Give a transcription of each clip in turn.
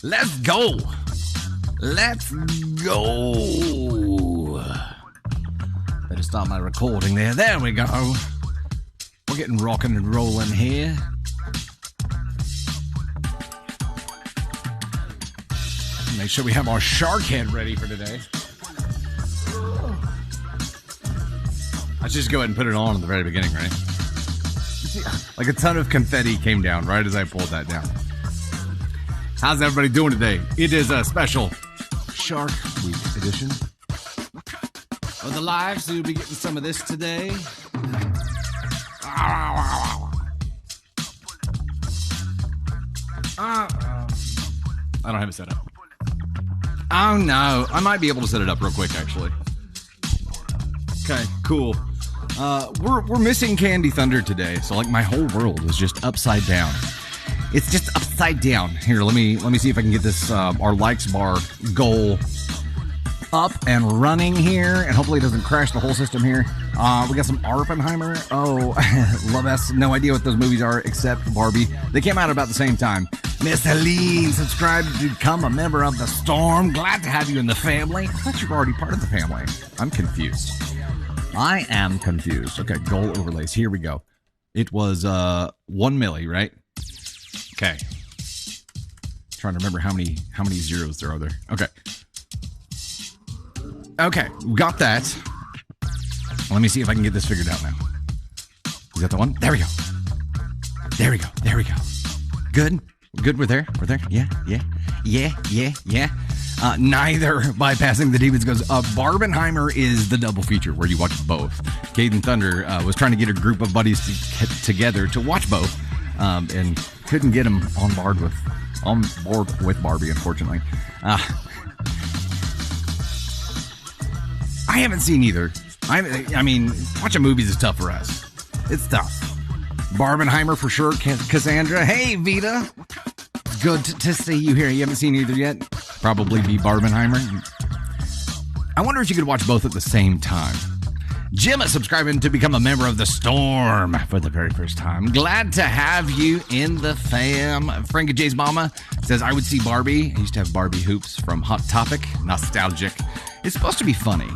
Let's go. Let's go. Better start my recording there. There we go. We're getting rocking and rolling here. Make sure we have our shark head ready for today. Let's just go ahead and put it on at the very beginning, right? Like a ton of confetti came down right as I pulled that down. How's everybody doing today? It is a special Shark Week edition of the live, so you'll be getting some of this today. I don't have it set up. Oh no, I might be able to set it up real quick actually. Okay, cool. We're missing Candy Thunder today, so like my whole world is just upside down. It's just upside down. Here, let me see if I can get this our likes bar goal up and running here, and hopefully it doesn't crash the whole system here. We got some Oppenheimer. Oh, love us. No idea what those movies are except Barbie. They came out about the same time. Miss Helene, subscribe to become a member of the Storm. Glad to have you in the family. I thought you were already part of the family. I'm confused. I am confused. Okay, goal overlays. Here we go. It was 1 milli, right? Okay. Trying to remember how many zeros there are there. Okay. Okay, we got that. Let me see if I can get this figured out now. Is that the one? There we go. There we go. There we go. Good. Good, we're there. We're there. Yeah. Neither bypassing the demons goes. Barbenheimer is the double feature where you watch both. Caden Thunder was trying to get a group of buddies together to watch both, and couldn't get them on board with Barbie, unfortunately. I haven't seen either. I mean, watching movies is tough for us. It's tough. Barbenheimer for sure. Cassandra. Hey, Vita. Good to see you here. You haven't seen either yet? Probably be Barbenheimer. I wonder if you could watch both at the same time. Jim is subscribing to become a member of the Storm for the very first time. Glad to have you in the fam. Frankie J's mama says, I would see Barbie. I used to have Barbie hoops from Hot Topic. Nostalgic. It's supposed to be funny.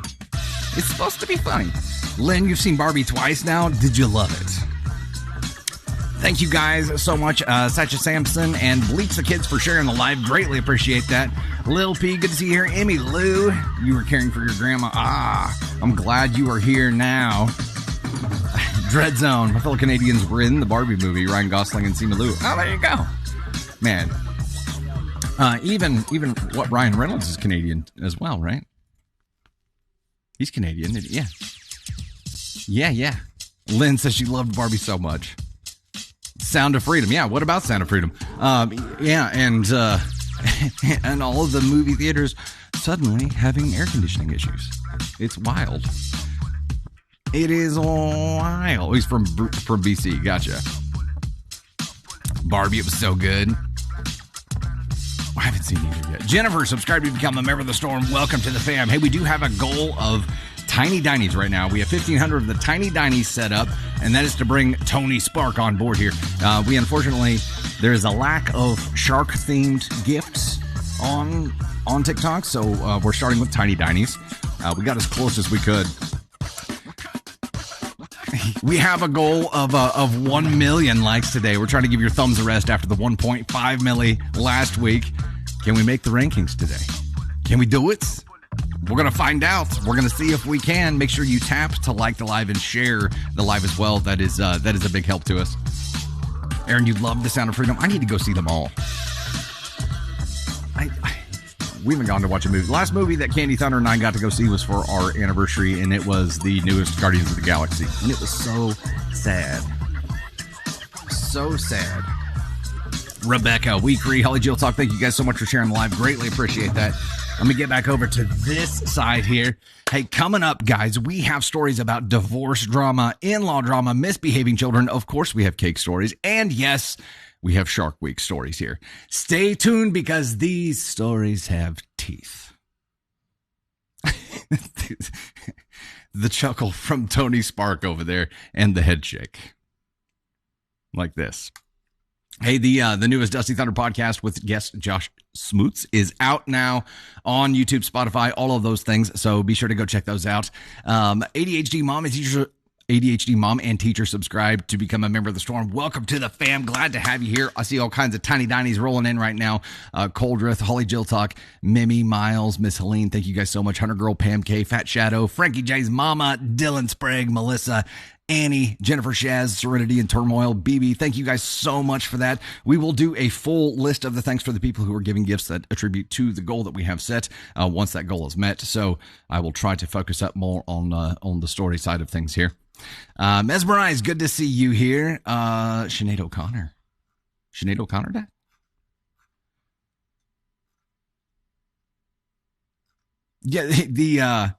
It's supposed to be funny. Lynn, you've seen Barbie twice now. Did you love it? Thank you guys so much, Satcha Sampson and Bleach the Kids for sharing the live. Greatly appreciate that. Lil P, good to see you here. Emmy Lou, you were caring for your grandma. I'm glad you are here now. Dread Zone, my fellow Canadians were in the Barbie movie. Ryan Gosling and Simu Liu. Oh, there you go. Man. Even what Ryan Reynolds is Canadian as well, right? He's Canadian. Yeah. Yeah. Lynn says she loved Barbie so much. Sound of Freedom. Yeah, what about Sound of Freedom? Yeah, and all of the movie theaters suddenly having air conditioning issues. It's wild. It is wild. He's from BC. Gotcha. Barbie, it was so good. I haven't seen either yet. Jennifer, subscribe to become a member of the Storm. Welcome to the fam. Hey, we do have a goal of Tiny Dinies right now. We have 1,500 of the Tiny Dinies set up, and that is to bring Tony Spark on board here. We unfortunately, there is a lack of shark-themed gifts on TikTok, so we're starting with Tiny Dinies. We got as close as we could. We have a goal of 1 million likes today. We're trying to give your thumbs a rest after the 1.5 milli last week. Can we make the rankings today? Can we do it? We're going to find out. We're going to see if we can. Make sure you tap to like the live and share the live as well. That is a big help to us. Aaron, you love The Sound of Freedom. I need to go see them all. We haven't gone to watch a movie. The last movie that Candy Thunder and I got to go see was for our anniversary, and it was the newest Guardians of the Galaxy. And it was so sad. So sad. Rebecca, Weekry, Holly Jill Talk, thank you guys so much for sharing the live. Greatly appreciate that. Let me get back over to this side here. Hey, coming up, guys, we have stories about divorce drama, in-law drama, misbehaving children. Of course, we have cake stories. And yes, we have Shark Week stories here. Stay tuned because these stories have teeth. The chuckle from Tony Spark over there and the head shake. Like this. Hey, the newest Dusty Thunder podcast with guest Josh Smoots is out now on YouTube, Spotify, all of those things. So be sure to go check those out. ADHD mom and teacher, subscribe to become a member of the Storm. Welcome to the fam. Glad to have you here. I see all kinds of tiny dinies rolling in right now. Coldrith, Holly Jill Talk, Mimi, Miles, Miss Helene. Thank you guys so much. Hunter Girl, Pam K, Fat Shadow, Frankie J's mama, Dylan Sprague, Melissa, Annie, Jennifer Shaz, Serenity and Turmoil, BB. Thank you guys so much for that. We will do a full list of the thanks for the people who are giving gifts that attribute to the goal that we have set once that goal is met. So I will try to focus up more on the story side of things here. Mesmerize, good to see you here. Sinead O'Connor. Sinead O'Connor, Dad? Yeah,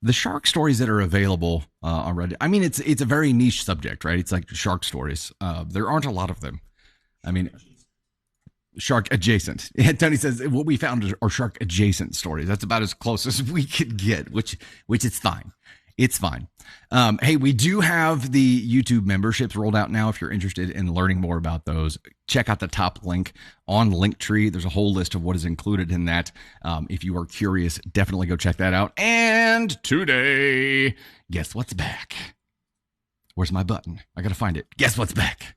the shark stories that are available on Reddit. I mean, it's a very niche subject, right? It's like shark stories. There aren't a lot of them. I mean, shark adjacent. Tony says what we found are shark adjacent stories. That's about as close as we could get, which is fine. It's fine. Hey, we do have the YouTube memberships rolled out now. If you're interested in learning more about those, check out the top link on Linktree. There's a whole list of what is included in that. If you are curious, definitely go check that out. And today, guess what's back? Where's my button? I got to find it. Guess what's back?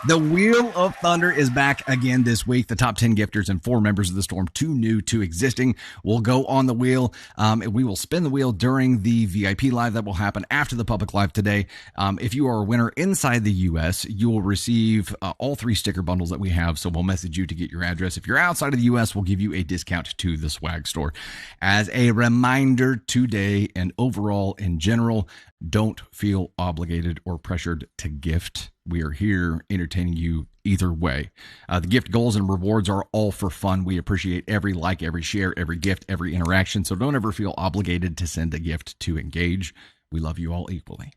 The Wheel of Thunder is back again this week. The top 10 gifters and 4 members of the Storm, 2 new, 2 existing, will go on the wheel. We will spin the wheel during the VIP live that will happen after the public live today. If you are a winner inside the U.S., you will receive all 3 sticker bundles that we have, so we'll message you to get your address. If you're outside of the U.S., we'll give you a discount to the swag store. As a reminder today and overall in general, don't feel obligated or pressured to gift. We are here entertaining you either way. The gift goals and rewards are all for fun. We appreciate every like, every share, every gift, every interaction. So don't ever feel obligated to send a gift to engage. We love you all equally.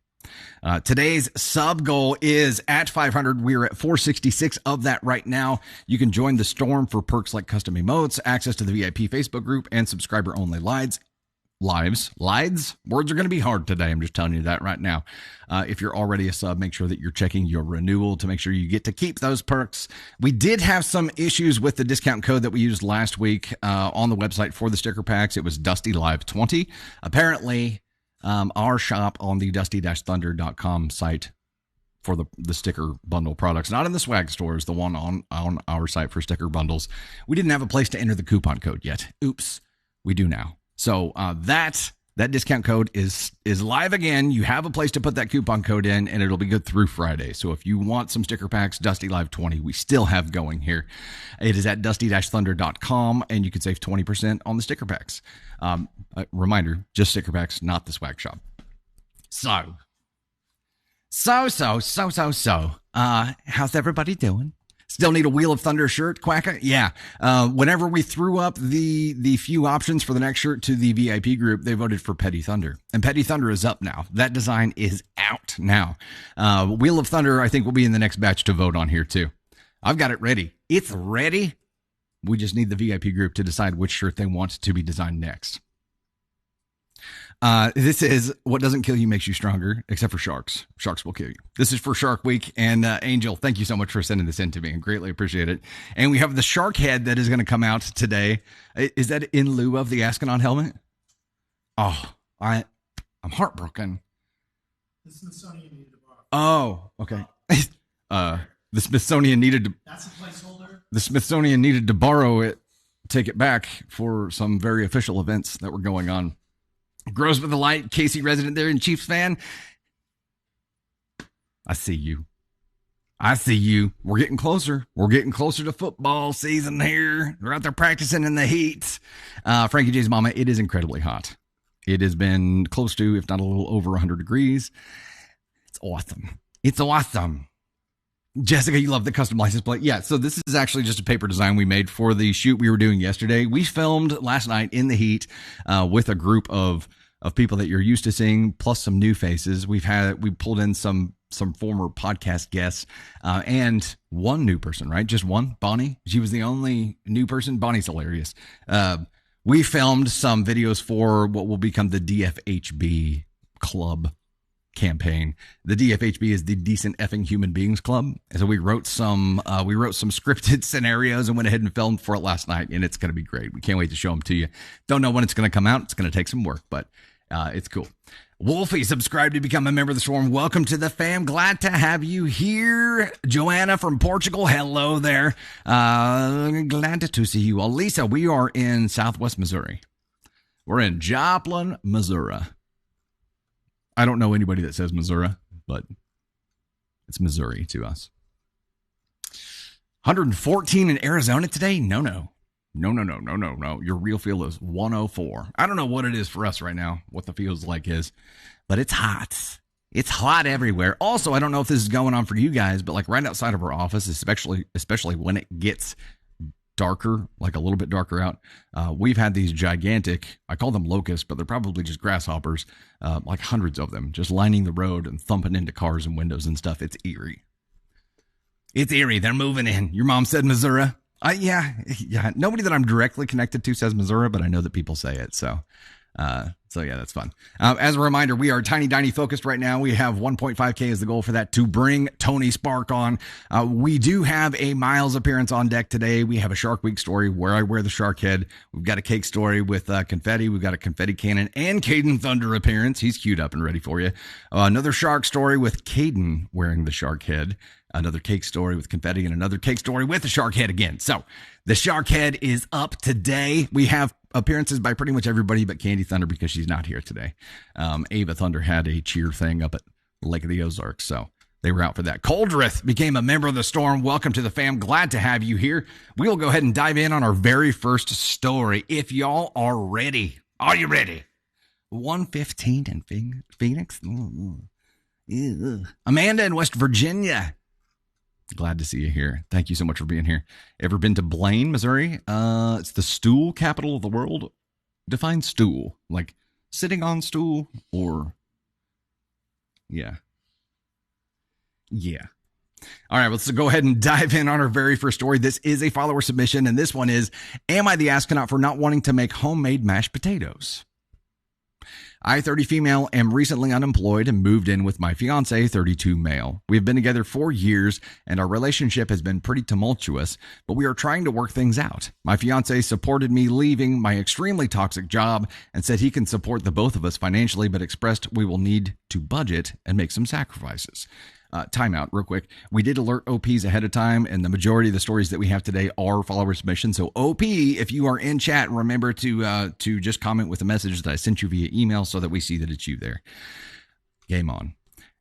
Today's sub goal is at 500. We're at 466 of that right now. You can join the Storm for perks like custom emotes, access to the VIP Facebook group, and subscriber only lives. Words are going to be hard today. I'm just telling you that right now. If you're already a sub, make sure that you're checking your renewal to make sure you get to keep those perks. We did have some issues with the discount code that we used last week on the website for the sticker packs. It was DustyLive20. Apparently, our shop on the dusty-thunder.com site for the sticker bundle products, not in the swag stores, the one on our site for sticker bundles, we didn't have a place to enter the coupon code yet. Oops, we do now. So that discount code is live again. You have a place to put that coupon code in, and it'll be good through Friday. So if you want some sticker packs, Dusty Live 20, we still have going here. It is at dusty-thunder.com, and you can save 20% on the sticker packs. Reminder, just sticker packs, not the swag shop. So, how's everybody doing? Still need a Wheel of Thunder shirt, Quacka? Yeah. Whenever we threw up the few options for the next shirt to the VIP group, they voted for Petty Thunder. And Petty Thunder is up now. That design is out now. Wheel of Thunder, I think, will be in the next batch to vote on here, too. I've got it ready. It's ready. We just need the VIP group to decide which shirt they want to be designed next. This is what doesn't kill you makes you stronger, except for sharks. Sharks will kill you. This is for Shark Week. And Angel, thank you so much for sending this in to me. I greatly appreciate it. And we have the shark head that is going to come out today. Is that in lieu of the Astronaut helmet? Oh, I'm heartbroken. The Smithsonian needed to borrow. Oh, okay. The Smithsonian needed to. That's a placeholder. The Smithsonian needed to borrow it, take it back for some very official events that were going on. Grows with the light, Casey resident there and Chiefs fan. I see you. We're getting closer. We're getting closer to football season here. We're out there practicing in the heat. Frankie J's mama, it is incredibly hot. It has been close to, if not a little over 100 degrees. It's awesome. Jessica, you love the custom license plate. Yeah, so this is actually just a paper design we made for the shoot we were doing yesterday. We filmed last night in the heat with a group of people that you're used to seeing, plus some new faces. We pulled in some former podcast guests and one new person, right? Just one, Bonnie. She was the only new person. Bonnie's hilarious. We filmed some videos for what will become the DFHB club campaign. The DFHB is the Decent Effing Human Beings Club. And so we wrote some scripted scenarios and went ahead and filmed for it last night, and it's going to be great. We can't wait to show them to you. Don't know when it's going to come out. It's going to take some work, but it's cool. Wolfie, subscribe to become a member of the Swarm. Welcome to the fam. Glad to have you here. Joanna from Portugal, hello there. Glad to see you all. Lisa, we are in Southwest Missouri. We're in Joplin, Missouri. I don't know anybody that says Missouri, but it's Missouri to us. 114 in Arizona today? No. Your real feel is 104. I don't know what it is for us right now, what the feels like is, but it's hot. It's hot everywhere. Also, I don't know if this is going on for you guys, but like right outside of our office, especially when it gets darker, like a little bit darker out, we've had these gigantic, I call them locusts, but they're probably just grasshoppers, like hundreds of them, just lining the road and thumping into cars and windows and stuff. It's eerie. They're moving in. Your mom said Missouri. Yeah. Nobody that I'm directly connected to says Missouri, but I know that people say it. So yeah, that's fun. As a reminder, we are tiny focused right now. We have 1.5K as the goal for that to bring Tony Spark on. We do have a Miles appearance on deck today. We have a Shark Week story where I wear the shark head. We've got a cake story with confetti. We've got a confetti cannon and Caden Thunder appearance. He's queued up and ready for you. Another shark story with Caden wearing the shark head. Another cake story with confetti and another cake story with the shark head again. So the shark head is up today. We have appearances by pretty much everybody but Candy Thunder because she's not here today. Ava Thunder had a cheer thing up at Lake of the Ozarks, so they were out for that. Coldrith became a member of the Storm. Welcome to the fam. Glad to have you here. We'll go ahead and dive in on our very first story. If y'all are ready. Are you ready? 115 in Phoenix. Amanda in West Virginia. Glad to see you here. Thank you so much for being here. Ever been to Blaine, Missouri? It's the stool capital of the world. Define stool. Like sitting on stool or... Yeah. All right, let's go ahead and dive in on our very first story. This is a follower submission, and this one is, am I the astronaut for not wanting to make homemade mashed potatoes? I, 30 female, am recently unemployed and moved in with my fiance, 32 male. We've been together 4 years, and our relationship has been pretty tumultuous, but we are trying to work things out. My fiance supported me leaving my extremely toxic job and said he can support the both of us financially, but expressed we will need to budget and make some sacrifices. Timeout real quick. We did alert OPs ahead of time, and the majority of the stories that we have today are follower submissions. So OP, if you are in chat, remember to just comment with a message that I sent you via email so that we see that it's you there. Game on.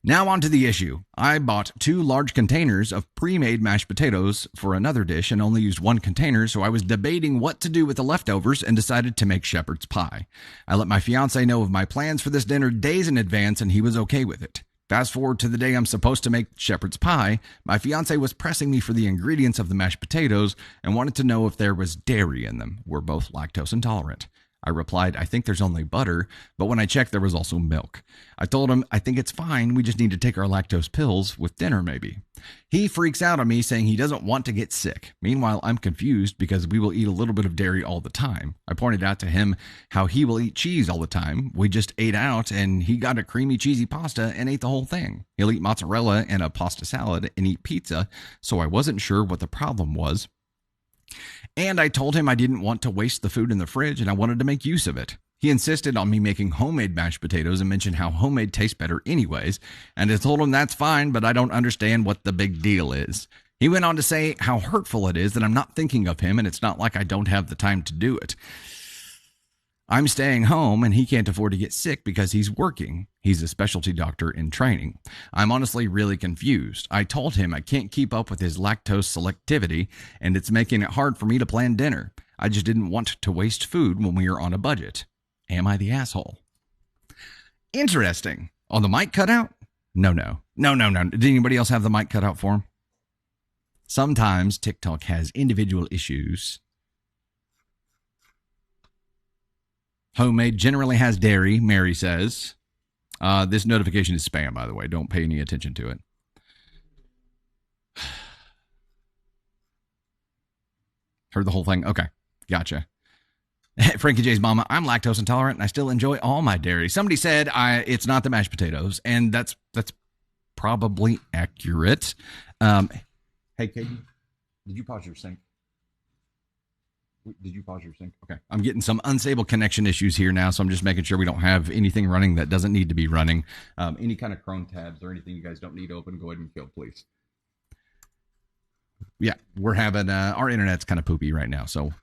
Now on to the issue. I bought 2 large containers of pre-made mashed potatoes for another dish and only used 1 container, so I was debating what to do with the leftovers and decided to make shepherd's pie. I let my fiance know of my plans for this dinner days in advance, and he was okay with it. Fast forward to the day I'm supposed to make shepherd's pie, my fiance was pressing me for the ingredients of the mashed potatoes and wanted to know if there was dairy in them. We're both lactose intolerant. I replied, I think there's only butter, but when I checked, there was also milk. I told him, I think it's fine. We just need to take our lactose pills with dinner, maybe. He freaks out on me, saying he doesn't want to get sick. Meanwhile, I'm confused because we will eat a little bit of dairy all the time. I pointed out to him how he will eat cheese all the time. We just ate out, and he got a creamy, cheesy pasta and ate the whole thing. He'll eat mozzarella and a pasta salad and eat pizza, so I wasn't sure what the problem was. And I told him I didn't want to waste the food in the fridge and I wanted to make use of it. He insisted on me making homemade mashed potatoes and mentioned how homemade tastes better anyways. And I told him that's fine, but I don't understand what the big deal is. He went on to say how hurtful it is that I'm not thinking of him and it's not like I don't have the time to do it. I'm staying home and he can't afford to get sick because he's working. He's a specialty doctor in training. I'm honestly really confused. I told him I can't keep up with his lactose selectivity and it's making it hard for me to plan dinner. I just didn't want to waste food when we are on a budget. Am I the asshole? Interesting. On the mic cutout? No. Did anybody else have the mic cut out for him? Sometimes TikTok has individual issues. Homemade generally has dairy, Mary says. This notification is spam, by the way. Don't pay any attention to it. Heard the whole thing? Okay, gotcha. Frankie J's mama, I'm lactose intolerant and I still enjoy all my dairy. Somebody said it's not the mashed potatoes, and that's probably accurate. Hey, Katie, did you pause your sync? Did you pause your sync? Okay. I'm getting some unstable connection issues here now, so I'm just making sure we don't have anything running that doesn't need to be running. Any kind of Chrome tabs or anything you guys don't need open, go ahead and kill, please. Yeah, we're having our internet's kind of poopy right now, so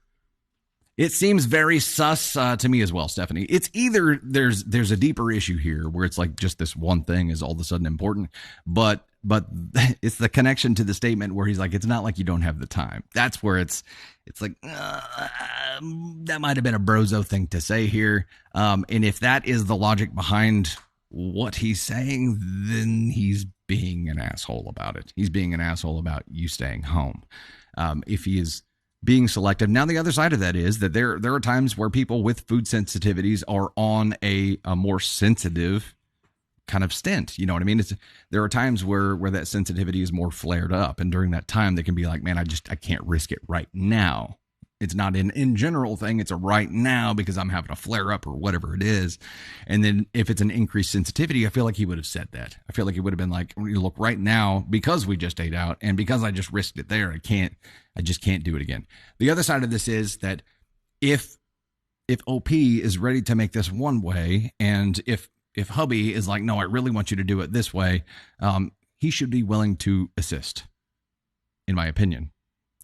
it seems very sus to me as well, Stephanie. It's either there's a deeper issue here where it's like just this one thing is all of a sudden important, but it's the connection to the statement where he's like, it's not like you don't have the time. That's where it's like that might have been a brozo thing to say here. And if that is the logic behind what he's saying, then he's being an asshole about it. He's being an asshole about you staying home. If he is being selective. Now, the other side of that is that there are times where people with food sensitivities are on a more sensitive kind of stint. You know what I mean? There are times where that sensitivity is more flared up. And during that time, they can be like, man, I can't risk it right now. It's not an in general thing. It's a right now because I'm having a flare up or whatever it is. And then if it's an increased sensitivity, I feel like he would have said that. I feel like he would have been like, look, right now, because we just ate out and because I just risked it there, I just can't do it again. The other side of this is that if OP is ready to make this one way, and if hubby is like, no, I really want you to do it this way, he should be willing to assist, in my opinion.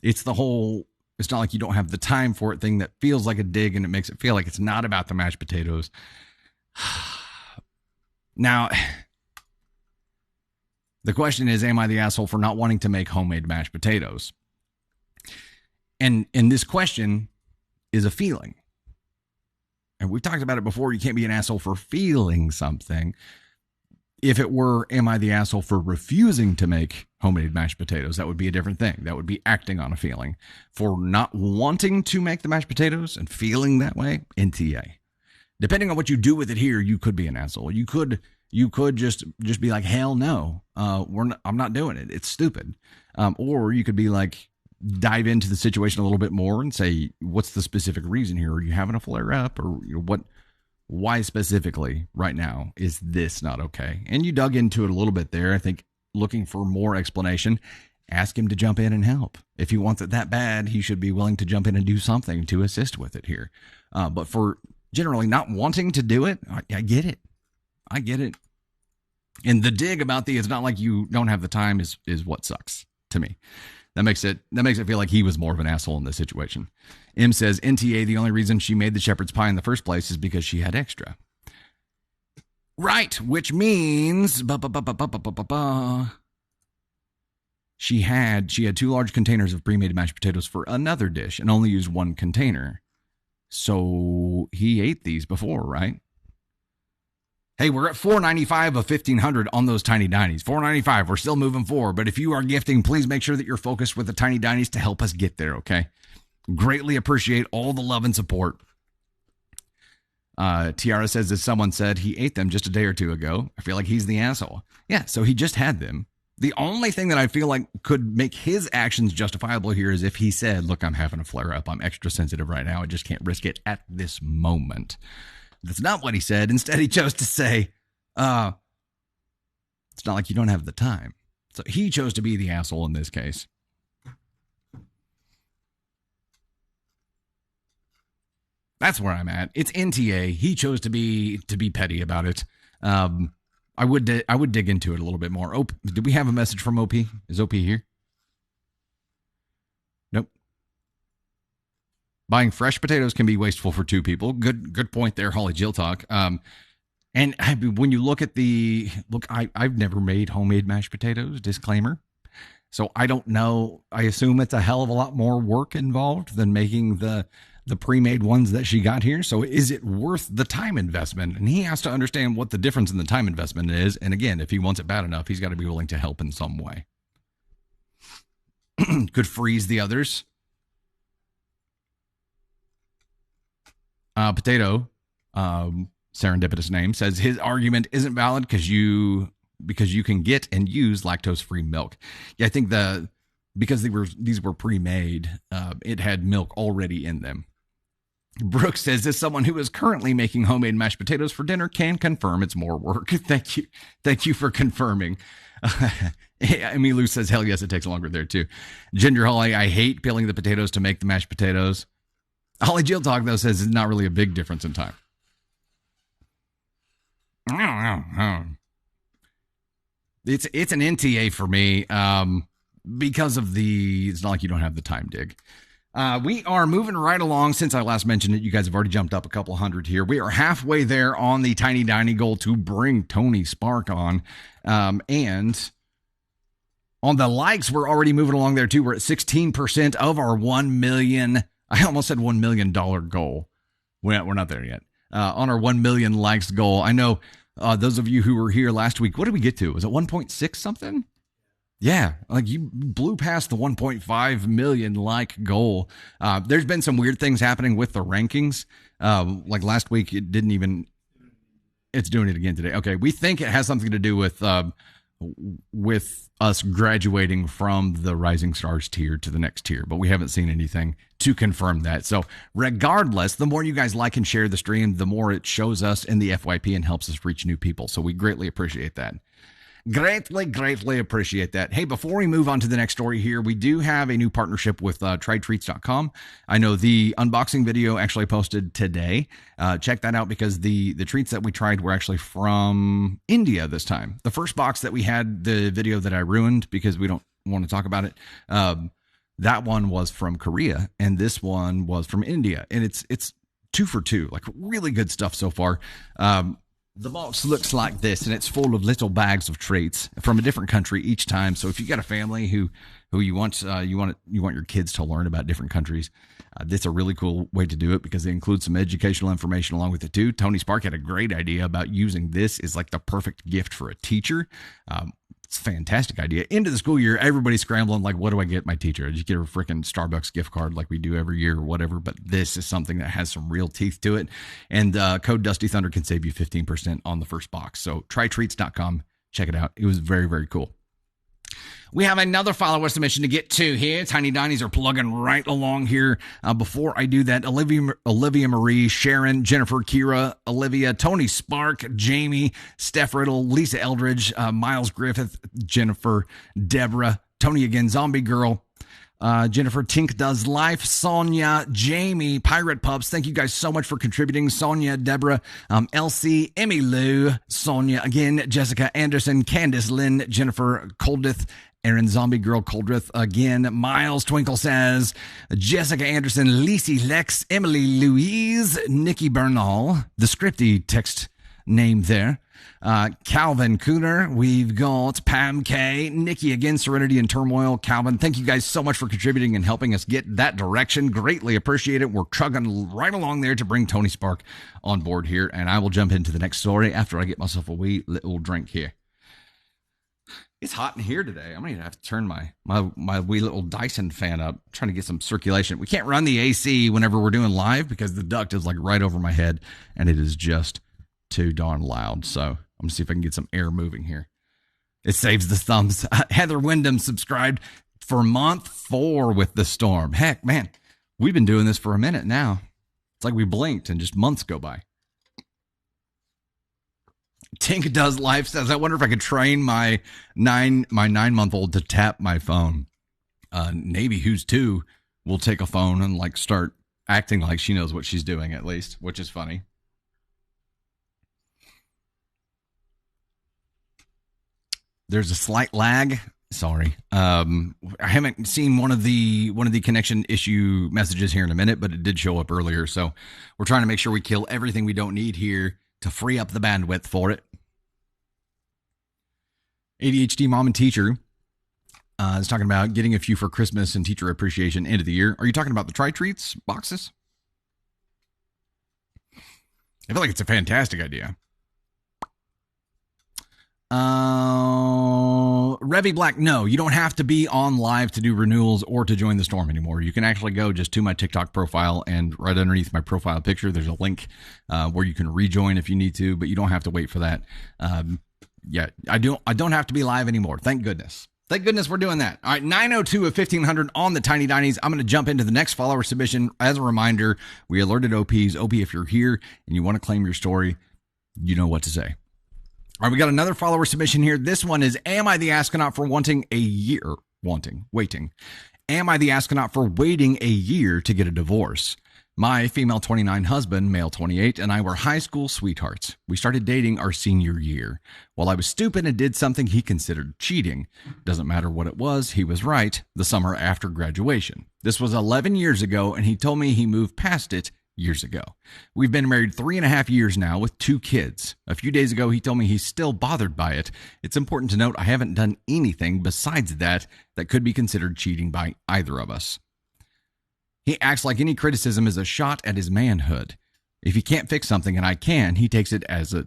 It's not like you don't have the time for it thing that feels like a dig and it makes it feel like it's not about the mashed potatoes. Now, the question is, am I the asshole for not wanting to make homemade mashed potatoes? And this question is a feeling. And we've talked about it before. You can't be an asshole for feeling something. If it were, am I the asshole for refusing to make homemade mashed potatoes? That would be a different thing. That would be acting on a feeling. For not wanting to make the mashed potatoes and feeling that way, NTA. Depending on what you do with it here, you could be an asshole. You could just be like, hell no, I'm not doing it. It's stupid. Or you could be like, dive into the situation a little bit more and say, what's the specific reason here? Are you having a flare up, or why specifically right now is this not okay? And you dug into it a little bit there. I think looking for more explanation, ask him to jump in and help. If he wants it that bad, he should be willing to jump in and do something to assist with it here. But for generally not wanting to do it, I get it. I get it. And the dig about it's not like you don't have the time is what sucks to me. That makes it feel like he was more of an asshole in this situation. M says, NTA, the only reason she made the shepherd's pie in the first place is because she had extra. Right, which means she had 2 large containers of pre-made mashed potatoes for another dish and only used 1 container. So he ate these before, right? Hey, we're at $4.95 of 1,500 on those Tiny Dinies. $4.95. We're still moving forward. But if you are gifting, please make sure that you're focused with the Tiny Dinies to help us get there, okay? Greatly appreciate all the love and support. Tiara says, as someone said, he ate them just a day or two ago. I feel like he's the asshole. Yeah, so he just had them. The only thing that I feel like could make his actions justifiable here is if he said, look, I'm having a flare-up. I'm extra sensitive right now. I just can't risk it at this moment. That's not what he said. Instead, he chose to say, it's not like you don't have the time. So he chose to be the asshole in this case. That's where I'm at. It's NTA. He chose to be petty about it. I would dig into it a little bit more. Did we have a message from OP? Is OP here? Nope. Buying fresh potatoes can be wasteful for 2 people. Good point there, Holly Jill Talk. And when you look at I've never made homemade mashed potatoes, disclaimer. So I don't know. I assume it's a hell of a lot more work involved than making the pre-made ones that she got here. So is it worth the time investment? And he has to understand what the difference in the time investment is. And again, if he wants it bad enough, he's got to be willing to help in some way. Could freeze the others. Potato, serendipitous name, says his argument isn't valid because you can get and use lactose-free milk. Yeah, I think because these were pre-made, it had milk already in them. Brooke says, as someone who is currently making homemade mashed potatoes for dinner, can confirm it's more work. Thank you. Thank you for confirming. Amy Lou says, hell yes, it takes longer there too. Ginger Holly, I hate peeling the potatoes to make the mashed potatoes. Holly Jill Talk, though, says it's not really a big difference in time. I don't know. It's an NTA for me because of it's not like you don't have the time dig. We are moving right along. Since I last mentioned it, you guys have already jumped up a couple hundred here. We are halfway there on the tiny dining goal to bring Tony Spark on. And on the likes, we're already moving along there too. We're at 16% of our 1 million. I almost said $1 million goal. We're not there yet. On our 1 million likes goal. I know those of you who were here last week, what did we get to? Was it 1.6 something? Yeah, like you blew past the 1.5 million like goal. There's been some weird things happening with the rankings. Like last week, it's doing it again today. Okay, we think it has something to do with us graduating from the Rising Stars tier to the next tier, but we haven't seen anything to confirm that. So regardless, the more you guys like and share the stream, the more it shows us in the FYP and helps us reach new people. So we greatly appreciate that. Greatly appreciate that. Hey, before we move on to the next story here, we do have a new partnership with trytreats.com. I know the unboxing video actually posted today. Check that out because the treats that we tried were actually from India this time. The first box that we had, the video that I ruined because we don't want to talk about it, that one was from Korea, and this one was from India. And it's 2 for 2, like really good stuff so far. The box looks like this, and it's full of little bags of treats from a different country each time. So if you got a family who you want your kids to learn about different countries, this is a really cool way to do it because it includes some educational information along with it too. Tony Spark had a great idea about using this as like the perfect gift for a teacher. It's a fantastic idea. Into the school year, everybody's scrambling like, what do I get my teacher? Did you get a freaking Starbucks gift card like we do every year or whatever? But this is something that has some real teeth to it. And code Dusty Thunder can save you 15% on the first box. So trytreats.com. Check it out. It was very, very cool. We have another follower submission to get to here. Tiny Dinies are plugging right along here. Before I do that, Olivia Marie, Sharon, Jennifer, Kira, Olivia, Tony Spark, Jamie, Steph Riddle, Lisa Eldridge, Miles Griffith, Jennifer, Deborah, Tony again, Zombie Girl, Jennifer, Tink Does Life, Sonia, Jamie, Pirate Pups. Thank you guys so much for contributing. Sonia, Deborah, Elsie, Emmy Lou, Sonia again, Jessica Anderson, Candace Lynn, Jennifer Coldith, Aaron Zombie Girl Coldrith again, Miles Twinkle says, Jessica Anderson, Lisi Lex, Emily Louise, Nikki Bernal, the scripty text name there. Calvin Cooner, we've got Pam K, Nikki again, Serenity and Turmoil. Calvin, thank you guys so much for contributing and helping us get that direction. Greatly appreciate it. We're chugging right along there to bring Tony Spark on board here, and I will jump into the next story after I get myself a wee little drink here. It's hot in here today. I'm going to have to turn my wee little Dyson fan up, trying to get some circulation. We can't run the AC whenever we're doing live because the duct is like right over my head, and it is just too darn loud. So I'm going to see if I can get some air moving here. It saves the thumbs. Heather Wyndham subscribed for month 4 with the storm. Heck, man, we've been doing this for a minute now. It's like we blinked and just months go by. Tink Does Life says, I wonder if I could train my 9-month-old to tap my phone. Navy Who's 2 will take a phone and like start acting like she knows what she's doing at least, which is funny. There's a slight lag. Sorry. I haven't seen one of the connection issue messages here in a minute, but it did show up earlier. So we're trying to make sure we kill everything we don't need here to free up the bandwidth for it. ADHD Mom and Teacher is talking about getting a few for Christmas and teacher appreciation end of the year. Are you talking about the Try Treats boxes? I feel like it's a fantastic idea. Revy Black, no, you don't have to be on live to do renewals or to join the storm anymore. You can actually go just to my TikTok profile, and right underneath my profile picture, there's a link where you can rejoin if you need to, but you don't have to wait for that. Yeah, I don't have to be live anymore. Thank goodness. Thank goodness we're doing that. All right, 902 of 1500 on the Tiny Dinies. I'm going to jump into the next follower submission. As a reminder, we alerted OPs. OP, if you're here and you want to claim your story, you know what to say. All right, we got another follower submission here. This one is, am I the astronaut for waiting? Am I the astronaut for waiting a year to get a divorce? My female 29 husband, male 28, and I were high school sweethearts. We started dating our senior year. While I was stupid and did something he considered cheating. Doesn't matter what it was, he was right, the summer after graduation. This was 11 years ago, and he told me he moved past it years ago. We've been married 3.5 years now with 2 kids. A few days ago, he told me he's still bothered by it. It's important to note I haven't done anything besides that could be considered cheating by either of us. He acts like any criticism is a shot at his manhood. If he can't fix something and I can, he takes it as a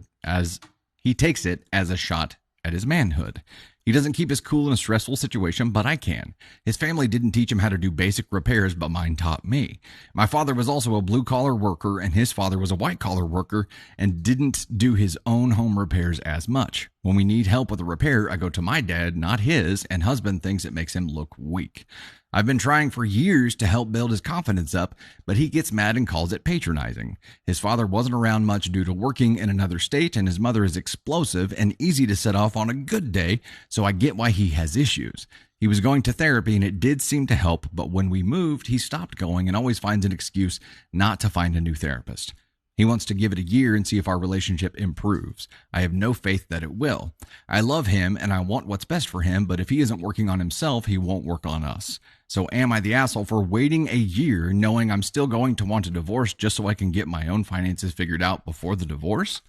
shot at his manhood. He doesn't keep his cool in a stressful situation, but I can. His family didn't teach him how to do basic repairs, but mine taught me. My father was also a blue-collar worker, and his father was a white-collar worker and didn't do his own home repairs as much. When we need help with a repair, I go to my dad, not his, and husband thinks it makes him look weak. I've been trying for years to help build his confidence up, but he gets mad and calls it patronizing. His father wasn't around much due to working in another state, and his mother is explosive and easy to set off on a good day, so I get why he has issues. He was going to therapy, and it did seem to help, but when we moved, he stopped going and always finds an excuse not to find a new therapist. He wants to give it a year and see if our relationship improves. I have no faith that it will. I love him and I want what's best for him, but if he isn't working on himself, he won't work on us. So am I the asshole for waiting a year knowing I'm still going to want a divorce just so I can get my own finances figured out before the divorce?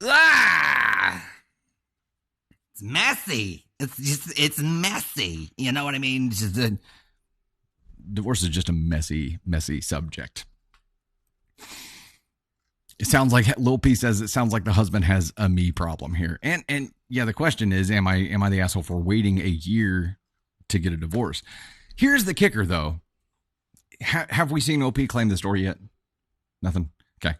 It's messy. It's messy. You know what I mean? Divorce is just a messy subject. It sounds like Lil P says it sounds like the husband has a me problem here. And yeah, the question is, am I the asshole for waiting a year to get a divorce? Here's the kicker though. Have we seen OP claim the story yet? Nothing. Okay.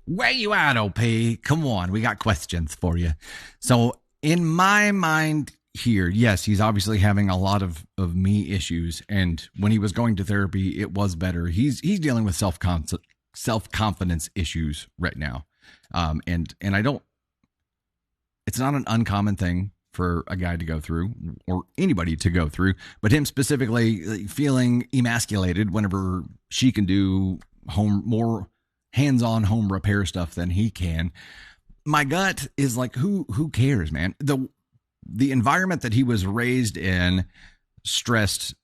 Where you at, OP? Come on, we got questions for you. So in my mind here, yes, he's obviously having a lot of me issues. And when he was going to therapy, it was better. He's dealing with self-confidence issues right now. And I don't, it's not an uncommon thing for a guy to go through or anybody to go through, but him specifically feeling emasculated whenever she can do more hands-on home repair stuff than he can. My gut is like, who cares, man? The environment that he was raised in stressed,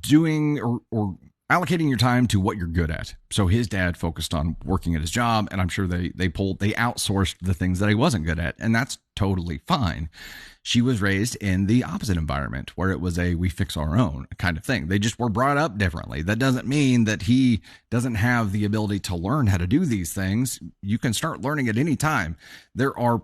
doing or allocating your time to what you're good at. So his dad focused on working at his job, and I'm sure they outsourced the things that he wasn't good at, and that's totally fine. She was raised in the opposite environment where it was we fix our own kind of thing. They just were brought up differently. That doesn't mean that he doesn't have the ability to learn how to do these things. You can start learning at any time. There are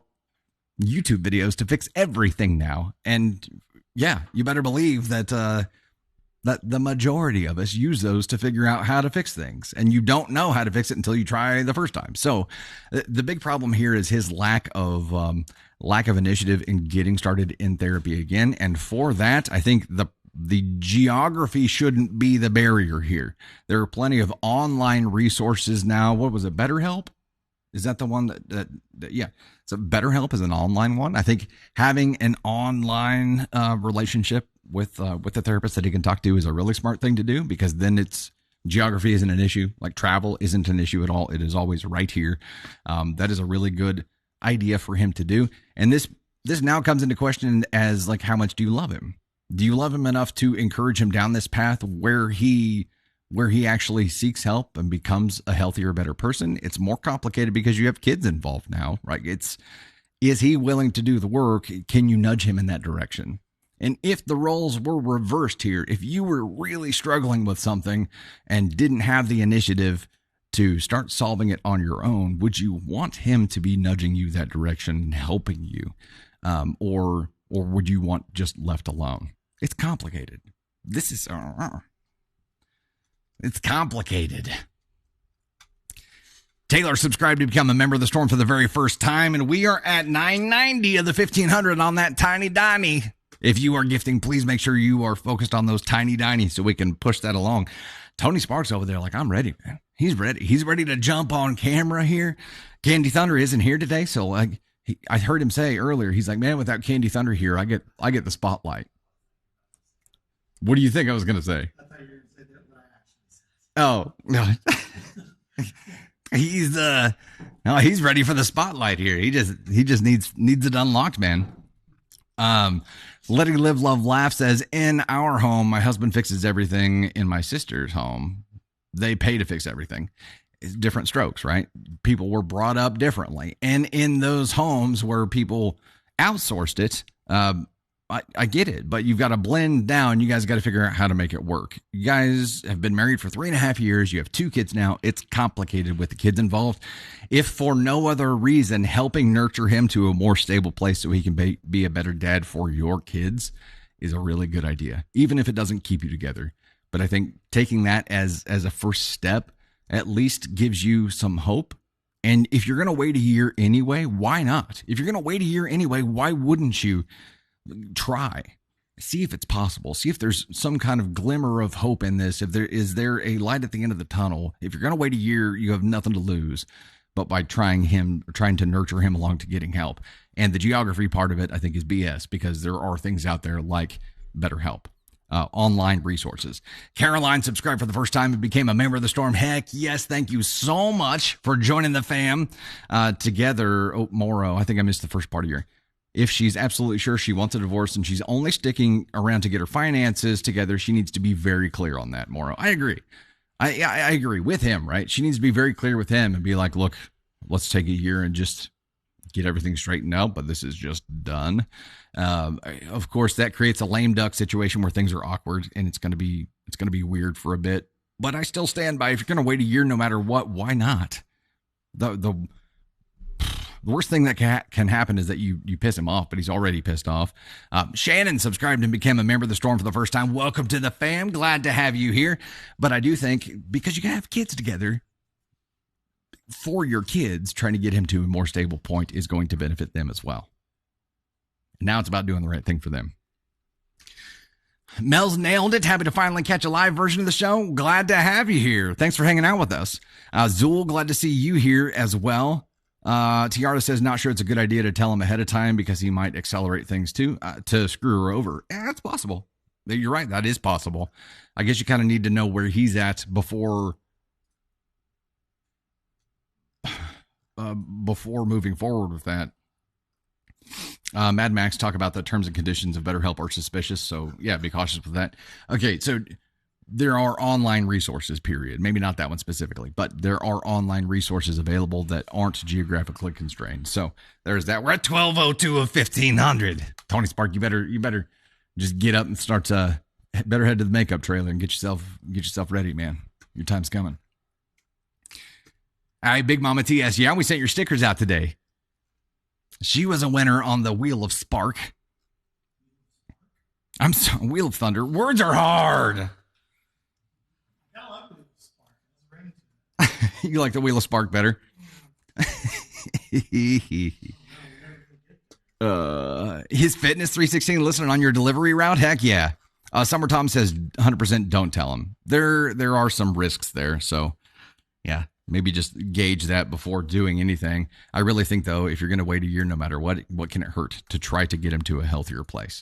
YouTube videos to fix everything now. And yeah, you better believe that the majority of us use those to figure out how to fix things. And you don't know how to fix it until you try the first time. So the big problem here is his lack of initiative in getting started in therapy again. And for that, I think the geography shouldn't be the barrier here. There are plenty of online resources now. What was it? BetterHelp? Is that the one that yeah. So BetterHelp is an online one. I think having an online relationship with the therapist that he can talk to is a really smart thing to do, because then geography isn't an issue. Like travel isn't an issue at all. It is always right here. That is a really good idea for him to do. And this now comes into question as like, how much do you love him? Do you love him enough to encourage him down this path where he actually seeks help and becomes a healthier, better person? It's more complicated because you have kids involved now, right? Is he willing to do the work? Can you nudge him in that direction? And if the roles were reversed here, if you were really struggling with something and didn't have the initiative to start solving it on your own, would you want him to be nudging you that direction and helping you? Or would you want just left alone? It's complicated. It's complicated. Taylor subscribed to become a member of the Storm for the very first time, and we are at 990 of the 1500 on that tiny diny. If you are gifting, please make sure you are focused on those tiny diny so we can push that along. Tony Sparks over there like, I'm ready, man. He's ready. He's ready to jump on camera here. Candy Thunder isn't here today, so I heard him say earlier, he's like, man, without Candy Thunder here, I get the spotlight. What do you think I was going to say? I thought you were going to say that my actions. Oh, no. He's ready for the spotlight here. He just needs it unlocked, man. Letting Live Love Laugh says, in our home, my husband fixes everything. In my sister's home, they pay to fix everything. It's different strokes, right? People were brought up differently. And in those homes where people outsourced it, I get it, but you've got to blend down. You guys got to figure out how to make it work. You guys have been married for 3.5 years. You have 2 kids now. It's complicated with the kids involved. If for no other reason, helping nurture him to a more stable place so he can be a better dad for your kids is a really good idea, even if it doesn't keep you together. But I think taking that as a first step at least gives you some hope. And if you're going to wait a year anyway, why not? If you're going to wait a year anyway, why wouldn't you try? See if it's possible. See if there's some kind of glimmer of hope in this. If there is a light at the end of the tunnel. If you're going to wait a year, you have nothing to lose. But by trying to nurture him along to getting help. And the geography part of it, I think, is BS because there are things out there like BetterHelp. Online resources. Caroline subscribed for the first time and became a member of the Storm. Heck yes, thank you so much for joining the fam together. Oh, Morrow, I think I missed the first part of your. If she's absolutely sure she wants a divorce and she's only sticking around to get her finances together, she needs to be very clear on that, Morrow. I agree. I agree with him, right? She needs to be very clear with him and be like, look, let's take a year and just get everything straightened out, but this is just done. Of course, that creates a lame duck situation where things are awkward and it's going to be weird for a bit. But I still stand by, if you're going to wait a year no matter what, why not? The worst thing that can happen is that you piss him off, but he's already pissed off. Shannon subscribed and became a member of the Storm for the first time. Welcome to the fam. Glad to have you here. But I do think because you can have kids together, for your kids, trying to get him to a more stable point is going to benefit them as well. Now it's about doing the right thing for them. Mel's nailed it. Happy to finally catch a live version of the show. Glad to have you here. Thanks for hanging out with us. Zool, glad to see you here as well. Tiara says, not sure it's a good idea to tell him ahead of time because he might accelerate things too, to screw her over. Yeah, that's possible. You're right. That is possible. I guess you kind of need to know where he's at before moving forward with that. Mad Max talk about the terms and conditions of BetterHelp are suspicious. So yeah, be cautious with that. Okay. So there are online resources, period. Maybe not that one specifically, but there are online resources available that aren't geographically constrained. So there's that. We're at 1202 of 1500. Tony Spark, you better just get up and start better head to the makeup trailer and get yourself ready, man. Your time's coming. All right, Big Mama TS. Yeah, we sent your stickers out today. She was a winner on the Wheel of Spark. Wheel of Thunder. Words are hard. You like the Wheel of Spark better? His Fitness 316 listening on your delivery route? Heck yeah. Summer Tom says 100% don't tell him. There are some risks there, so yeah. Maybe just gauge that before doing anything. I really think, though, if you're going to wait a year, no matter what can it hurt to try to get him to a healthier place?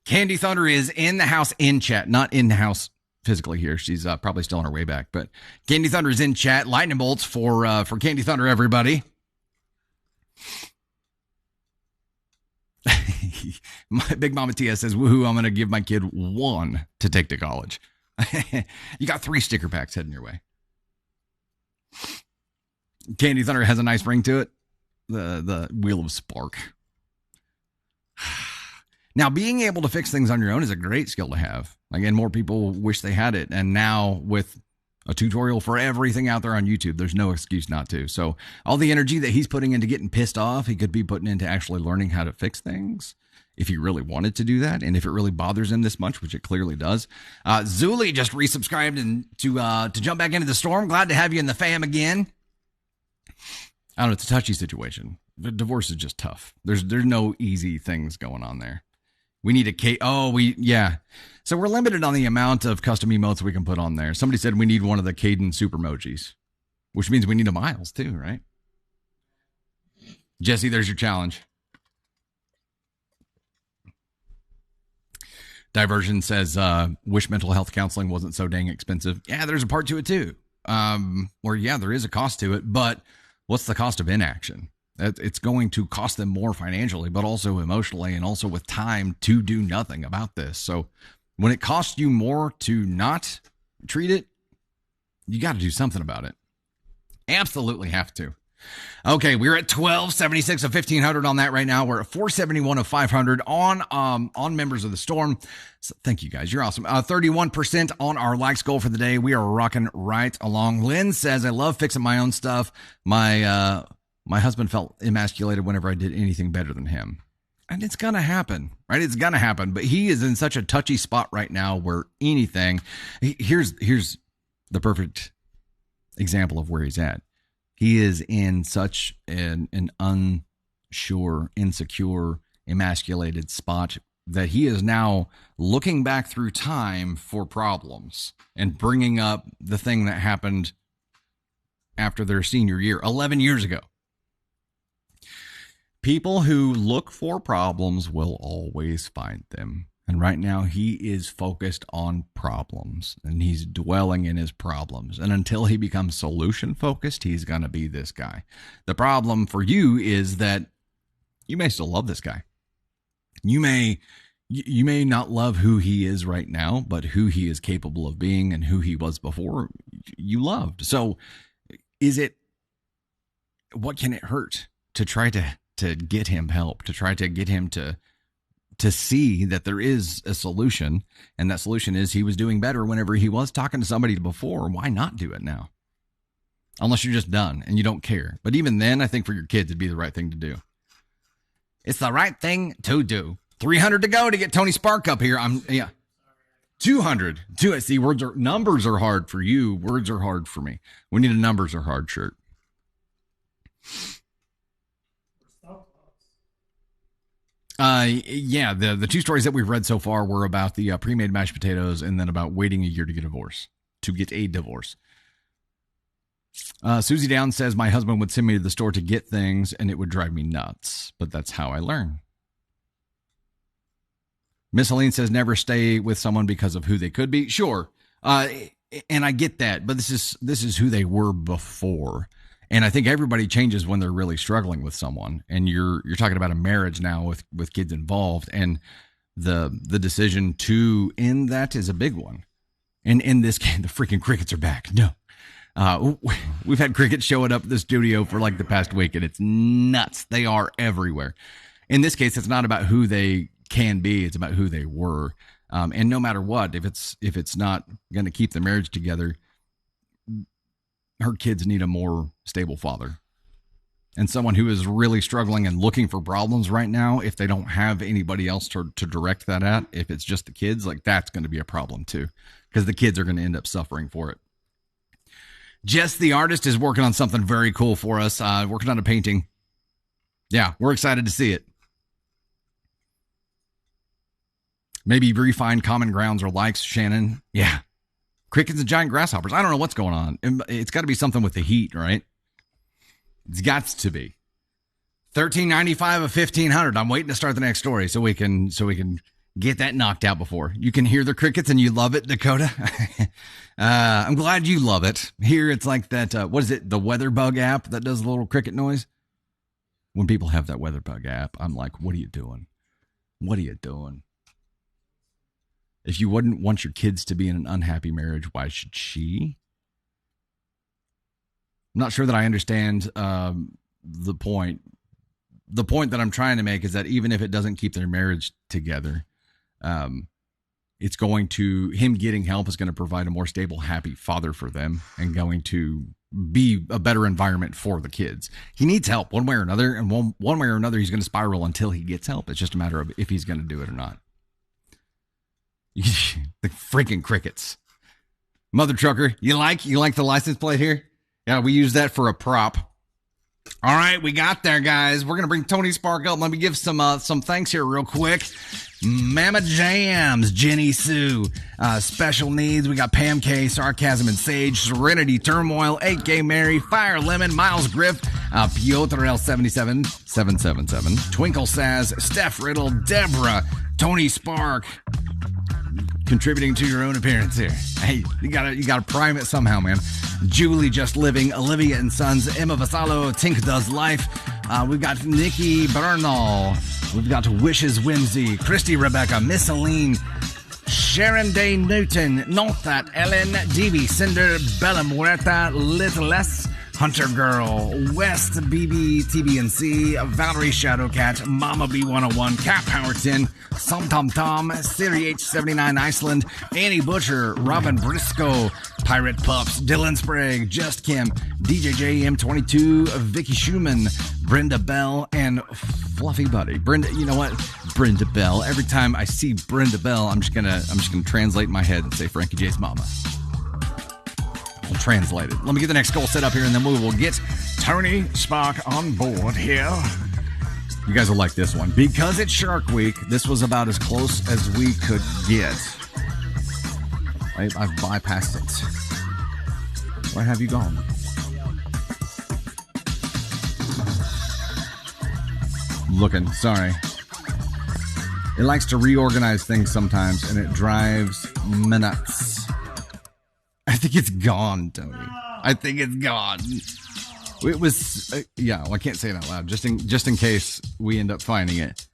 Candy Thunder is in the house in chat, not in the house physically here. She's probably still on her way back, but Candy Thunder is in chat. Lightning bolts for Candy Thunder, everybody. My Big Mama Tia says, woohoo, I'm going to give my kid 1 to take to college. You got 3 sticker packs heading your way. Candy Thunder has a nice ring to it. The Wheel of Spark. Now, being able to fix things on your own is a great skill to have. Again, more people wish they had it. And now with A tutorial for everything out there on YouTube. There's no excuse not to. So all the energy that he's putting into getting pissed off, he could be putting into actually learning how to fix things if he really wanted to do that, and if it really bothers him this much, which it clearly does. Zuli just resubscribed and to jump back into the storm. Glad to have you in the fam again. I don't know, it's a touchy situation. The divorce is just tough. There's no easy things going on there. We need a So we're limited on the amount of custom emotes we can put on there. Somebody said we need one of the Caden super emojis, which means we need a Miles too, right? Jesse, there's your challenge. Diversion says, wish mental health counseling wasn't so dang expensive. Yeah, there's a part to it too. There is a cost to it, but what's the cost of inaction? It's going to cost them more financially, but also emotionally and also with time to do nothing about this. So when it costs you more to not treat it, you got to do something about it. Absolutely have to. Okay, we're at 1276 of 1500 on that right now. We're at 471 of 500 on members of the storm. So thank you guys. You're awesome. 31% on our likes goal for the day. We are rocking right along. Lynn says, I love fixing my own stuff. My husband felt emasculated whenever I did anything better than him. And it's going to happen, right? It's going to happen. But he is in such a touchy spot right now where anything, here's the perfect example of where he's at. He is in such an unsure, insecure, emasculated spot that he is now looking back through time for problems and bringing up the thing that happened after their senior year, 11 years ago. People who look for problems will always find them. And right now he is focused on problems and he's dwelling in his problems. And until he becomes solution focused, he's going to be this guy. The problem for you is that you may still love this guy. You may not love who he is right now, but who he is capable of being and who he was before you loved. So what can it hurt to try to get him help, to try to get him to see that there is a solution, and that solution is he was doing better whenever he was talking to somebody before. Why not do it now? Unless you're just done and you don't care. But even then, I think for your kids, it'd be the right thing to do. It's the right thing to do. 300 to go to get Tony Spark up here. 200. See, numbers are hard for you. Words are hard for me. We need a numbers are hard shirt. The two stories that we've read so far were about the pre-made mashed potatoes and then about waiting a year to get a divorce. Susie Down says, my husband would send me to the store to get things and it would drive me nuts, but that's how I learn. Miss Helene says, never stay with someone because of who they could be. Sure. And I get that, but this is who they were before. And I think everybody changes when they're really struggling with someone. And you're talking about a marriage now with kids involved. And the decision to end that is a big one. And in this case, the freaking crickets are back. No. We've had crickets showing up at the studio for like the past week, and it's nuts. They are everywhere. In this case, it's not about who they can be. It's about who they were. And no matter what, if it's not going to keep the marriage together, her kids need a more stable father. And someone who is really struggling and looking for problems right now, if they don't have anybody else to direct that at, if it's just the kids, like that's going to be a problem too, because the kids are going to end up suffering for it. Jess, the artist, is working on something very cool for us, working on a painting. Yeah, we're excited to see it. Maybe refine common grounds or likes, Shannon. Yeah. Crickets and giant grasshoppers. I don't know what's going on. It's got to be something with the heat, right? It's got to be. 1395 of 1500. I'm waiting to start the next story so we can get that knocked out before. You can hear the crickets and you love it, Dakota. I'm glad you love it. Here it's like that, what is it? The weather bug app that does the little cricket noise. When people have that weather bug app, I'm like, what are you doing? What are you doing? If you wouldn't want your kids to be in an unhappy marriage, why should she? I'm not sure that I understand the point. The point that I'm trying to make is that even if it doesn't keep their marriage together, it's going to, him getting help is going to provide a more stable, happy father for them and going to be a better environment for the kids. He needs help one way or another, and one way or another, he's going to spiral until he gets help. It's just a matter of if he's going to do it or not. The freaking crickets. Mother trucker, you like the license plate here? Yeah, we use that for a prop. All right, we got there, guys. We're going to bring Tony Spark up. Let me give some thanks here real quick. Mama Jams, Jenny Sue, Special Needs. We got Pam K, Sarcasm and Sage, Serenity Turmoil, 8K Mary, Fire Lemon, Miles Griff, Piotr L77, 777, Twinkle Saz, Steph Riddle, Deborah, Tony Spark. Contributing to your own appearance here. Hey, you gotta prime it somehow, man. Julie Just Living, Olivia and Sons, Emma Vassallo, Tink Does Life. We've got Nikki Bernal. We've got Wishes Whimsy, Christy Rebecca, Miss Aline, Sharon Day Newton, Not That, Ellen, DB Cinder, Bella Muerta, Little S, Hunter Girl, West, BB, TBNC, Valerie Shadowcat, Mama B101, Cap Howerton, Som Tom Tom, Siri H79 Iceland, Annie Butcher, Robin Briscoe, Pirate Pups, Dylan Sprague, Just Kim, DJJM22, Vicky Schumann, Brenda Bell, and Fluffy Buddy. Brenda, you know what? Brenda Bell. Every time I see Brenda Bell, I'm just gonna translate in my head and say Frankie J's mama. I'll translate it. Let me get the next goal set up here, and then we will get Tony Spark on board here. You guys will like this one. Because it's Shark Week, this was about as close as we could get. I've bypassed it. Where have you gone? Looking, sorry. It likes to reorganize things sometimes, and it drives me nuts. I think it's gone, Tony. I think it's gone. It was, yeah. Well, I can't say it out loud, just in case we end up finding it.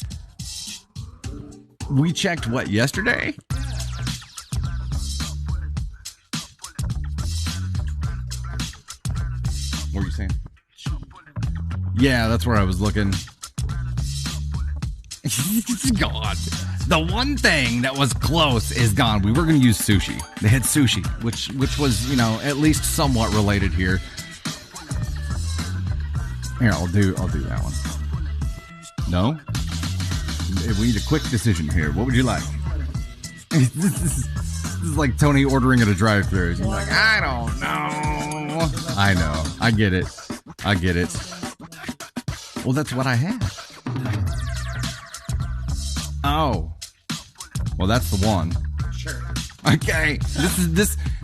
We checked what, yesterday? What were you saying? Yeah, that's where I was looking. It's gone. The one thing that was close is gone. We were going to use sushi. They had sushi, which was, at least somewhat related here. Here, I'll do that one. No? We need a quick decision here. What would you like? This is like Tony ordering at a drive-thru. He's like, I don't know. I know. I get it. Well, that's what I had. Oh. Well, that's the one. Sure. Okay.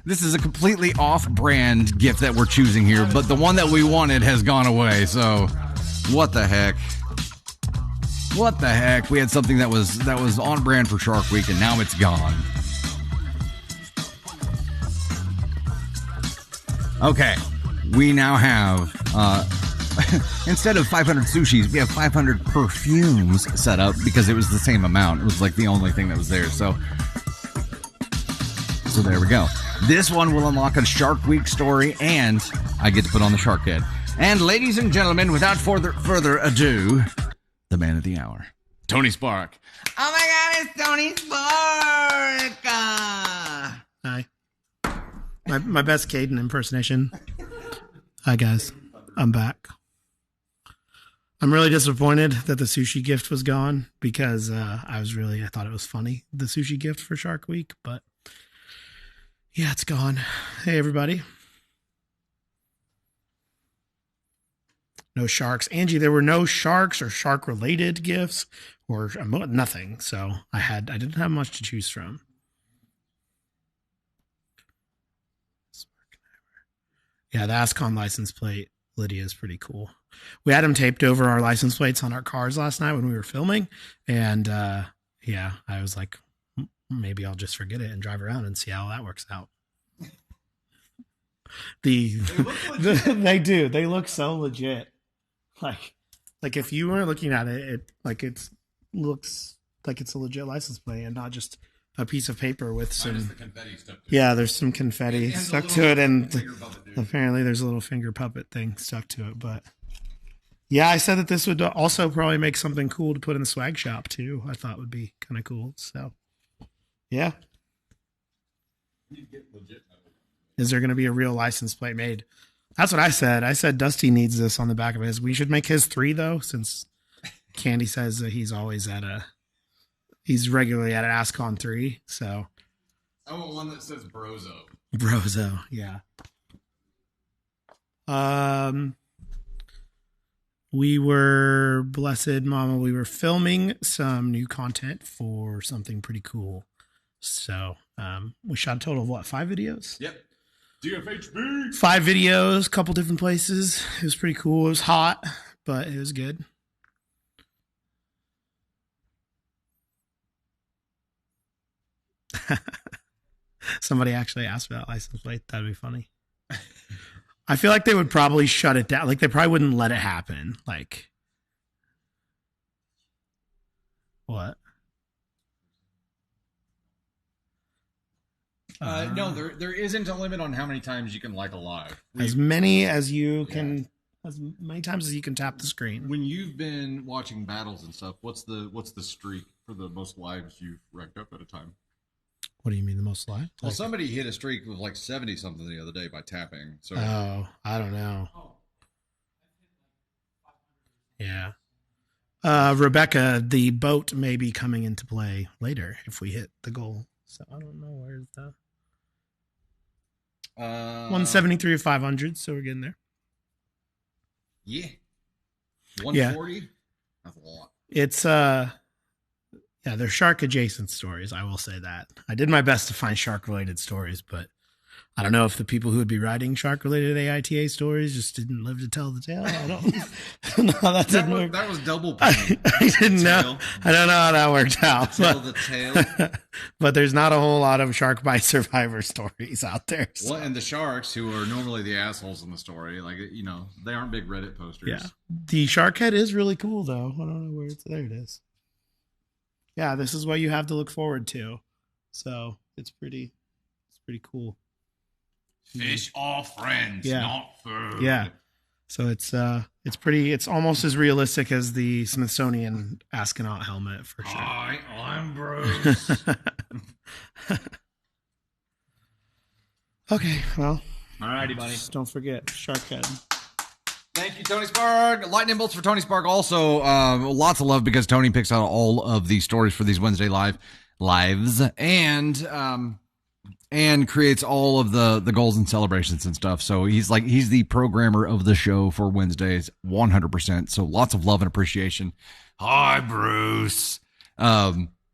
This is a completely off-brand gift that we're choosing here, but the one that we wanted has gone away. So, what the heck? What the heck? We had something that was on brand for Shark Week, and now it's gone. Okay. We now have instead of 500 sushis, we have 500 perfumes set up because it was the same amount. It was like the only thing that was there. So there we go. This one will unlock a Shark Week story, and I get to put on the shark head. And ladies and gentlemen, without further ado, the man of the hour, Tony Spark. Oh my God, it's Tony Spark! Hi. My best Caden impersonation. Hi, guys. I'm back. I'm really disappointed that the sushi gift was gone because I thought it was funny, the sushi gift for Shark Week, but yeah, it's gone. Hey, everybody. No sharks. Angie, there were no sharks or shark-related gifts or nothing, so I didn't have much to choose from. Yeah, the Ascon license plate, Lydia, is pretty cool. We had them taped over our license plates on our cars last night when we were filming, and yeah, I was like, maybe I'll just forget it and drive around and see how that works out. They do. They look so legit. Like if you were looking at it looks like it's a legit license plate and not just a piece of paper with some confetti stuck to it. Yeah, there's some confetti stuck to it, and apparently there's a little finger puppet thing stuck to it. But yeah, I said that this would also probably make something cool to put in the swag shop too. I thought would be kind of cool. So yeah, Is there going to be a real license plate made? That's what I said. I said Dusty needs this on the back of his. We should make his 3 though, since Candy says that he's regularly at an ASCON 3. So I want one that says Brozo. Brozo, yeah. We were blessed, Mama. We were filming some new content for something pretty cool. So we shot a total of what, 5 videos? Yep. DFHB. 5 videos, couple different places. It was pretty cool. It was hot, but it was good. Somebody actually asked for that license plate. That'd be funny. I feel like they would probably shut it down. Like they probably wouldn't let it happen. Like what? No, there isn't a limit on how many times you can like a live. As many as you can, as many times as you can tap the screen. When you've been watching battles and stuff, what's the streak for the most lives you've racked up at a time? What do you mean the most live? Well, somebody hit a streak of like 70 something the other day by tapping. So I don't know. Yeah. Rebecca, the boat may be coming into play later if we hit the goal. So I don't know where's the 173 of 500. So we're getting there. Yeah. 140. Yeah. That's a lot. It's yeah, they're shark adjacent stories. I will say that. I did my best to find shark related stories, but I don't know if the people who would be writing shark related AITA stories just didn't live to tell the tale. I don't know. That didn't work. That was double pain. I didn't know. I don't know how that worked out. Tell the tale. But there's not a whole lot of shark bite survivor stories out there. So. Well, and the sharks, who are normally the assholes in the story, like, you know, they aren't big Reddit posters. Yeah. The shark head is really cool, though. I don't know where it's. There it is. Yeah, this is what you have to look forward to. So it's pretty cool. Fish are friends, not food. Yeah. So it's almost as realistic as the Smithsonian astronaut helmet for sure. Hi, I'm Bruce. Okay, well. Alrighty, buddy. Just don't forget, shark head. Thank you, Tony Sparg. Lightning bolts for Tony Sparg. Also, lots of love because Tony picks out all of the stories for these Wednesday lives and creates all of the goals and celebrations and stuff. So he's the programmer of the show for Wednesdays, 100%. So lots of love and appreciation. Hi, Bruce.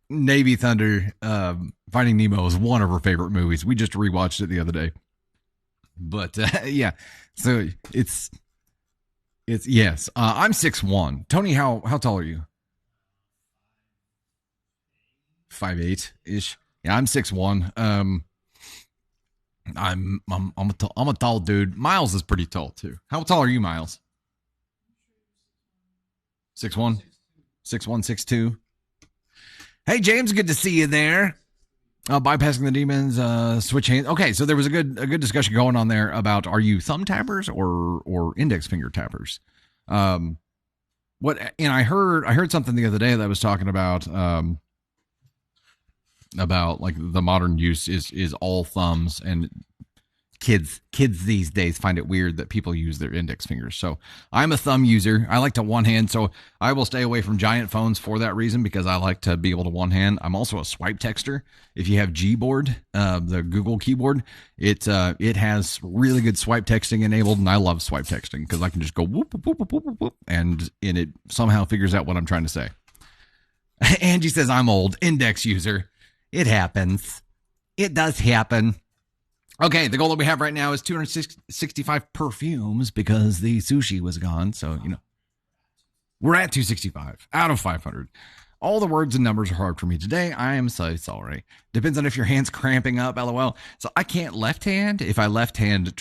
Navy Thunder, Finding Nemo is one of her favorite movies. We just rewatched it the other day. But yeah, so it's yes. I'm 6'1". Tony, how tall are you? 5'8" ish. Yeah, I'm 6'1". I'm a tall dude. Miles is pretty tall too. How tall are you, Miles? 6'1", 6'1", 6'2". Hey, James, good to see you there. Bypassing the demons, switch hands. Okay, so there was a good discussion going on there about, are you thumb tappers or index finger tappers? And I heard something the other day that was talking about like the modern use is all thumbs, and kids these days find it weird that people use their index fingers. So I'm a thumb user. I like to one hand, so I will stay away from giant phones for that reason, because I like to be able to one hand. I'm also a swipe texter. If you have Gboard, the Google keyboard, it has really good swipe texting enabled, and I love swipe texting because I can just go whoop, whoop, whoop, whoop, whoop, and it somehow figures out what I'm trying to say. Angie says I'm old. Index user. It happens. It does happen. Okay, the goal that we have right now is 265 perfumes because the sushi was gone. So, we're at 265 out of 500. All the words and numbers are hard for me today. I am so sorry. Depends on if your hand's cramping up, LOL. So I can't left hand. If I left hand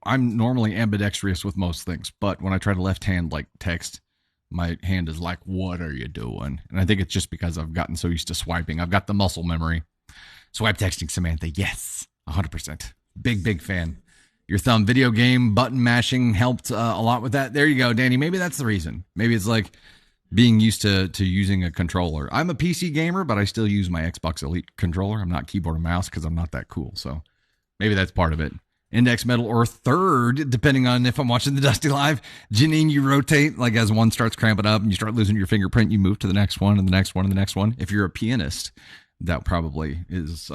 I'm normally ambidextrous with most things, but when I try to left hand like text, my hand is like, what are you doing? And I think it's just because I've gotten so used to swiping. I've got the muscle memory. Swipe texting, Samantha. Yes, 100%. Big fan. Your thumb video game button mashing helped a lot with that. There you go, Danny. Maybe that's the reason. Maybe it's like Being used to using a controller. I'm a PC gamer, but I still use my Xbox Elite controller. I'm not keyboard and mouse because I'm not that cool. So maybe that's part of it. Index, middle, or third, depending on if I'm watching the Dusty Live. Janine, you rotate, like as one starts cramping up and you start losing your fingerprint, you move to the next one and the next one and the next one. If you're a pianist, that probably is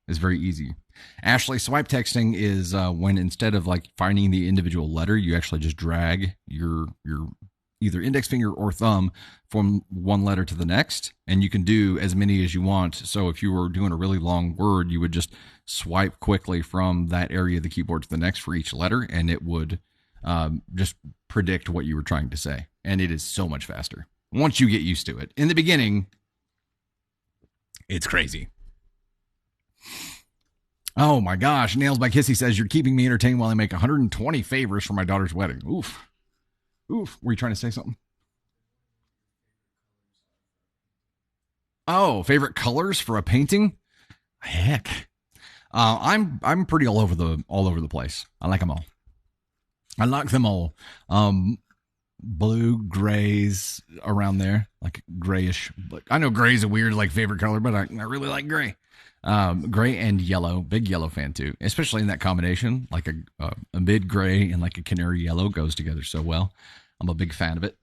very easy. Ashley, swipe texting is when instead of like finding the individual letter, you actually just drag your either index finger or thumb from one letter to the next, and you can do as many as you want. So if you were doing a really long word, you would just swipe quickly from that area of the keyboard to the next for each letter, and it would just predict what you were trying to say. And it is so much faster once you get used to it. In the beginning, it's crazy. Oh my gosh. Nails by Kissy says, you're keeping me entertained while I make 120 favors for my daughter's wedding. Oof. Were you trying to say something? Oh, favorite colors for a painting? Heck. I'm pretty all over the place. I like them all. Blue, grays around there, like grayish. But I know gray's a weird like favorite color, but I really like gray. Gray and yellow, big yellow fan too, especially in that combination, like a mid gray and like a canary yellow goes together so well. I'm a big fan of it.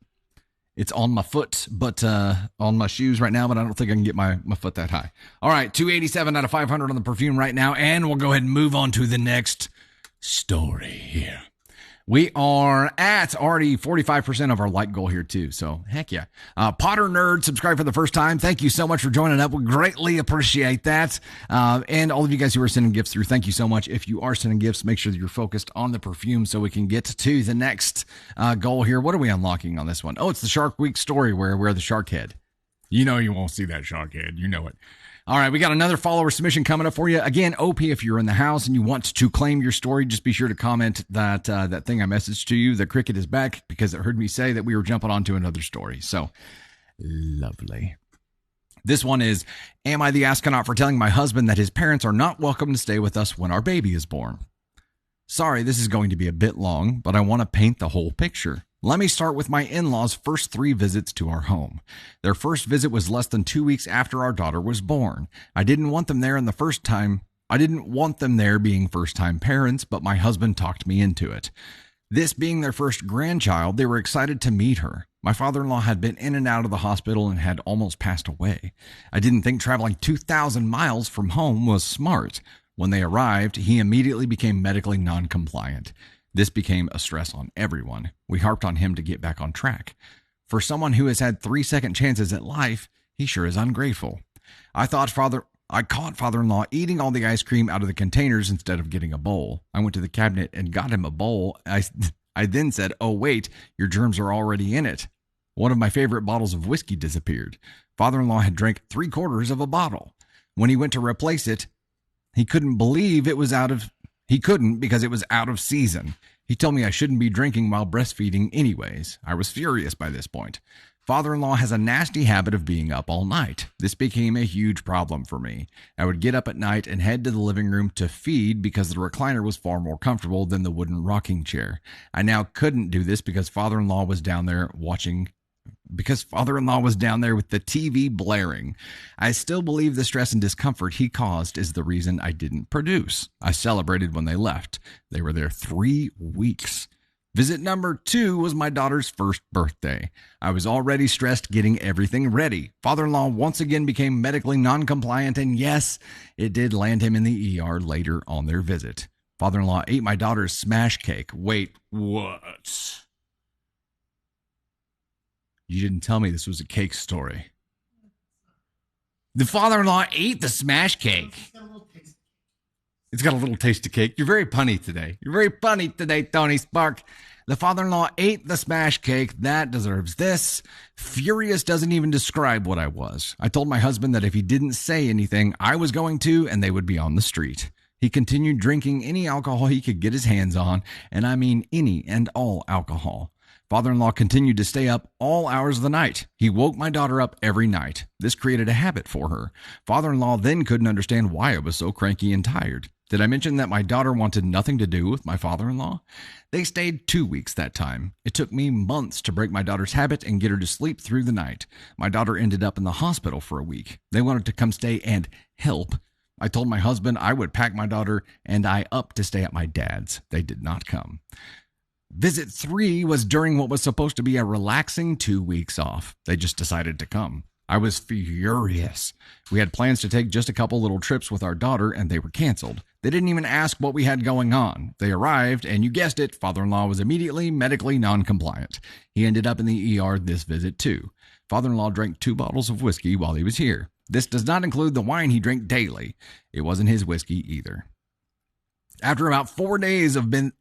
It's on my foot, but on my shoes right now, but I don't think I can get my foot that high. All right, 287 out of 500 on the perfume right now, and we'll go ahead and move on to the next story here. We are at already 45% of our like goal here too. So heck yeah. Potter Nerd, subscribe for the first time. Thank you so much for joining up. We greatly appreciate that. And all of you guys who are sending gifts through, thank you so much. If you are sending gifts, make sure that you're focused on the perfume so we can get to the next goal here. What are we unlocking on this one? Oh, it's the Shark Week story where we're the shark head. You know you won't see that shark head. You know it. All right, we got another follower submission coming up for you. Again, OP, if you're in the house and you want to claim your story, just be sure to comment that thing I messaged to you. The cricket is back because it heard me say that we were jumping on to another story. So, lovely. This one is, am I the astronaut for telling my husband that his parents are not welcome to stay with us when our baby is born? Sorry, this is going to be a bit long, but I want to paint the whole picture. Let me start with my in-laws' first 3 visits to our home. Their first visit was less than 2 weeks after our daughter was born. I didn't want them there being first-time parents, but my husband talked me into it. This being their first grandchild, they were excited to meet her. My father-in-law had been in and out of the hospital and had almost passed away. I didn't think traveling 2,000 miles from home was smart. When they arrived, he immediately became medically non-compliant. This became a stress on everyone. We harped on him to get back on track. For someone who has had 3 second chances at life, he sure is ungrateful. I caught father-in-law eating all the ice cream out of the containers instead of getting a bowl. I went to the cabinet and got him a bowl. I then said, oh wait, your germs are already in it. One of my favorite bottles of whiskey disappeared. Father-in-law had drank 3/4 of a bottle. When he went to replace it, he couldn't because it was out of season. He told me I shouldn't be drinking while breastfeeding anyways. I was furious by this point. Father-in-law has a nasty habit of being up all night. This became a huge problem for me. I would get up at night and head to the living room to feed because the recliner was far more comfortable than the wooden rocking chair. I now couldn't do this because father-in-law was down there with the TV blaring. I still believe the stress and discomfort he caused is the reason I didn't produce. I celebrated when they left. They were there 3 weeks. Visit number 2 was my daughter's first birthday. I was already stressed getting everything ready. Father-in-law once again became medically non-compliant, and yes, it did land him in the ER later on their visit. Father-in-law ate my daughter's smash cake. Wait, what? You didn't tell me this was a cake story. The father-in-law ate the smash cake. It's got a little taste of cake. You're very punny today. Tony Spark. The father-in-law ate the smash cake. That deserves this. Furious doesn't even describe what I was. I told my husband that if he didn't say anything, I was going to, and they would be on the street. He continued drinking any alcohol he could get his hands on, and I mean any and all alcohol. Father-in-law continued to stay up all hours of the night. He woke my daughter up every night. This created a habit for her. Father-in-law then couldn't understand why I was so cranky and tired. Did I mention that my daughter wanted nothing to do with my father-in-law? They stayed 2 weeks that time. It took me months to break my daughter's habit and get her to sleep through the night. My daughter ended up in the hospital for a week. They wanted to come stay and help. I told my husband I would pack my daughter and I up to stay at my dad's. They did not come. Visit 3 was during what was supposed to be a relaxing 2 weeks off. They just decided to come. I was furious. We had plans to take just a couple little trips with our daughter, and they were canceled. They didn't even ask what we had going on. They arrived, and you guessed it, father-in-law was immediately medically non-compliant. He ended up in the ER this visit, too. Father-in-law drank 2 bottles of whiskey while he was here. This does not include the wine he drank daily. It wasn't his whiskey either. After about 4 days of them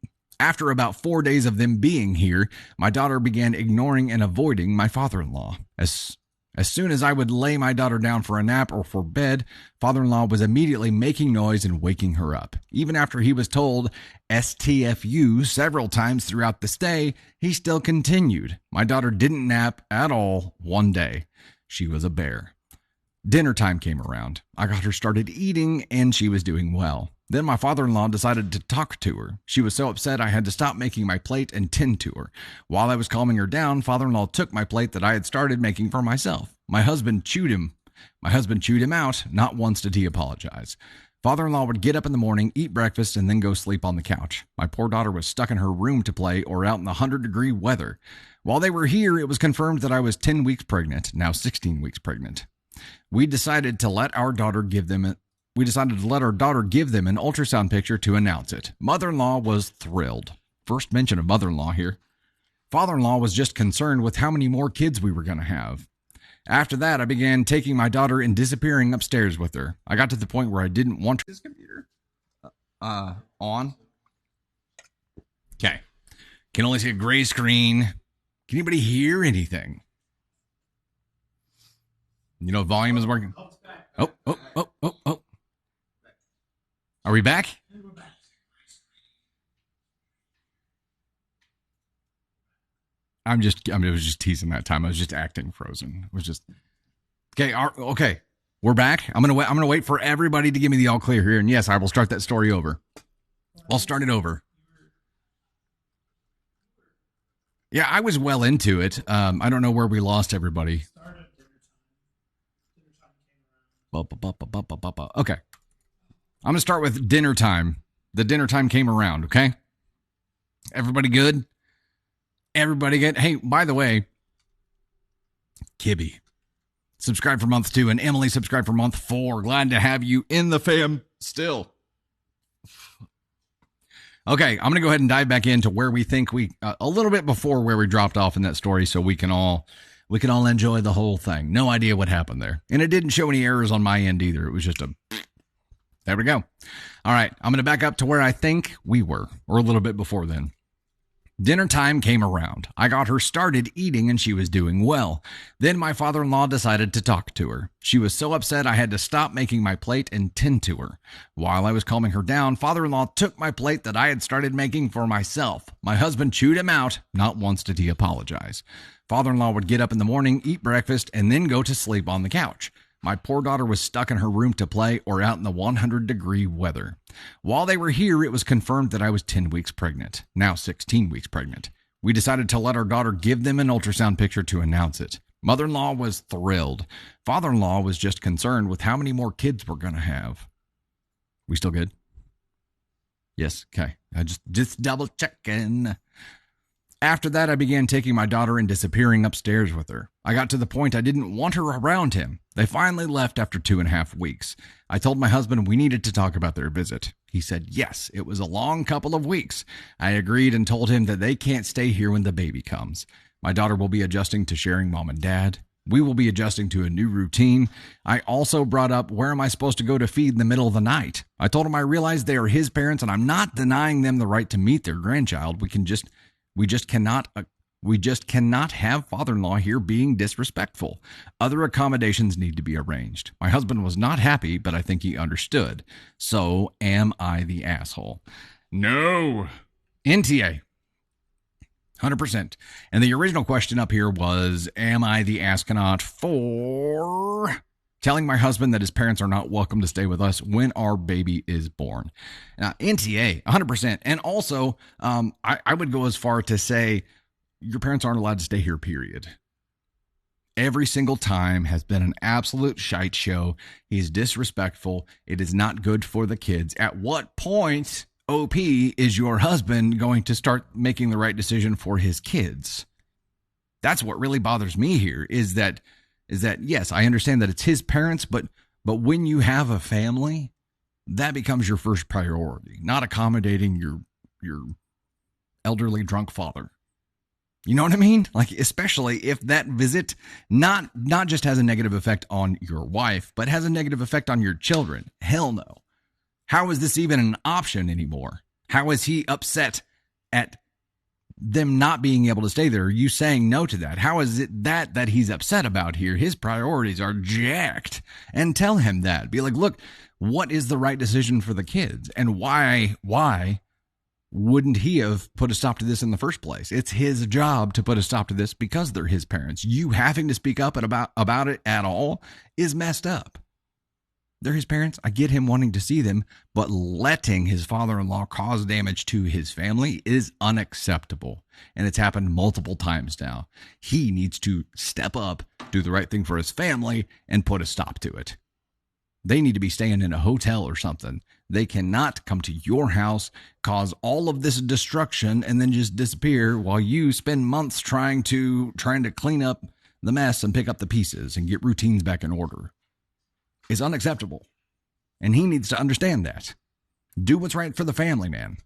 being here, my daughter began ignoring and avoiding my father-in-law. As soon as I would lay my daughter down for a nap or for bed, father-in-law was immediately making noise and waking her up. Even after he was told STFU several times throughout the stay, he still continued. My daughter didn't nap at all one day. She was a bear. Dinner time came around. I got her started eating, and she was doing well. Then my father-in-law decided to talk to her. She was so upset I had to stop making my plate and tend to her. While I was calming her down, father-in-law took my plate that I had started making for myself. My husband chewed him out. Not once did he apologize. Father-in-law would get up in the morning, eat breakfast, and then go sleep on the couch. My poor daughter was stuck in her room to play or out in the 100-degree weather. While they were here, it was confirmed that I was 10 weeks pregnant, now 16 weeks pregnant. We decided to let our daughter give them an ultrasound picture to announce it. Mother-in-law was thrilled. First mention of mother-in-law here. Father-in-law was just concerned with how many more kids we were going to have. After that, I began taking my daughter and disappearing upstairs with her. I got to the point where I didn't want this computer on. Okay. Can only see a gray screen. Can anybody hear anything? You know, volume is working. Oh. Are we back? I was just teasing that time. I was just acting frozen. It was just okay. We're back. I'm gonna wait for everybody to give me the all clear here, and yes, I will start that story over. I'll start it over. Yeah, I was well into it. I don't know where we lost everybody. Okay. I'm going to start with dinner time. The dinner time came around, okay? Everybody good? Everybody good? Hey, by the way, Kibby, subscribe for month 2, and Emily, subscribe for month 4. Glad to have you in the fam still. Okay, I'm going to go ahead and dive back into where we think a little bit before where we dropped off in that story so we can all enjoy the whole thing. No idea what happened there. And it didn't show any errors on my end either. It was just there we go. All right, I'm going to back up to where I think we were, or a little bit before then. Dinner time came around. I got her started eating and she was doing well. Then my father-in-law decided to talk to her. She was so upset I had to stop making my plate and tend to her. While I was calming her down, father-in-law took my plate that I had started making for myself. My husband chewed him out. Not once did he apologize. Father-in-law would get up in the morning, eat breakfast, and then go to sleep on the couch. My poor daughter was stuck in her room to play or out in the 100-degree weather. While they were here, it was confirmed that I was 10 weeks pregnant, now 16 weeks pregnant. We decided to let our daughter give them an ultrasound picture to announce it. Mother-in-law was thrilled. Father-in-law was just concerned with how many more kids we're going to have. We still good? Yes, okay. I just double checking. After that, I began taking my daughter and disappearing upstairs with her. I got to the point I didn't want her around him. They finally left after 2.5 weeks. I told my husband we needed to talk about their visit. He said yes, it was a long couple of weeks. I agreed and told him that they can't stay here when the baby comes. My daughter will be adjusting to sharing mom and dad. We will be adjusting to a new routine. I also brought up, where am I supposed to go to feed in the middle of the night? I told him I realized they are his parents and I'm not denying them the right to meet their grandchild. We just cannot have father-in-law here being disrespectful. Other accommodations need to be arranged. My husband was not happy, but I think he understood. So, am I the asshole? No. NTA. 100%. And the original question up here was, am I the astronaut for Telling my husband that his parents are not welcome to stay with us when our baby is born. NTA, 100%. And also, I would go as far to say your parents aren't allowed to stay here, period. Every single time has been an absolute shite show. He's disrespectful. It is not good for the kids. At what point, OP, is your husband going to start making the right decision for his kids? That's what really bothers me here is that yes, I understand that it's his parents, but when you have a family, that becomes your first priority, not accommodating your elderly drunk father. You know what I mean? Like, especially if that visit not just has a negative effect on your wife, but has a negative effect on your children. Hell no. How is this even an option anymore? How is he upset at them not being able to stay there? Are you saying no to that? How is it that he's upset about here? His priorities are jacked. And tell him that. Be like, look, what is the right decision for the kids? And why wouldn't he have put a stop to this in the first place? It's his job to put a stop to this because they're his parents. You having to speak up about it at all is messed up. They're his parents. I get him wanting to see them, but letting his father-in-law cause damage to his family is unacceptable. And it's happened multiple times now. He needs to step up, do the right thing for his family, and put a stop to it. They need to be staying in a hotel or something. They cannot come to your house, cause all of this destruction, and then just disappear while you spend months trying to clean up the mess and pick up the pieces and get routines back in order. Is unacceptable. And he needs to understand that. Do what's right for the family, man.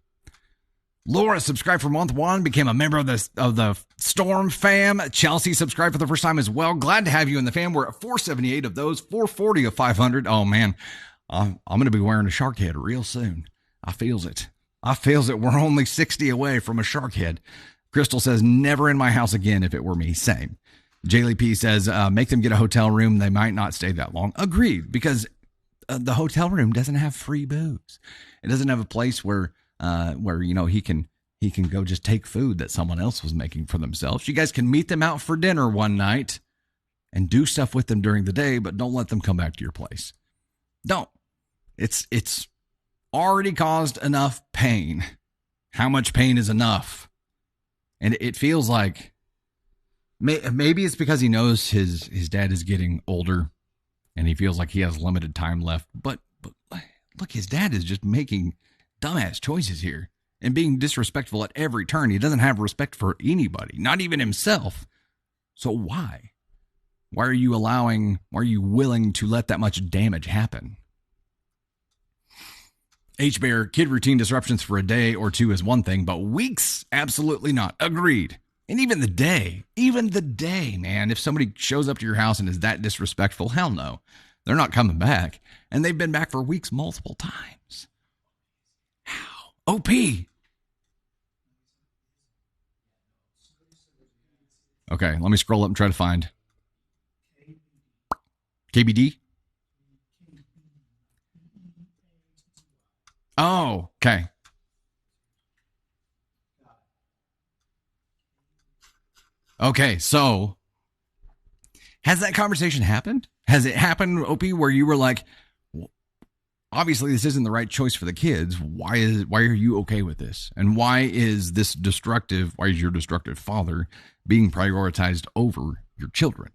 Laura subscribed for month 1, became a member of the Storm fam. Chelsea subscribed for the first time as well. Glad to have you in the fam. We're at 478 of those, 440 of 500. Oh, man. I'm going to be wearing a shark head real soon. I feels it. We're only 60 away from a shark head. Crystal says, never in my house again if it were me. Same. Jaylee P says, make them get a hotel room. They might not stay that long. Agreed, because the hotel room doesn't have free booze. It doesn't have a place where he can go just take food that someone else was making for themselves. You guys can meet them out for dinner one night and do stuff with them during the day, but don't let them come back to your place. Don't. It's already caused enough pain. How much pain is enough? And it feels like maybe it's because he knows his dad is getting older and he feels like he has limited time left. But look, his dad is just making dumbass choices here and being disrespectful at every turn. He doesn't have respect for anybody, not even himself. So why? Why are you willing to let that much damage happen? H-Bear, kid routine disruptions for a day or two is one thing, but weeks, absolutely not. Agreed. And even the day, man, if somebody shows up to your house and is that disrespectful, hell no. They're not coming back. And they've been back for weeks multiple times. How? OP. Okay, let me scroll up and try to find. KBD? Oh, okay. Okay, so has that conversation happened? Has it happened, Opie, where you were like, obviously this isn't the right choice for the kids. Why are you okay with this? And why is your destructive father being prioritized over your children?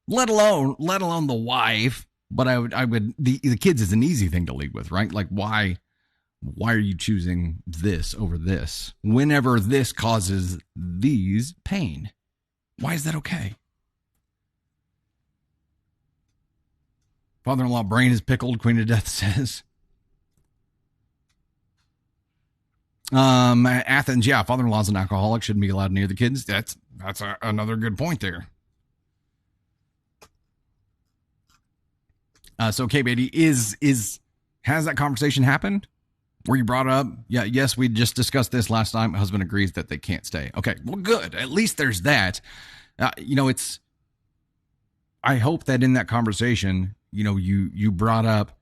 Let alone the wife. But the kids is an easy thing to lead with, right? Like, why are you choosing this over this whenever this causes these pain? Why is that okay? Father-in-law brain is pickled, Queen of Death says. Athens, yeah, father-in-law's an alcoholic, shouldn't be allowed near the kids. That's another good point there. So, K-Baby, has that conversation happened? Were you brought up? Yeah, yes, we just discussed this last time. My husband agrees that they can't stay. Okay, well, good. At least there's that. I hope that in that conversation, you brought up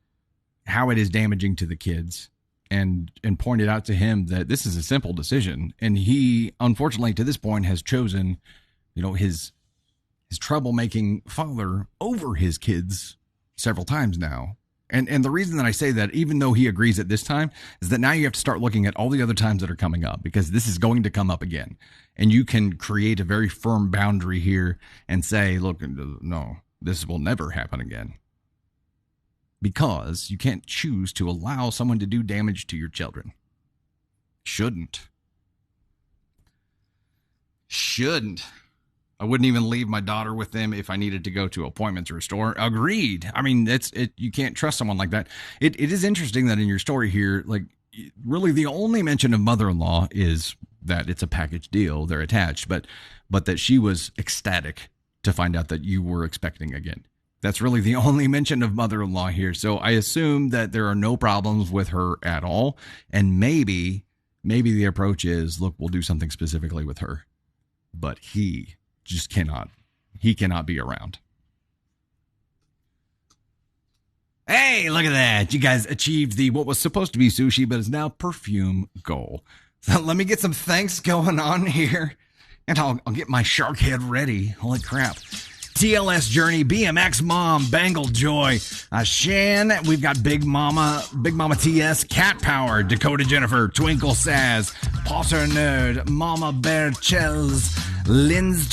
how it is damaging to the kids and pointed out to him that this is a simple decision. And he, unfortunately, to this point, has chosen, his his troublemaking father over his kids several times now. And the reason that I say that, even though he agrees at this time, is that now you have to start looking at all the other times that are coming up, because this is going to come up again. And you can create a very firm boundary here and say, look, no, this will never happen again. Because you can't choose to allow someone to do damage to your children. Shouldn't. I wouldn't even leave my daughter with them if I needed to go to appointments or a store. Agreed. I mean, you can't trust someone like that. It is interesting that in your story here, like, really the only mention of mother-in-law is that it's a package deal, they're attached, but that she was ecstatic to find out that you were expecting again. That's really the only mention of mother-in-law here. So I assume that there are no problems with her at all. And maybe the approach is, look, we'll do something specifically with her. But he just cannot be around. Hey, look at that. You guys achieved what was supposed to be sushi, but is now perfume goal. So let me get some thanks going on here. And I'll get my shark head ready. Holy crap. TLS Journey, BMX Mom, Bangle Joy, Shan, we've got Big Mama TS, Cat Power, Dakota Jennifer, Twinkle Saz, Potter Nerd, Mama Bear Chels, Lindsay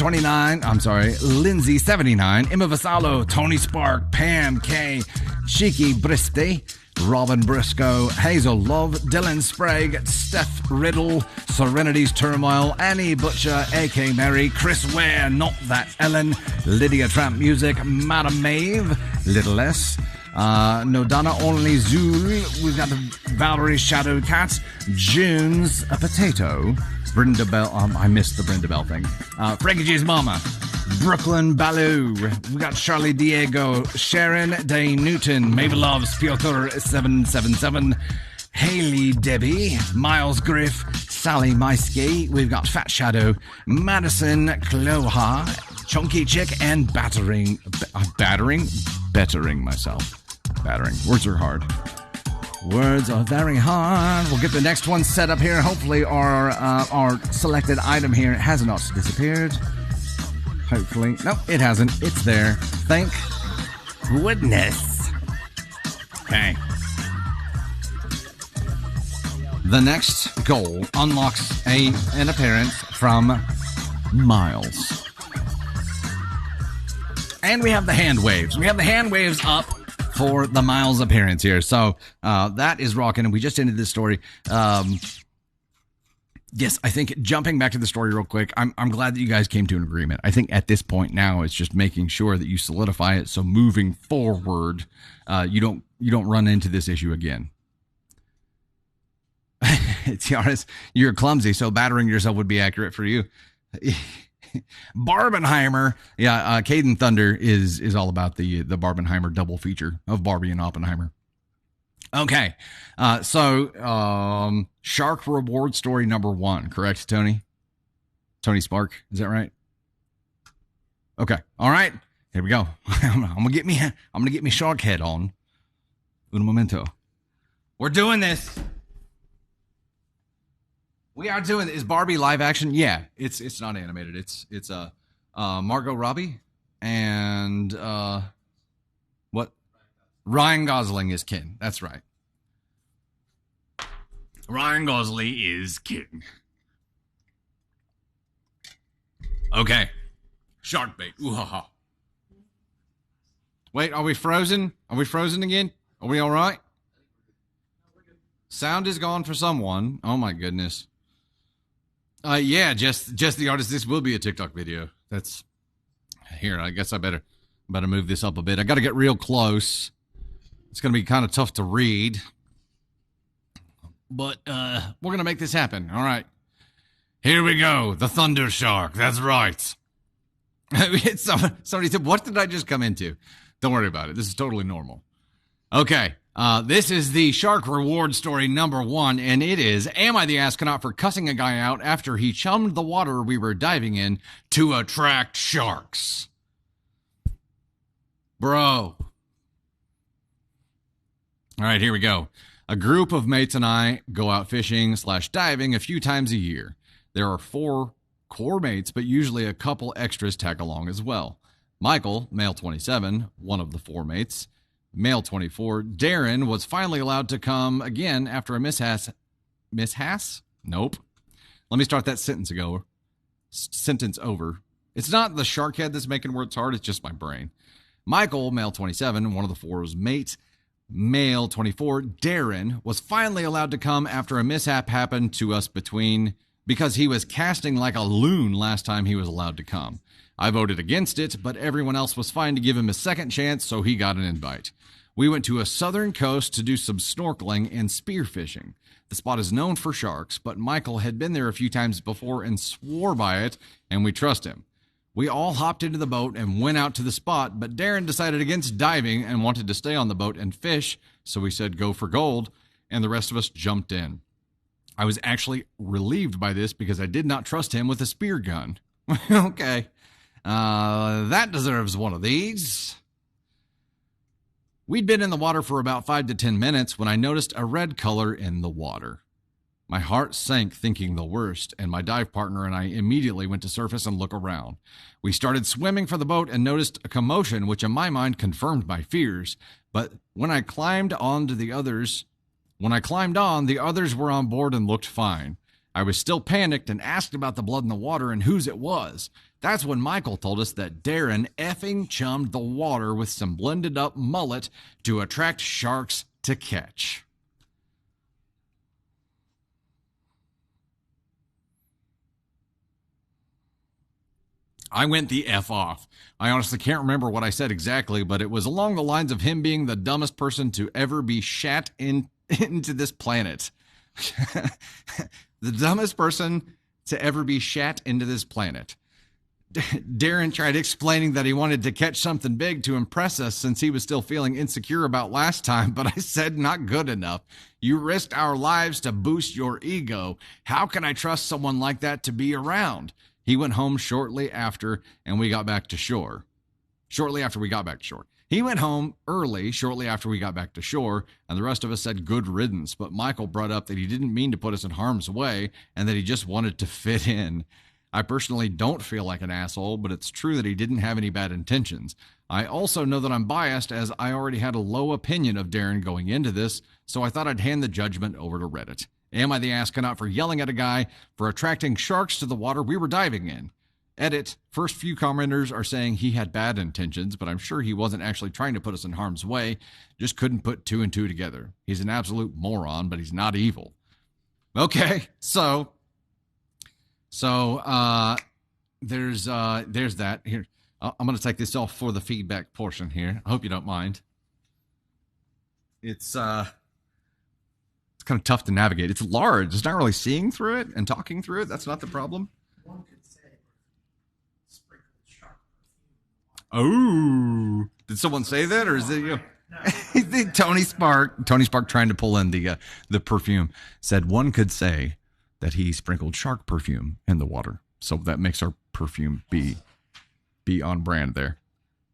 79, Emma Vassallo, Tony Spark, Pam K, Cheeky Briste, Robin Briscoe, Hazel Love, Dylan Sprague, Steph Riddle, Serenity's Turmoil, Annie Butcher, A.K. Mary, Chris Ware, Not That Ellen, Lydia Tramp Music, Madam Maeve, Little S, Nodana Only Zool, we've got the Valerie Shadow Cat, Junes, a Potato, Brenda Bell, I missed the Brenda Bell thing, Frankie G's Mama, Brooklyn Baloo, we got Charlie Diego, Sharon Day Newton, Maeve Loves, Piotr 777, Haley Debbie, Miles Griff, Sally Maisky, we've got Fat Shadow, Madison Cloha, Chunky Chick, and Battering myself. Battering. Words are hard. Words are very hard. We'll get the next one set up here. Hopefully our selected item here has not disappeared. Hopefully. Nope, it hasn't. It's there. Thank goodness. Okay. The next goal unlocks an appearance from Miles. And we have the hand waves. We have the hand waves up for the Miles appearance here. So that is rocking. And we just ended this story. Yes, I think jumping back to the story real quick, I'm glad that you guys came to an agreement. I think at this point now, it's just making sure that you solidify it. So moving forward, you don't run into this issue again. Tiaras, you're clumsy, so battering yourself would be accurate for you. Barbenheimer, yeah, Caden Thunder is all about the Barbenheimer double feature of Barbie and Oppenheimer. Okay, so Shark Reward Story number 1, correct, Tony? Tony Spark, is that right? Okay, all right, here we go. I'm gonna get me shark head on. Un momento. We're doing this. We are doing. Is Barbie live action? Yeah, it's not animated. It's Margot Robbie and what? Ryan Gosling is Ken. That's right. Ryan Gosling is Ken. Okay. Shark bait. Ooh-ha-ha. Wait, are we frozen? Are we frozen again? Are we all right? Sound is gone for someone. Oh my goodness. Yeah, just the artist. This will be a TikTok video. That's here. I guess I better move this up a bit. I got to get real close. It's going to be kind of tough to read, but we're going to make this happen. All right, here we go. The Thunder Shark. That's right. Somebody said, "What did I just come into?" Don't worry about it. This is totally normal. Okay. This is the Shark Reward Story number 1, and it is, am I the astronaut for cussing a guy out after he chummed the water we were diving in to attract sharks? Bro. All right, here we go. A group of mates and I go out fishing/diving a few times a year. There are 4 core mates, but usually a couple extras tag along as well. Michael, male 27, one of the four mates, male 24, Darren, was finally allowed to come again after a mishap. Nope. Let me start that sentence over. It's not the shark head that's making words hard, it's just my brain. Michael, male 27, one of the four's mates, male 24, Darren, was finally allowed to come after a mishap happened to us because he was casting like a loon last time he was allowed to come. I voted against it, but everyone else was fine to give him a second chance, so he got an invite. We went to a southern coast to do some snorkeling and spearfishing. The spot is known for sharks, but Michael had been there a few times before and swore by it, and we trust him. We all hopped into the boat and went out to the spot, but Darren decided against diving and wanted to stay on the boat and fish, so we said go for gold, and the rest of us jumped in. I was actually relieved by this because I did not trust him with a spear gun. Okay. That deserves one of these. We'd been in the water for about 5 to 10 minutes when I noticed a red color in the water. My heart sank thinking the worst, and my dive partner and I immediately went to surface and look around. We started swimming for the boat and noticed a commotion, which in my mind confirmed my fears. But when I climbed on, the others were on board and looked fine. I was still panicked and asked about the blood in the water and whose it was. That's when Michael told us that Darren effing chummed the water with some blended up mullet to attract sharks to catch. I went the F off. I honestly can't remember what I said exactly, but it was along the lines of him being the dumbest person to ever be shat into this planet. The dumbest person to ever be shat into this planet. Darren tried explaining that he wanted to catch something big to impress us since he was still feeling insecure about last time, but I said not good enough. You risked our lives to boost your ego. How can I trust someone like that to be around? He went home shortly after we got back to shore. He went home early, shortly after we got back to shore, and the rest of us said good riddance, but Michael brought up that he didn't mean to put us in harm's way and that he just wanted to fit in. I personally don't feel like an asshole, but it's true that he didn't have any bad intentions. I also know that I'm biased as I already had a low opinion of Darren going into this, so I thought I'd hand the judgment over to Reddit. Am I the astronaut for yelling at a guy for attracting sharks to the water we were diving in? Edit, first few commenters are saying he had bad intentions, but I'm sure he wasn't actually trying to put us in harm's way, just couldn't put two and two together. He's an absolute moron, but he's not evil. Okay, so there's that. Here, I'm going to take this off for the feedback portion here. I hope you don't mind. It's kind of tough to navigate. It's large. It's not really seeing through it and talking through it. That's not the problem. One could say sprinkled shark perfume. Oh, did someone say that, or is it you? No. Tony Spark trying to pull in the perfume said one could say that he sprinkled shark perfume in the water. So that makes our perfume be on brand there.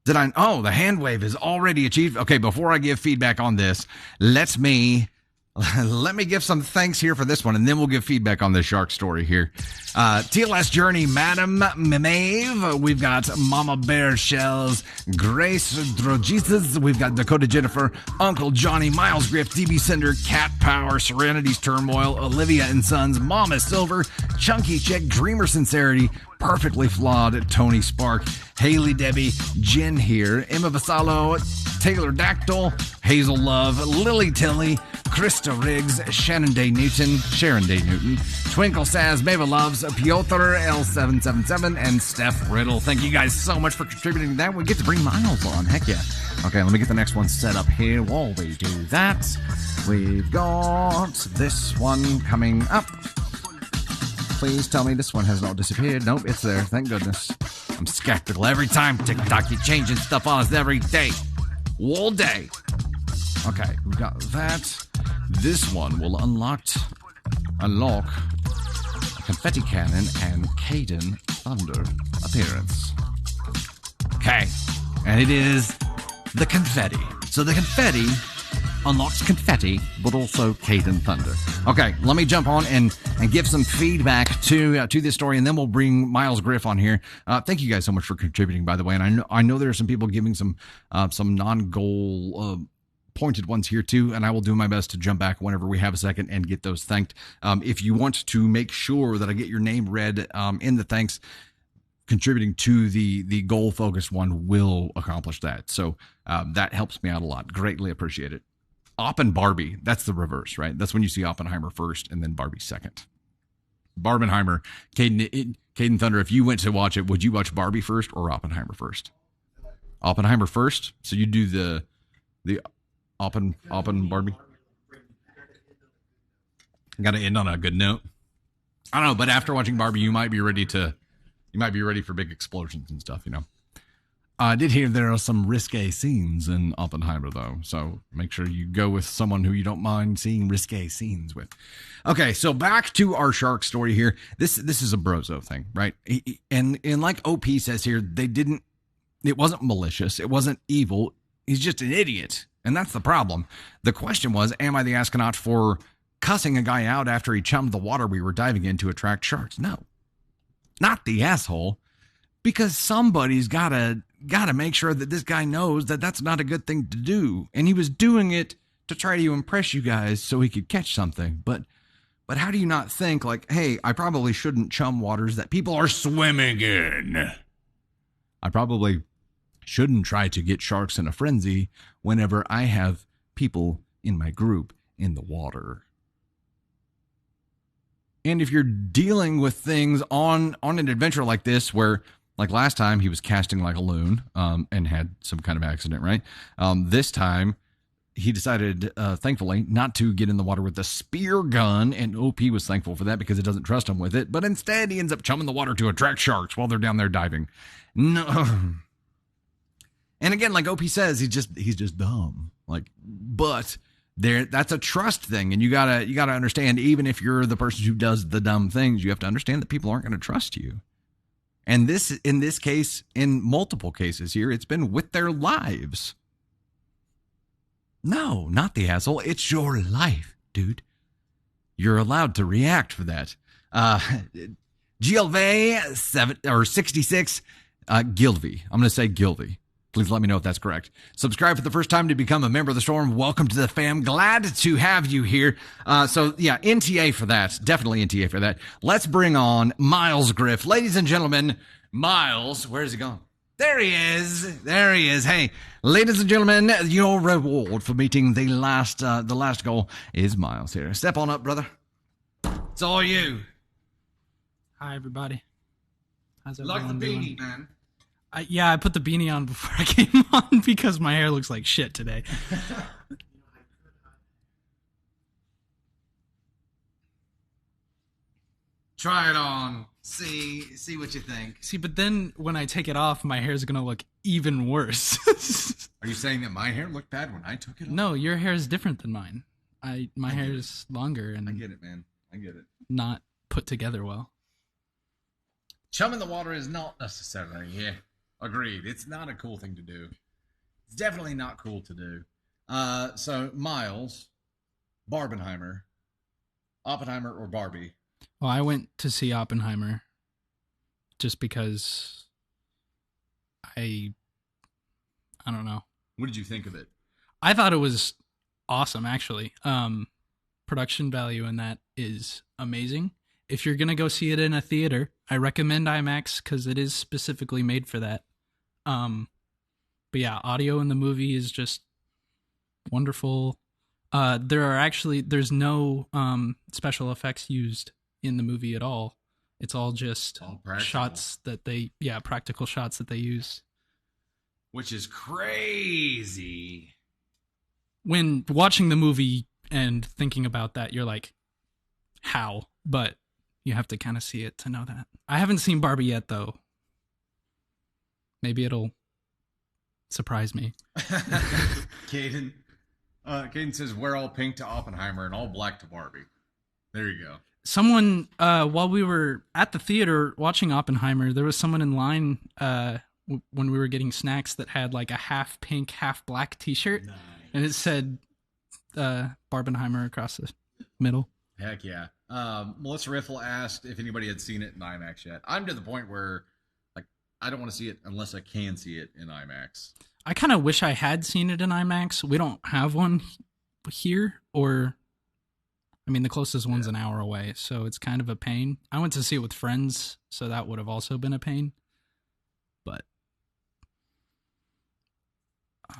The hand wave is already achieved. Okay, before I give feedback on this, let me give some thanks here for this one, and then we'll give feedback on this shark story here. TLS Journey, Madam Maeve. We've got Mama Bear Shells, Grace Drogesis. We've got Dakota Jennifer, Uncle Johnny, Miles Griff, DB Cinder, Cat Power, Serenity's Turmoil, Olivia and Sons, Mama Silver, Chunky Chick, Dreamer Sincerity, Perfectly Flawed, Tony Spark, Haley Debbie, Jen here, Emma Vassallo, Taylor Dactyl, Hazel Love, Lily Tilly, Krista Riggs, Sharon Day Newton, Twinkle Saz, Mava Loves, Piotr L777, and Steph Riddle. Thank you guys so much for contributing to that. We get to bring Miles on. Heck yeah. Okay, let me get the next one set up here while we do that. We've got this one coming up. Please tell me this one has not disappeared. Nope, it's there. Thank goodness. I'm skeptical every time. TikTok, you're changing stuff on us every day. All day. Okay, we got that. This one will unlock confetti cannon and Caden Thunder appearance. Okay, and it is the confetti. So the confetti unlocks confetti, but also Caden Thunder. Okay, let me jump on and give some feedback to this story, and then we'll bring Miles Griff on here. Thank you guys so much for contributing, by the way. And I know there are some people giving some non-goal pointed ones here too, and I will do my best to jump back whenever we have a second and get those thanked. If you want to make sure that I get your name read in the thanks, contributing to the goal focused one will accomplish that. So that helps me out a lot. Greatly appreciate it. Opp and Barbie, that's the reverse, right? That's when you see Oppenheimer first and then Barbie second. Barbenheimer, Caden Thunder, if you went to watch it, would you watch Barbie first or Oppenheimer first? Oppenheimer first. So you do the Oppen Barbie. Got to end on a good note. I don't know, but after watching Barbie, you might be ready for big explosions and stuff, you know. I did hear there are some risque scenes in Oppenheimer, though, so make sure you go with someone who you don't mind seeing risque scenes with. Okay, so back to our shark story here. This is a Brozo thing, right? And like OP says here, it wasn't malicious, it wasn't evil. He's just an idiot, and that's the problem. The question was, am I the astronaut for cussing a guy out after he chummed the water we were diving in to attract sharks? No, not the asshole, because somebody's gotta make sure that this guy knows that that's not a good thing to do, and he was doing it to try to impress you guys so he could catch something. But how do you not think, like, hey, I probably shouldn't chum waters that people are swimming in? I probably shouldn't try to get sharks in a frenzy whenever I have people in my group in the water. And if you're dealing with things on an adventure like this, where, like last time, he was casting like a loon and had some kind of accident, right? This time, he decided, thankfully, not to get in the water with a spear gun, and OP was thankful for that because it doesn't trust him with it, but instead he ends up chumming the water to attract sharks while they're down there diving. No. And again, like OP says, he's just dumb. Like, but that's a trust thing, and you gotta understand, even if you're the person who does the dumb things, you have to understand that people aren't going to trust you. And in this case, in multiple cases here, it's been with their lives. No, not the asshole. It's your life, dude. You're allowed to react for that. GLV 66, Gilvy. I'm going to say Gilvy. Please let me know if that's correct. Subscribe for the first time to become a member of the Storm. Welcome to the fam. Glad to have you here. So yeah, NTA for that. Definitely NTA for that. Let's bring on Miles Griff. Ladies and gentlemen, Miles, where is he gone? There he is. There he is. Hey, ladies and gentlemen, your reward for meeting the last goal is Miles here. Step on up, brother. It's all you. Hi, everybody. How's Like everyone the doing? beanie, man. I put the beanie on before I came on because my hair looks like shit today. Try it on. See what you think. See, but then when I take it off, my hair's gonna look even worse. Are you saying that my hair looked bad when I took it off? No, your hair is different than mine. My hair is longer and I get it, man. I get it. not put together well. Chum in the water is not necessarily, yeah. Agreed. It's not a cool thing to do. It's definitely not cool to do. So, Miles, Barbenheimer, Oppenheimer, or Barbie? Well, I went to see Oppenheimer just because I don't know. What did you think of it? I thought it was awesome, actually. Production value in that is amazing. If you're going to go see it in a theater, I recommend IMAX because it is specifically made for that. But yeah, audio in the movie is just wonderful. There's no special effects used in the movie at all. It's all just shots that practical shots that they use. Which is crazy. When watching the movie and thinking about that, you're like, how? But you have to kind of see it to know that. I haven't seen Barbie yet, though. Maybe it'll surprise me. Caden says, wear all pink to Oppenheimer and all black to Barbie. There you go. Someone, while we were at the theater watching Oppenheimer, there was someone in line when we were getting snacks that had like a half pink, half black t-shirt. Nice. And it said Barbenheimer across the middle. Heck yeah. Melissa Riffle asked if anybody had seen it in IMAX yet. I'm to the point where, like, I don't want to see it unless I can see it in IMAX. I kind of wish I had seen it in IMAX. We don't have one here, or I mean, the closest one's an hour away, so it's kind of a pain. I went to see it with friends, so that would have also been a pain. But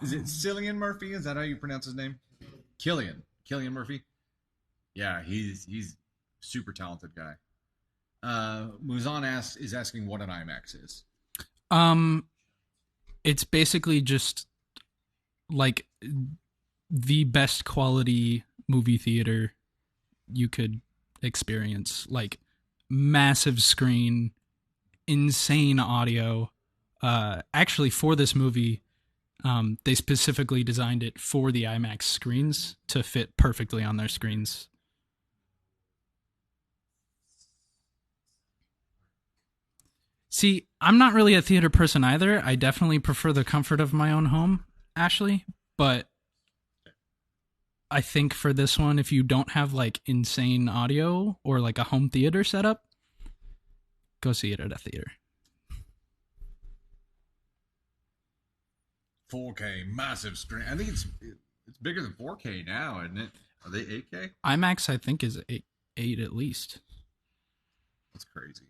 is it Cillian Murphy? Is that how you pronounce his name? Killian Murphy. Yeah, he's super talented guy. Muzan is asking what an IMAX is. It's basically just like the best quality movie theater you could experience. Like massive screen, insane audio. Actually, for this movie, they specifically designed it for the IMAX screens to fit perfectly on their screens. See, I'm not really a theater person either. I definitely prefer the comfort of my own home, Ashley. But I think for this one, if you don't have like insane audio or like a home theater setup, go see it at a theater. 4K, massive screen. I think it's bigger than 4K now, isn't it? Are they 8K? IMAX, I think, is 8 at least. That's crazy.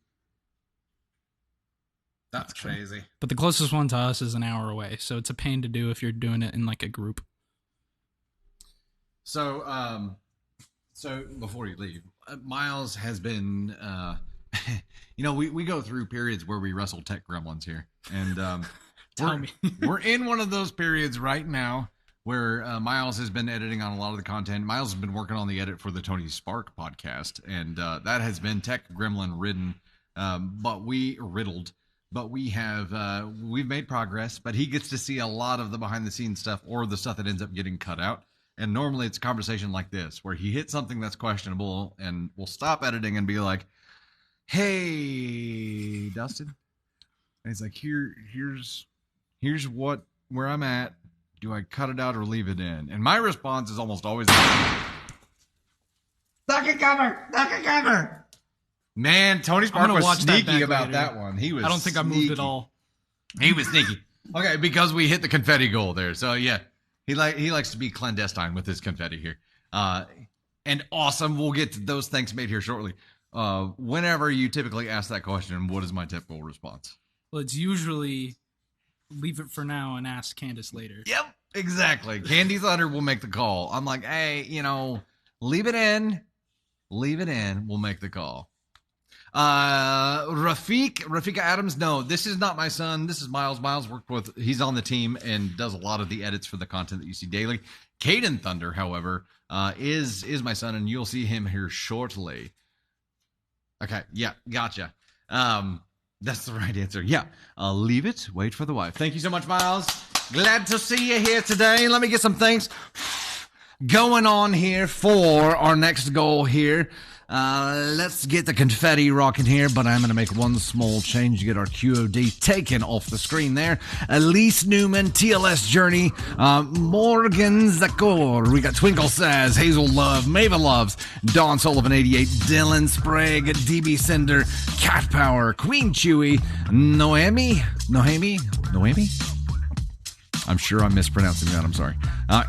That's crazy. But the closest one to us is an hour away, so it's a pain to do if you're doing it in like a group. So, before you leave, Miles has been, we go through periods where we wrestle tech gremlins here, and we're in one of those periods right now where Miles has been editing on a lot of the content. Miles has been working on the edit for the Tony Spark podcast, and that has been tech gremlin ridden, but we have we've made progress. But he gets to see a lot of the behind the scenes stuff or the stuff that ends up getting cut out. And normally it's a conversation like this where he hits something that's questionable, and we'll stop editing and be like, "Hey, Dustin," and he's like, "Here's where I'm at. Do I cut it out or leave it in?" And my response is almost always, "Duck and cover." Man, Tony Spark was sneaky about that one. He was. I don't think I moved at all. He was sneaky. Okay, because we hit the confetti goal there. So yeah, he likes to be clandestine with his confetti here. And awesome. We'll get to those thanks made here shortly. Whenever you typically ask that question, what is my typical response? Well, it's usually leave it for now and ask Candace later. Yep, exactly. Candy Thunder will make the call. I'm like, hey, leave it in. We'll make the call. Rafika Adams, no, this is not my son. This is Miles. He's on the team and does a lot of the edits for the content that you see daily. Caden Thunder, however, is my son, and you'll see him here shortly. Okay, yeah, gotcha. That's the right answer. Yeah, leave it, wait for the wife. Thank you so much, Miles. Glad to see you here today. Let me get some things going on here for our next goal here. Let's get the confetti rocking here, but I'm going to make one small change to get our QOD taken off the screen there. Elise Newman, TLS Journey, Morgan Zakor, we got Twinkle Says, Hazel Love, Maven Loves, Dawn Sullivan 88, Dylan Sprague, DB Cinder, Cat Power, Queen Chewy, Noemi? I'm sure I'm mispronouncing that, I'm sorry.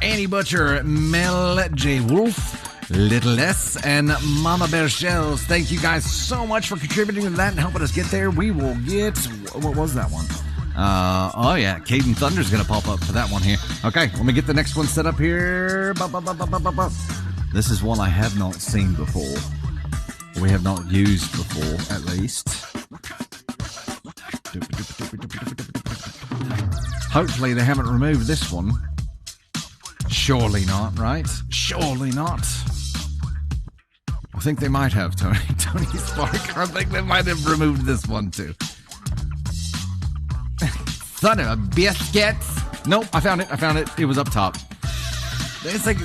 Annie Butcher, Mel J. Wolf, Little S, and Mama Bear Shells. Thank you guys so much for contributing to that and helping us get there. We will get... What was that one? Oh yeah, Caden Thunder's going to pop up for that one here. Okay, let me get the next one set up here. This is one I have not seen before. We have not used before, at least. Hopefully they haven't removed this one. Surely not, right? Surely not. I think they might have, Tony Spark. I think they might have removed this one too. Son of a biscuit. Nope, I found it. It was up top. It's like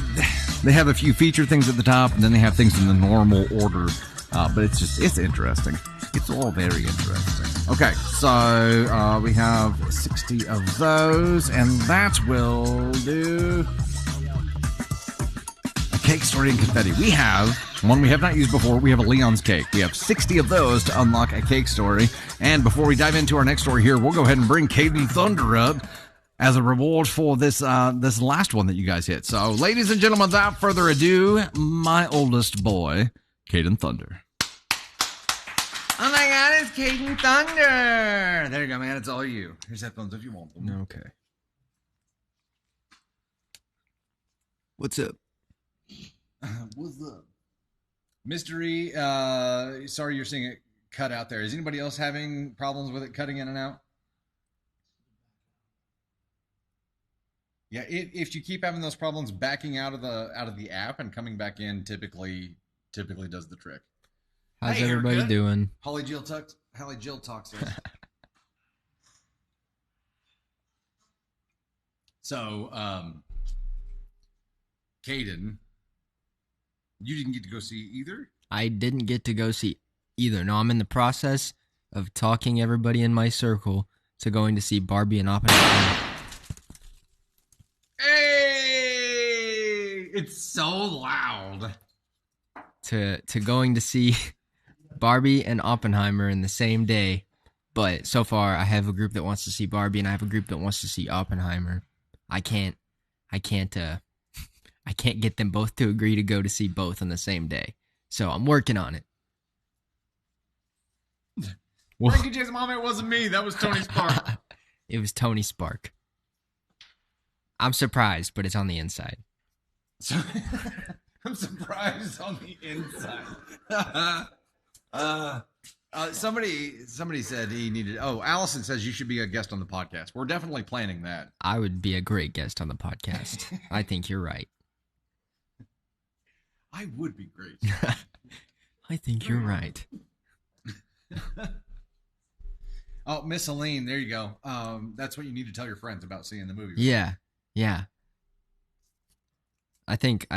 they have a few feature things at the top, and then they have things in the normal order. But it's interesting. It's all very interesting. Okay, so we have 60 of those, and that will do. cake story and confetti. We have one we have not used before. We have a Leon's cake. We have 60 of those to unlock a cake story. And before we dive into our next story here, we'll go ahead and bring Caden Thunder up as a reward for this last one that you guys hit. So, ladies and gentlemen, without further ado, my oldest boy, Caden Thunder. Oh my God, it's Caden Thunder. There you go, man. It's all you. Here's headphones if you want them. Okay. What's up? What's up? Mystery, sorry you're seeing it cut out there. Is anybody else having problems with it cutting in and out? Yeah, if you keep having those problems, backing out of the app and coming back in typically does the trick. How's Hey, everybody haircut. doing? Holly Jill talks us. So, Caden, you didn't get to go see either? I didn't get to go see either. No, I'm in the process of talking everybody in my circle to going to see Barbie and Oppenheimer. Hey! It's so loud. To going to see Barbie and Oppenheimer in the same day. But so far, I have a group that wants to see Barbie and I have a group that wants to see Oppenheimer. I can't get them both to agree to go to see both on the same day. So I'm working on it. Frankie J's mom, it wasn't me. That was Tony Spark. It was Tony Spark. I'm surprised, but it's on the inside. So, I'm surprised on the inside. Somebody said he needed. Oh, Allison says you should be a guest on the podcast. We're definitely planning that. I would be a great guest on the podcast. I think you're right. I would be great. I think you're right. Oh, Miss Aline, there you go. That's what you need to tell your friends about seeing the movie. Yeah. I think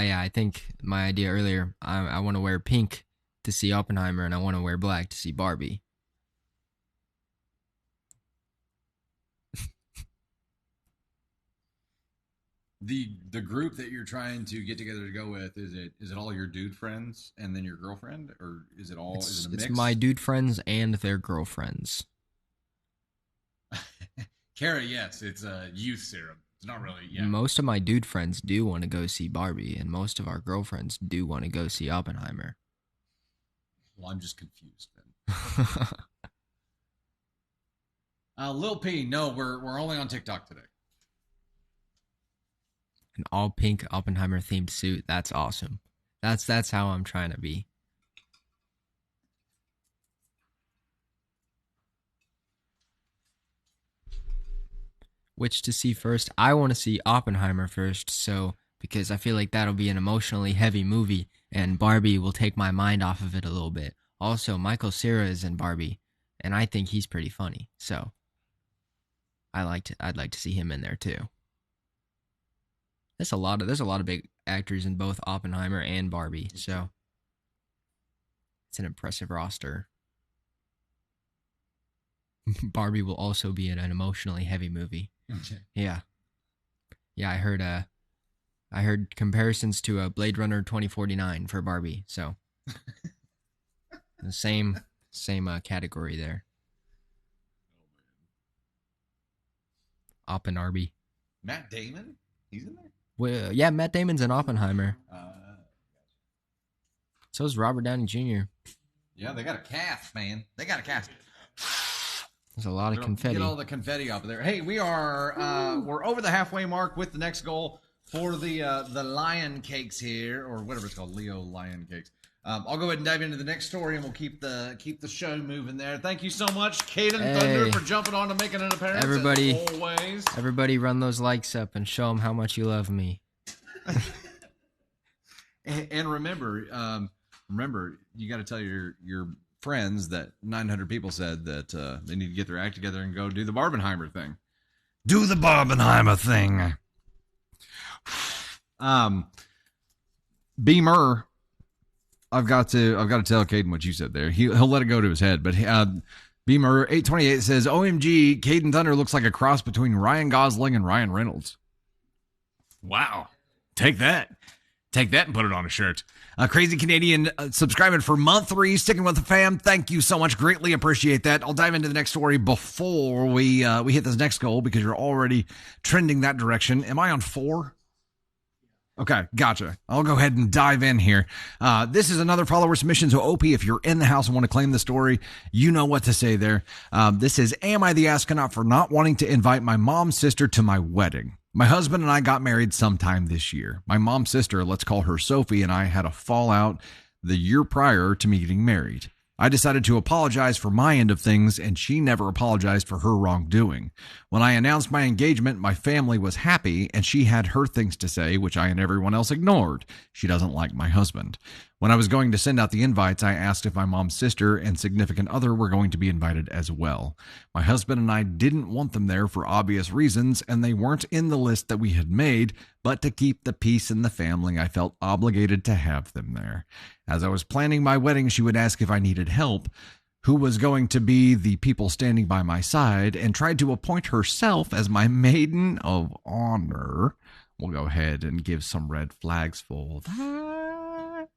my idea earlier. I want to wear pink to see Oppenheimer, and I want to wear black to see Barbie. The group that you're trying to get together to go with, is it all your dude friends and then your girlfriend, or is it all? Is it a mix? It's my dude friends and their girlfriends. Kara, yes, it's a youth serum. It's not really. Yeah. Most of my dude friends do want to go see Barbie, and most of our girlfriends do want to go see Oppenheimer. Well, I'm just confused then. Lil P, no, we're only on TikTok today. An all pink Oppenheimer themed suit. That's awesome. That's how I'm trying to be. Which to see first? I want to see Oppenheimer first, so because I feel like that'll be an emotionally heavy movie, and Barbie will take my mind off of it a little bit. Also, Michael Cera is in Barbie, and I think he's pretty funny, so I'd like to see him in there too. There's a lot of big actors in both Oppenheimer and Barbie, so it's an impressive roster. Barbie will also be in an emotionally heavy movie. Okay. Yeah. I heard comparisons to Blade Runner 2049 for Barbie, so the same category there. Oppenarby. Matt Damon, he's in there. Well, yeah, Matt Damon's in Oppenheimer. So is Robert Downey Jr. Yeah, they got a cast, man. They got a cast. There's a lot of confetti. Get all the confetti off of there. Hey, we're over the halfway mark with the next goal for the lion cakes here, or whatever it's called, Leo lion cakes. I'll go ahead and dive into the next story, and we'll keep the show moving there. Thank you so much, Caden Thunder, for jumping on and making an appearance. Everybody, run those likes up and show them how much you love me. and remember, you got to tell your friends that 900 people said that they need to get their act together and go do the Barbenheimer thing. Do the Barbenheimer thing. Beamer, I've got to tell Caden what you said there. He'll let it go to his head, but Beamer 828 says, "OMG, Caden Thunder looks like a cross between Ryan Gosling and Ryan Reynolds." Wow. Take that. Take that and put it on a shirt. Crazy Canadian subscribing for month 3, sticking with the fam. Thank you so much. Greatly appreciate that. I'll dive into the next story before we hit this next goal because you're already trending that direction. Am I on 4? Okay, gotcha. I'll go ahead and dive in here. This is another follower submission. So, OP, if you're in the house and want to claim the story, you know what to say there. This is, am I the astronaut for not wanting to invite my mom's sister to my wedding? My husband and I got married sometime this year. My mom's sister, let's call her Sophie, and I had a fallout the year prior to me getting married. I decided to apologize for my end of things, and she never apologized for her wrongdoing. When I announced my engagement, my family was happy, and she had her things to say, which I and everyone else ignored. She doesn't like my husband. When I was going to send out the invites, I asked if my mom's sister and significant other were going to be invited as well. My husband and I didn't want them there for obvious reasons, and they weren't in the list that we had made, but to keep the peace in the family, I felt obligated to have them there. As I was planning my wedding, she would ask if I needed help, who was going to be the people standing by my side, and tried to appoint herself as my maiden of honor. We'll go ahead and give some red flags for that.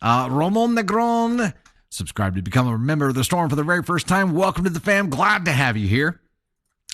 Ramon Negron, subscribe to become a member of the Storm for the very first time. Welcome to the fam. Glad to have you here.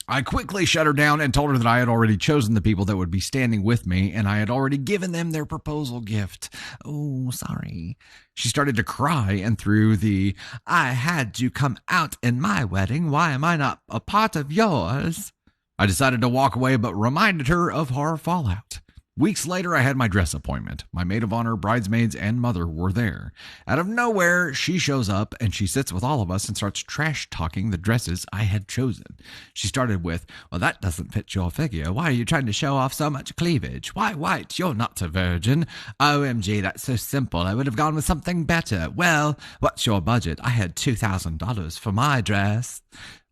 I quickly shut her down and told her that I had already chosen the people that would be standing with me, and I had already given them their proposal gift. Oh, sorry. She started to cry and threw the, I had you come out in my wedding. Why am I not a part of yours? I decided to walk away, but reminded her of our fallout. Weeks later, I had my dress appointment. My maid of honor, bridesmaids, and mother were there. Out of nowhere, she shows up, and she sits with all of us and starts trash-talking the dresses I had chosen. She started with, well, that doesn't fit your figure. Why are you trying to show off so much cleavage? Why, White, you're not a virgin. OMG, that's so simple. I would have gone with something better. Well, what's your budget? I had $2,000 for my dress.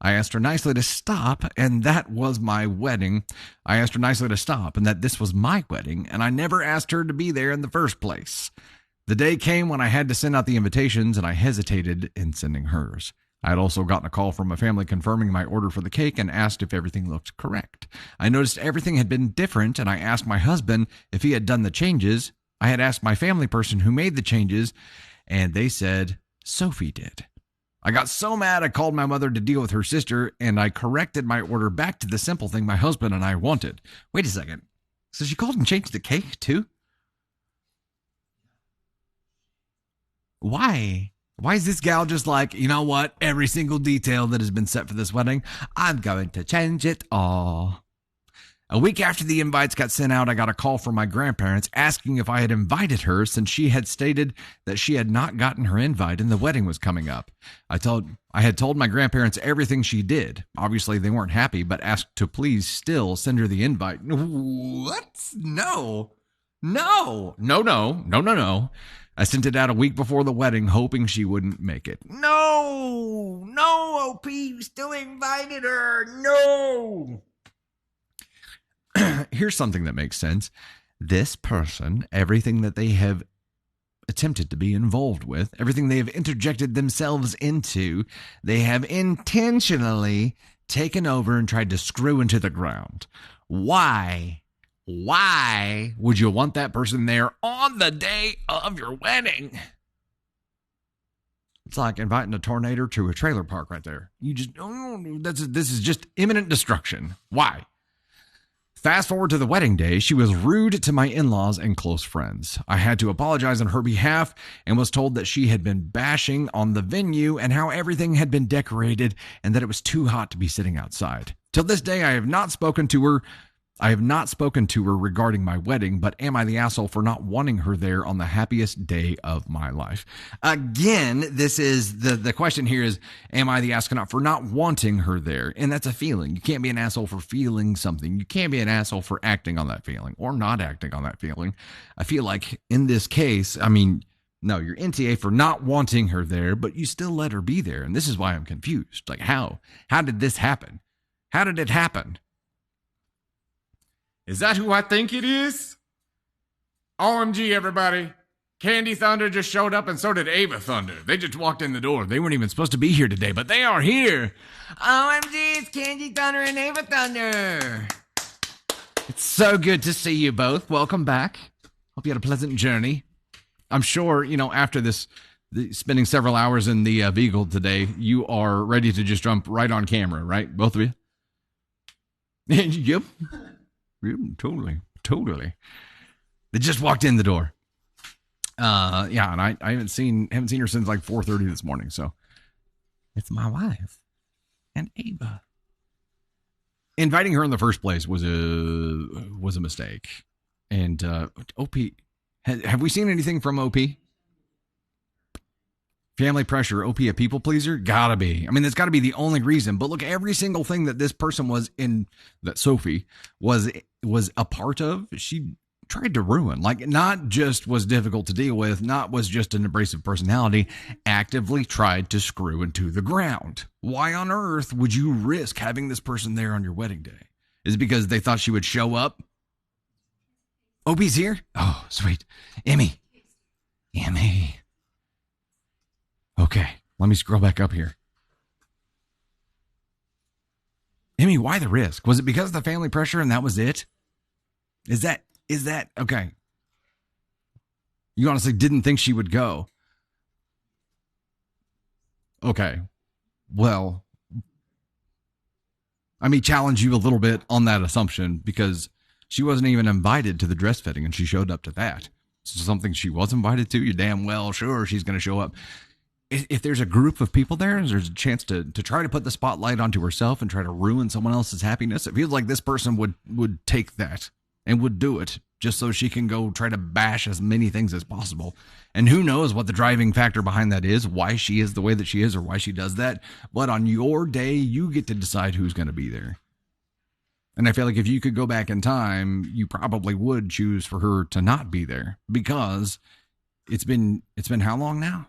I asked her nicely to stop, and that was my wedding. I asked her nicely to stop, and that this was my wedding, and I never asked her to be there in the first place. The day came when I had to send out the invitations, and I hesitated in sending hers. I had also gotten a call from a family confirming my order for the cake and asked if everything looked correct. I noticed everything had been different, and I asked my husband if he had done the changes. I had asked my family person who made the changes, and they said Sophie did. I got so mad I called my mother to deal with her sister, and I corrected my order back to the simple thing my husband and I wanted. Wait a second. So she called and changed the cake, too? Why? Why is this gal just like, you know what? Every single detail that has been set for this wedding, I'm going to change it all. A week after the invites got sent out, I got a call from my grandparents asking if I had invited her since she had stated that she had not gotten her invite and the wedding was coming up. I had told my grandparents everything she did. Obviously, they weren't happy, but asked to please still send her the invite. What? No. I sent it out a week before the wedding, hoping she wouldn't make it. No, OP, you still invited her. No. Here's something that makes sense. This person, everything that they have attempted to be involved with, everything they have interjected themselves into, they have intentionally taken over and tried to screw into the ground. Why? Why would you want that person there on the day of your wedding? It's like inviting a tornado to a trailer park right there. You just, this is just imminent destruction. Why? Fast forward to the wedding day, she was rude to my in-laws and close friends. I had to apologize on her behalf and was told that she had been bashing on the venue and how everything had been decorated and that it was too hot to be sitting outside. Till this day, I have not spoken to her regarding my wedding, but am I the asshole for not wanting her there on the happiest day of my life? Again, this is the question here is, am I the astronaut for not wanting her there? And that's a feeling. You can't be an asshole for feeling something. You can't be an asshole for acting on that feeling or not acting on that feeling. I feel like in this case, no, you're NTA for not wanting her there, but you still let her be there. And this is why I'm confused. Like, how? How did this happen? How did it happen? Is that who I think it is? OMG, everybody. Candy Thunder just showed up and so did Ava Thunder. They just walked in the door. They weren't even supposed to be here today, but they are here. OMG, it's Candy Thunder and Ava Thunder. It's so good to see you both. Welcome back. Hope you had a pleasant journey. I'm sure, after this, spending several hours in the vehicle today, you are ready to just jump right on camera, right? Both of you? Yep. Totally. They just walked in the door. Yeah, and I haven't seen her since like 4:30 this morning, so it's my wife and Ava. Inviting her in the first place was a mistake. And OP, have we seen anything from OP? Family pressure, OP a people pleaser? Gotta be. I mean, that's gotta be the only reason. But look, every single thing that this person was in, that Sophie was a part of, she tried to ruin. Like, not just was difficult to deal with, not was just an abrasive personality, actively tried to screw into the ground. Why on earth would you risk having this person there on your wedding day? Is it because they thought she would show up? OP's here? Oh, sweet. Emmy. Okay, let me scroll back up here. Emmy, why the risk? Was it because of the family pressure and that was it? Is that okay? You honestly didn't think she would go. Okay. Well, I may challenge you a little bit on that assumption because she wasn't even invited to the dress fitting and she showed up to that. So something she was invited to, you're damn well sure she's going to show up. If there's a group of people there's a chance to try to put the spotlight onto herself and try to ruin someone else's happiness. It feels like this person would take that and would do it just so she can go try to bash as many things as possible. And who knows what the driving factor behind that is, why she is the way that she is or why she does that. But on your day, you get to decide who's going to be there. And I feel like if you could go back in time, you probably would choose for her to not be there because it's been how long now?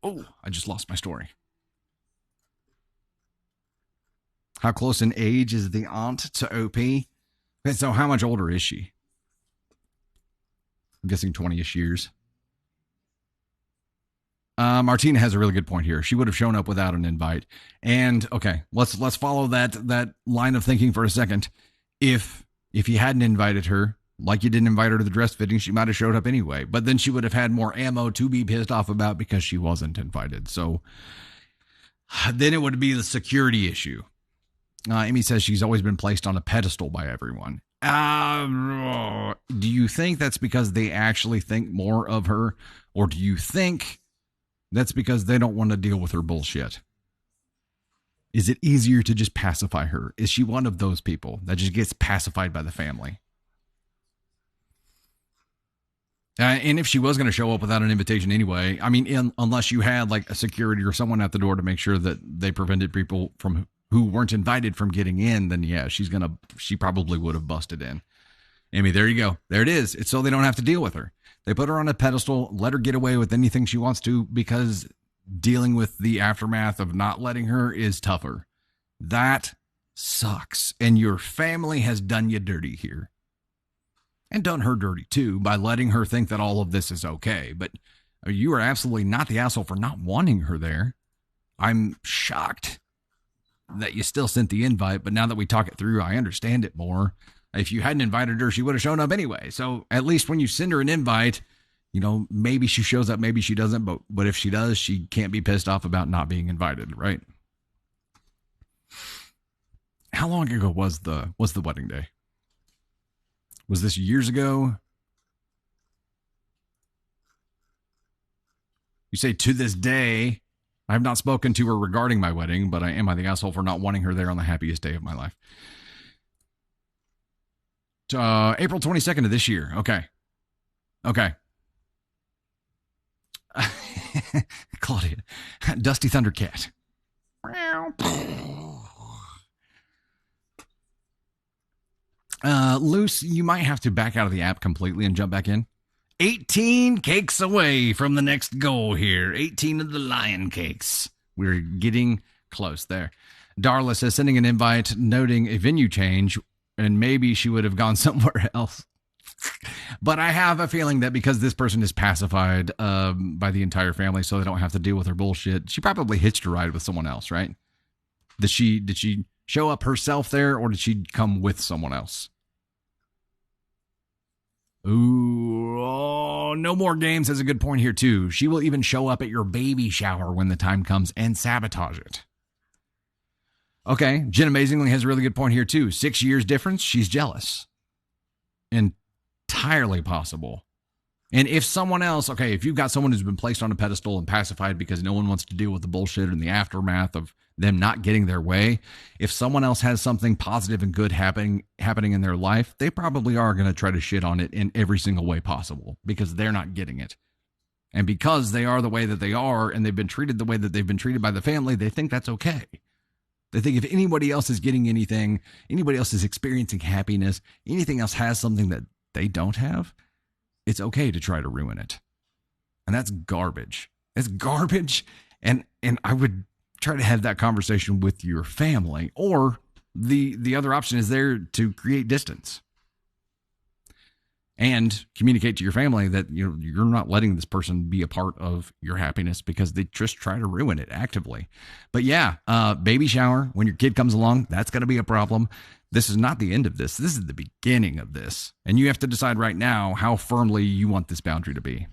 Oh, I just lost my story. How close in age is the aunt to OP? Okay, so how much older is she? I'm guessing 20-ish years. Martina has a really good point here. She would have shown up without an invite. And okay, let's follow that line of thinking for a second. If you hadn't invited her, like you didn't invite her to the dress fitting, she might have showed up anyway. But then she would have had more ammo to be pissed off about because she wasn't invited. So then it would be the security issue. Amy says she's always been placed on a pedestal by everyone. Do you think that's because they actually think more of her? Or do you think that's because they don't want to deal with her bullshit? Is it easier to just pacify her? Is she one of those people that just gets pacified by the family? And if she was going to show up without an invitation anyway, I mean, unless you had like a security or someone at the door to make sure that they prevented people from who weren't invited from getting in, then yeah, she probably would have busted in. Amy, there you go. There it is. It's so they don't have to deal with her. They put her on a pedestal, let her get away with anything she wants to because dealing with the aftermath of not letting her is tougher. That sucks. And your family has done you dirty here. And done her dirty too by letting her think that all of this is okay. But you are absolutely not the asshole for not wanting her there. I'm shocked that you still sent the invite, but now that we talk it through, I understand it more. If you hadn't invited her, she would have shown up anyway. So at least when you send her an invite, maybe she shows up, maybe she doesn't, but if she does, she can't be pissed off about not being invited, right? How long ago was the wedding day? Was this years ago? You say to this day, I have not spoken to her regarding my wedding, but am I the asshole for not wanting her there on the happiest day of my life? April 22nd of this year. Okay. Claudia. Dusty Thundercat. Luce, you might have to back out of the app completely and jump back in. 18 cakes away from the next goal here. 18 of the lion cakes. We're getting close there. Darla says, sending an invite, noting a venue change, and maybe she would have gone somewhere else. But I have a feeling that because this person is pacified by the entire family so they don't have to deal with her bullshit, she probably hitched a ride with someone else, right? Did she show up herself there, or did she come with someone else? Ooh, No more games has a good point here, too. She will even show up at your baby shower when the time comes and sabotage it. Okay, Jen amazingly has a really good point here, too. 6 years difference, she's jealous. Entirely possible. And if someone else, okay, if you've got someone who's been placed on a pedestal and pacified because no one wants to deal with the bullshit and the aftermath of them not getting their way, if someone else has something positive and good happening in their life, they probably are going to try to shit on it in every single way possible because they're not getting it. And because they are the way that they are and they've been treated the way that they've been treated by the family, they think that's okay. They think if anybody else is getting anything, anybody else is experiencing happiness, anything else has something that they don't have, it's okay to try to ruin it. And that's garbage. It's garbage. And I would try to have that conversation with your family, or the other option is there to create distance and communicate to your family that you're not letting this person be a part of your happiness because they just try to ruin it actively. But yeah, baby shower, when your kid comes along, that's going to be a problem. This is not the end of this. This is the beginning of this. And you have to decide right now how firmly you want this boundary to be.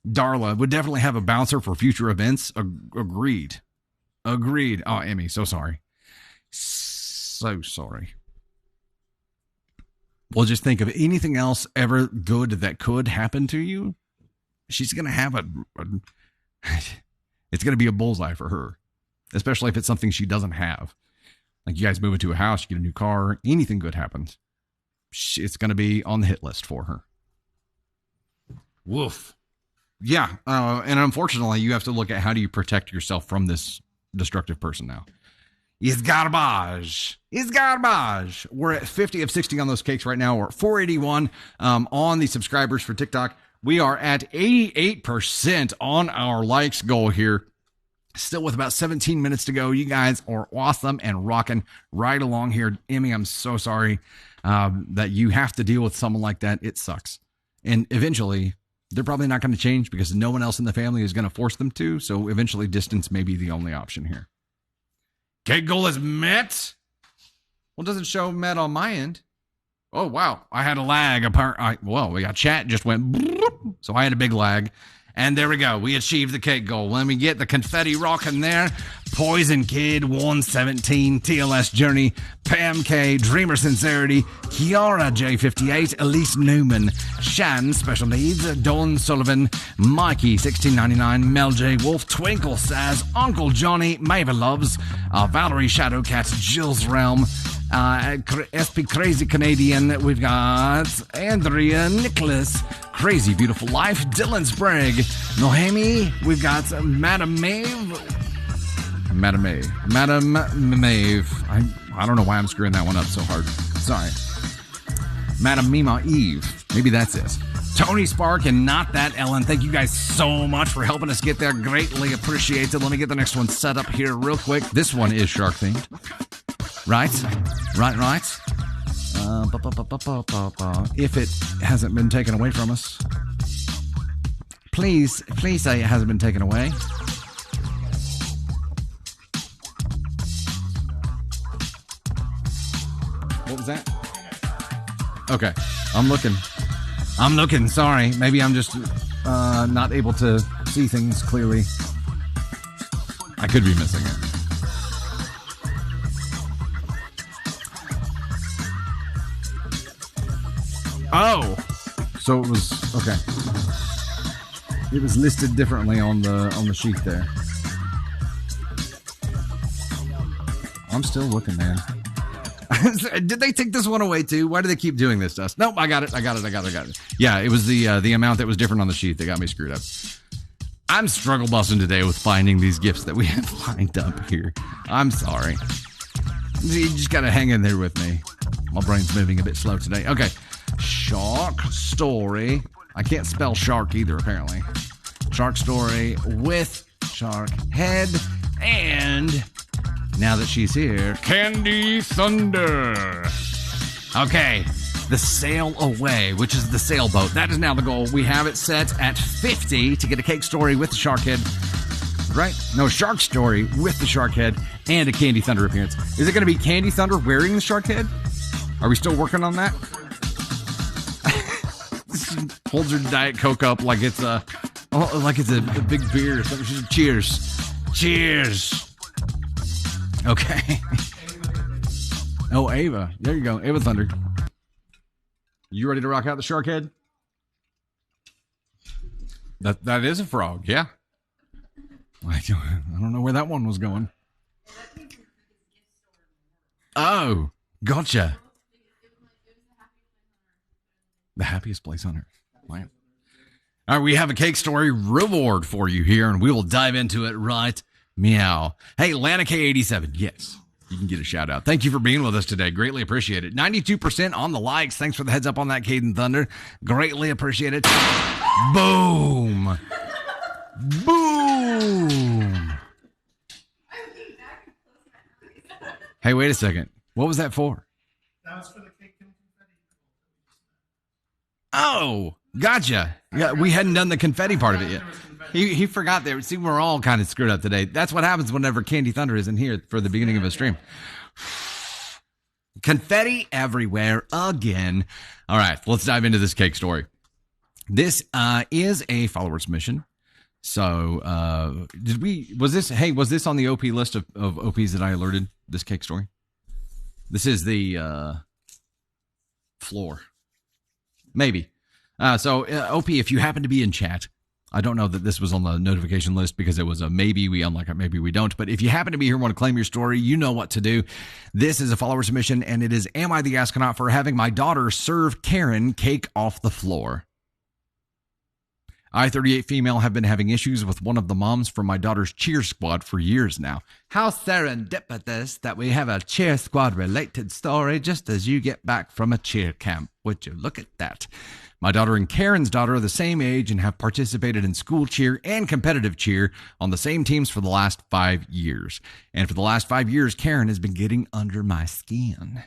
Darla would definitely have a bouncer for future events. Agreed. Oh, Emmy, so sorry. So sorry. Well, just think of anything else ever good that could happen to you. She's going to have it's going to be a bullseye for her, especially if it's something she doesn't have. Like you guys move into a house, you get a new car, anything good happens. It's going to be on the hit list for her. Woof. Yeah. And unfortunately, you have to look at how do you protect yourself from this destructive person now. It's garbage. It's garbage. We're at 50 of 60 on those cakes right now. We're at 481 on the subscribers for TikTok. We are at 88% on our likes goal here. Still with about 17 minutes to go. You guys are awesome and rocking right along here. Emmy, I'm so sorry that you have to deal with someone like that. It sucks. And eventually, they're probably not going to change because no one else in the family is going to force them to. So eventually, distance may be the only option here. Cake goal is met. Well, it doesn't show met on my end. Oh, wow. I had a lag. We got chat just went. So I had a big lag. And there we go. We achieved the cake goal. Let me get the confetti rocking there. Poison Kid, 117, TLS Journey, Pam K, Dreamer Sincerity, Kiara J58, Elise Newman, Shan, Special Needs, Dawn Sullivan, Mikey, 1699, Mel J. Wolf, Twinkle Saz, Uncle Johnny, Maven Loves, Valerie Shadowcat, Jill's Realm, SP Crazy Canadian. We've got Andrea Nicholas, Crazy Beautiful Life, Dylan Sprague, Nohemi. We've got Madam Maeve. I don't know why I'm screwing that one up so hard. Sorry. Madam Mima Eve. Maybe that's it. Tony Spark and Not That Ellen. Thank you guys so much for helping us get there. Greatly appreciated. Let me get the next one set up here real quick. This one is shark themed. Right. If it hasn't been taken away from us. Please say it hasn't been taken away. What was that? Okay. I'm looking. Sorry. Maybe I'm just not able to see things clearly. I could be missing it. Oh, so it was okay. It was listed differently on the sheet there. I'm still looking, man. Did they take this one away too? Why do they keep doing this to us? Nope, I got it. Yeah, it was the amount that was different on the sheet that got me screwed up. I'm struggle busting today with finding these gifts that we have lined up here. I'm sorry. You just gotta hang in there with me. My brain's moving a bit slow today. Okay. Shark Story. I can't spell shark either, apparently. Shark Story with Shark Head. And now that she's here, Candy Thunder. Okay. The Sail Away, which is the sailboat. That is now the goal. We have it set at 50 to get a cake story with the shark head. Right? No, Shark Story with the shark head and a Candy Thunder appearance. Is it going to be Candy Thunder wearing the shark head? Are we still working on that? She holds her Diet Coke up like it's a big beer or something. She's cheers. Okay. Oh, Ava. There you go. Ava Thunder. You ready to rock out the shark head? That is a frog, yeah. I don't know where that one was going. Oh, gotcha. The happiest place on earth. Wow. All right, we have a cake story reward for you here, and we will dive into it right meow. Hey, Lana K87, yes, you can get a shout out. Thank you for being with us today. Greatly appreciate it. 92% on the likes. Thanks for the heads up on that, Caden Thunder. Greatly appreciate it. Boom. Boom. Hey, wait a second. What was that for? That was for the cake and confetti. Oh, gotcha. Yeah, we hadn't done the confetti part of it yet. He forgot there. See, we're all kind of screwed up today. That's what happens whenever Candy Thunder isn't here for the beginning of a stream. Confetti everywhere again. All right, let's dive into this cake story. This is a follower submission. So, was this on the OP list of OPs that I alerted this cake story? This is the floor. Maybe. OP, if you happen to be in chat, I don't know that this was on the notification list because it was a maybe we unlock it, maybe we don't. But if you happen to be here and want to claim your story, you know what to do. This is a follower submission, and it is, am I the astronaut for having my daughter serve Karen cake off the floor? I, 38 female, have been having issues with one of the moms from my daughter's cheer squad for years now. How serendipitous that we have a cheer squad related story just as you get back from a cheer camp. Would you look at that? My daughter and Karen's daughter are the same age and have participated in school cheer and competitive cheer on the same teams for the last 5 years. And for the last 5 years, Karen has been getting under my skin.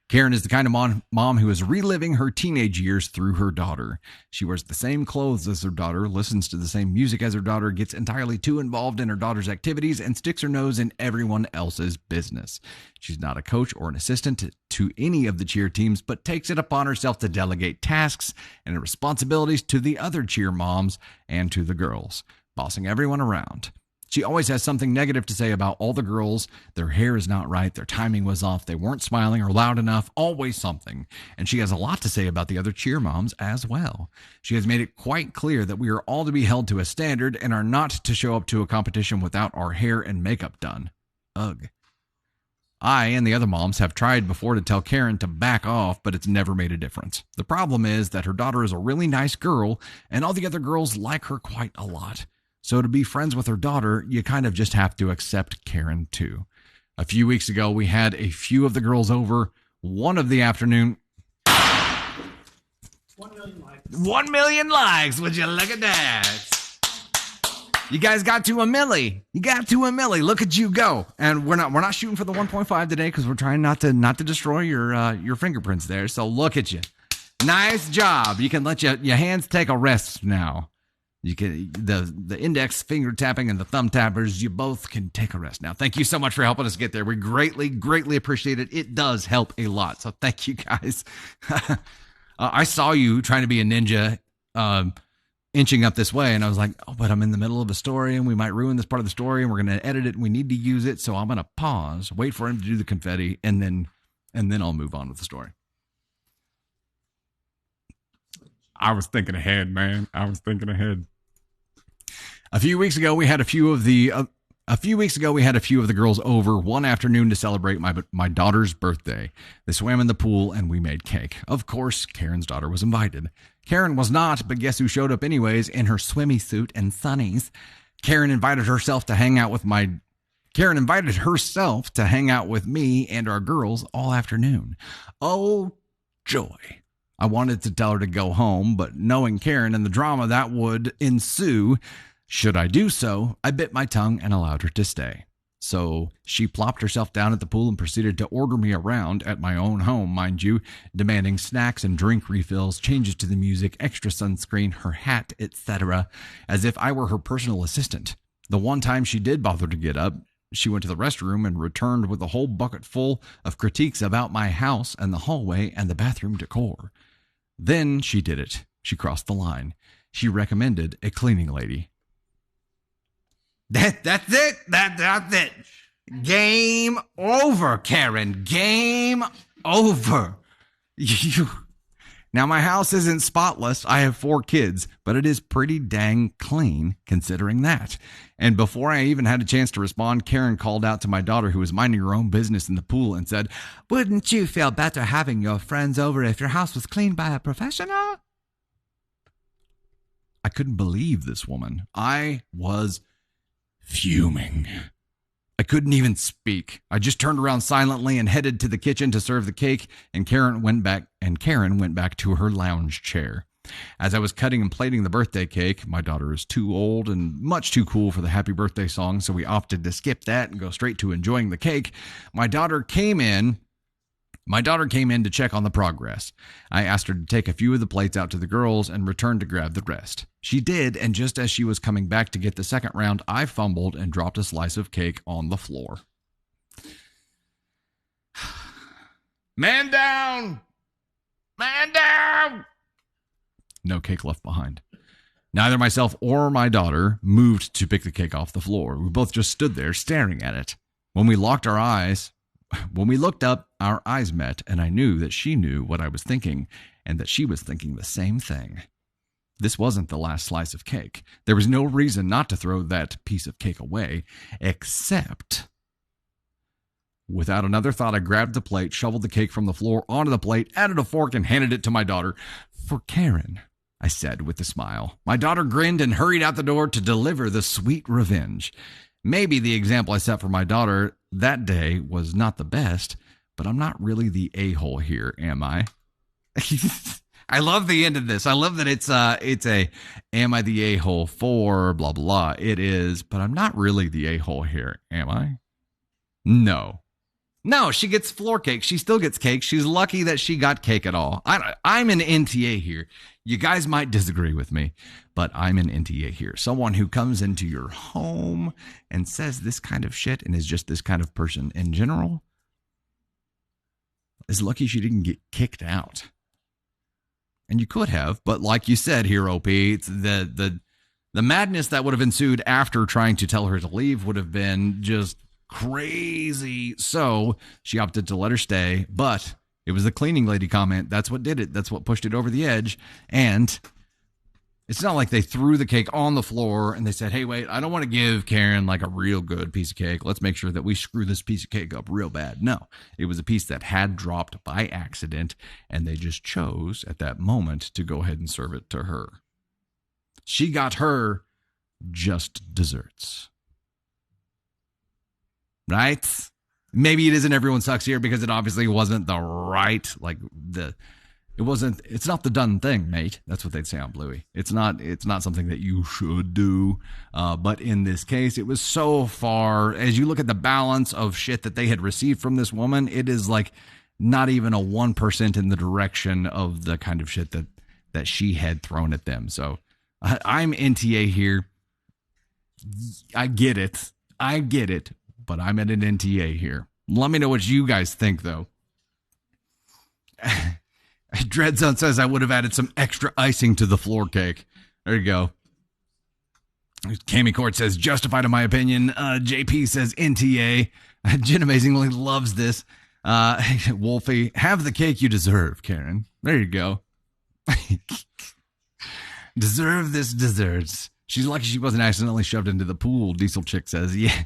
Karen is the kind of mom who is reliving her teenage years through her daughter. She wears the same clothes as her daughter, listens to the same music as her daughter, gets entirely too involved in her daughter's activities, and sticks her nose in everyone else's business. She's not a coach or an assistant to any of the cheer teams, but takes it upon herself to delegate tasks and responsibilities to the other cheer moms and to the girls, bossing everyone around. She always has something negative to say about all the girls. Their hair is not right. Their timing was off. They weren't smiling or loud enough. Always something. And she has a lot to say about the other cheer moms as well. She has made it quite clear that we are all to be held to a standard and are not to show up to a competition without our hair and makeup done. Ugh. I and the other moms have tried before to tell Karen to back off, but it's never made a difference. The problem is that her daughter is a really nice girl, and all the other girls like her quite a lot. So to be friends with her daughter, you kind of just have to accept Karen too. A few weeks ago, we had a few of the girls over. One of the afternoon. 1 million likes. 1 million likes. Would you look at that? You guys got to a milli. You got to a milli. Look at you go. And we're not shooting for the 1.5 today because we're trying not to destroy your fingerprints there. So look at you. Nice job. You can let your hands take a rest now. You can the index finger tapping and the thumb tappers, you both can take a rest now. Thank you so much for helping us get there. We greatly appreciate it. It does help a lot. So thank you guys. I saw you trying to be a ninja, inching up this way, and I was like, oh, but I'm in the middle of a story and we might ruin this part of the story and we're going to edit it and we need to use it. So I'm going to pause, wait for him to do the confetti, and then I'll move on with the story. I was thinking ahead, man. I was thinking ahead. A few weeks ago, we had a few of the girls over one afternoon to celebrate my daughter's birthday. They swam in the pool and we made cake. Of course, Karen's daughter was invited. Karen was not, but guess who showed up anyways in her swimmy suit and sunnies? Karen invited herself to hang out with me and our girls all afternoon. Oh, joy. I wanted to tell her to go home, but knowing Karen and the drama that would ensue, should I do so, I bit my tongue and allowed her to stay. So she plopped herself down at the pool and proceeded to order me around at my own home, mind you, demanding snacks and drink refills, changes to the music, extra sunscreen, her hat, etc., as if I were her personal assistant. The one time she did bother to get up, she went to the restroom and returned with a whole bucket full of critiques about my house and the hallway and the bathroom decor. Then she did it. She crossed the line. She recommended a cleaning lady. That's it. That's it. Game over, Karen. Game over. Now, my house isn't spotless. I have 4 kids, but it is pretty dang clean considering that. And before I even had a chance to respond, Karen called out to my daughter, who was minding her own business in the pool, and said, "Wouldn't you feel better having your friends over if your house was cleaned by a professional?" I couldn't believe this woman. I was fuming. I couldn't even speak. I just turned around silently and headed to the kitchen to serve the cake, and Karen went back to her lounge chair. As I was cutting and plating the birthday cake, my daughter is too old and much too cool for the happy birthday song, so we opted to skip that and go straight to enjoying the cake. My daughter came in to check on the progress. I asked her to take a few of the plates out to the girls and return to grab the rest. She did, and just as she was coming back to get the second round, I fumbled and dropped a slice of cake on the floor. Man down! Man down! No cake left behind. Neither myself or my daughter moved to pick the cake off the floor. We both just stood there staring at it. When we looked up, our eyes met, and I knew that she knew what I was thinking, and that she was thinking the same thing. This wasn't the last slice of cake. There was no reason not to throw that piece of cake away, except... Without another thought, I grabbed the plate, shoveled the cake from the floor onto the plate, added a fork, and handed it to my daughter. "For Karen," I said with a smile. My daughter grinned and hurried out the door to deliver the sweet revenge. Maybe the example I set for my daughter that day was not the best, but I'm not really the a-hole here, am I? I love the end of this. I love that it's a, am I the a-hole for blah, blah. It is, but I'm not really the a-hole here, am I? No, she gets floor cake. She still gets cake. She's lucky that she got cake at all. I'm an NTA here. You guys might disagree with me, but I'm an NTA here. Someone who comes into your home and says this kind of shit and is just this kind of person in general is lucky she didn't get kicked out. And you could have, but like you said here, OP, it's the madness that would have ensued after trying to tell her to leave would have been just crazy. So she opted to let her stay, but it was the cleaning lady comment. That's what did it. That's what pushed it over the edge. And it's not like they threw the cake on the floor and they said, "Hey, wait, I don't want to give Karen like a real good piece of cake. Let's make sure that we screw this piece of cake up real bad." No, it was a piece that had dropped by accident, and they just chose at that moment to go ahead and serve it to her. She got her just desserts. Right? Maybe it isn't everyone sucks here because it obviously wasn't the right, it's not the done thing, mate. That's what they'd say on Bluey. It's not something that you should do. But in this case, it was so far, as you look at the balance of shit that they had received from this woman, it is like not even a 1% in the direction of the kind of shit that she had thrown at them. So I'm NTA here. I get it, but I'm at an NTA here. Let me know what you guys think, though. Dreadzone says I would have added some extra icing to the floor cake. There you go. Cami Court says justified in my opinion. JP says NTA. Jen amazingly loves this. Wolfie, have the cake you deserve, Karen. There you go. Deserve this desserts. She's lucky she wasn't accidentally shoved into the pool, Diesel Chick says. Yeah.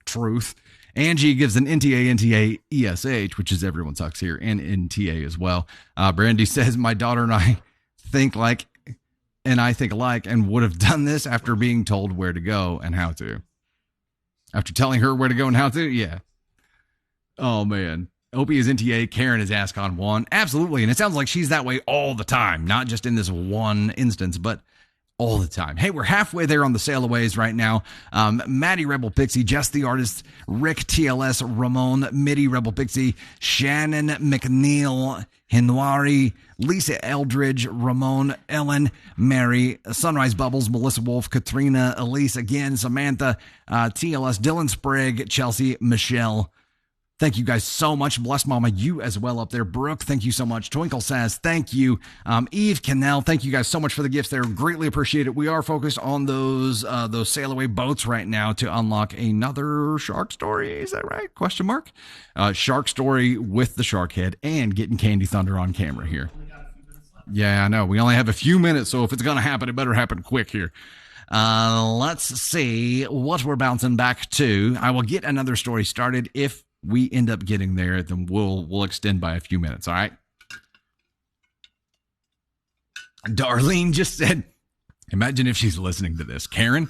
Truth. Angie gives an NTA, ESH, which is everyone sucks here, and NTA as well. Brandy says, my daughter and I think alike and would have done this after being told where to go and how to. After telling her where to go and how to? Yeah. Oh, man. Opie is NTA, Karen is AskCon 1. Absolutely, and it sounds like she's that way all the time, not just in this one instance, but all the time. Hey, we're halfway there on the sailaways right now. Maddie Rebel Pixie, Jess the Artist, Rick TLS, Ramon, Mitty Rebel Pixie, Shannon McNeil, Hinwari, Lisa Eldridge, Ramon, Ellen, Mary, Sunrise Bubbles, Melissa Wolf, Katrina, Elise again, Samantha, TLS, Dylan Sprague, Chelsea, Michelle, Thank you guys so much. Bless Mama, you as well up there. Brooke, thank you so much. Twinkle says, thank you. Eve Cannell, thank you guys so much for the gifts there. Greatly appreciate it. We are focused on those sail away boats right now to unlock another shark story. Is that right? Question mark. Shark story with the shark head and getting Candy Thunder on camera here. Yeah, I know. We only have a few minutes, so if it's going to happen, it better happen quick here. Let's see what we're bouncing back to. I will get another story started. If we end up getting there, then we'll extend by a few minutes. All right. Darlene just said, imagine if she's listening to this. Karen,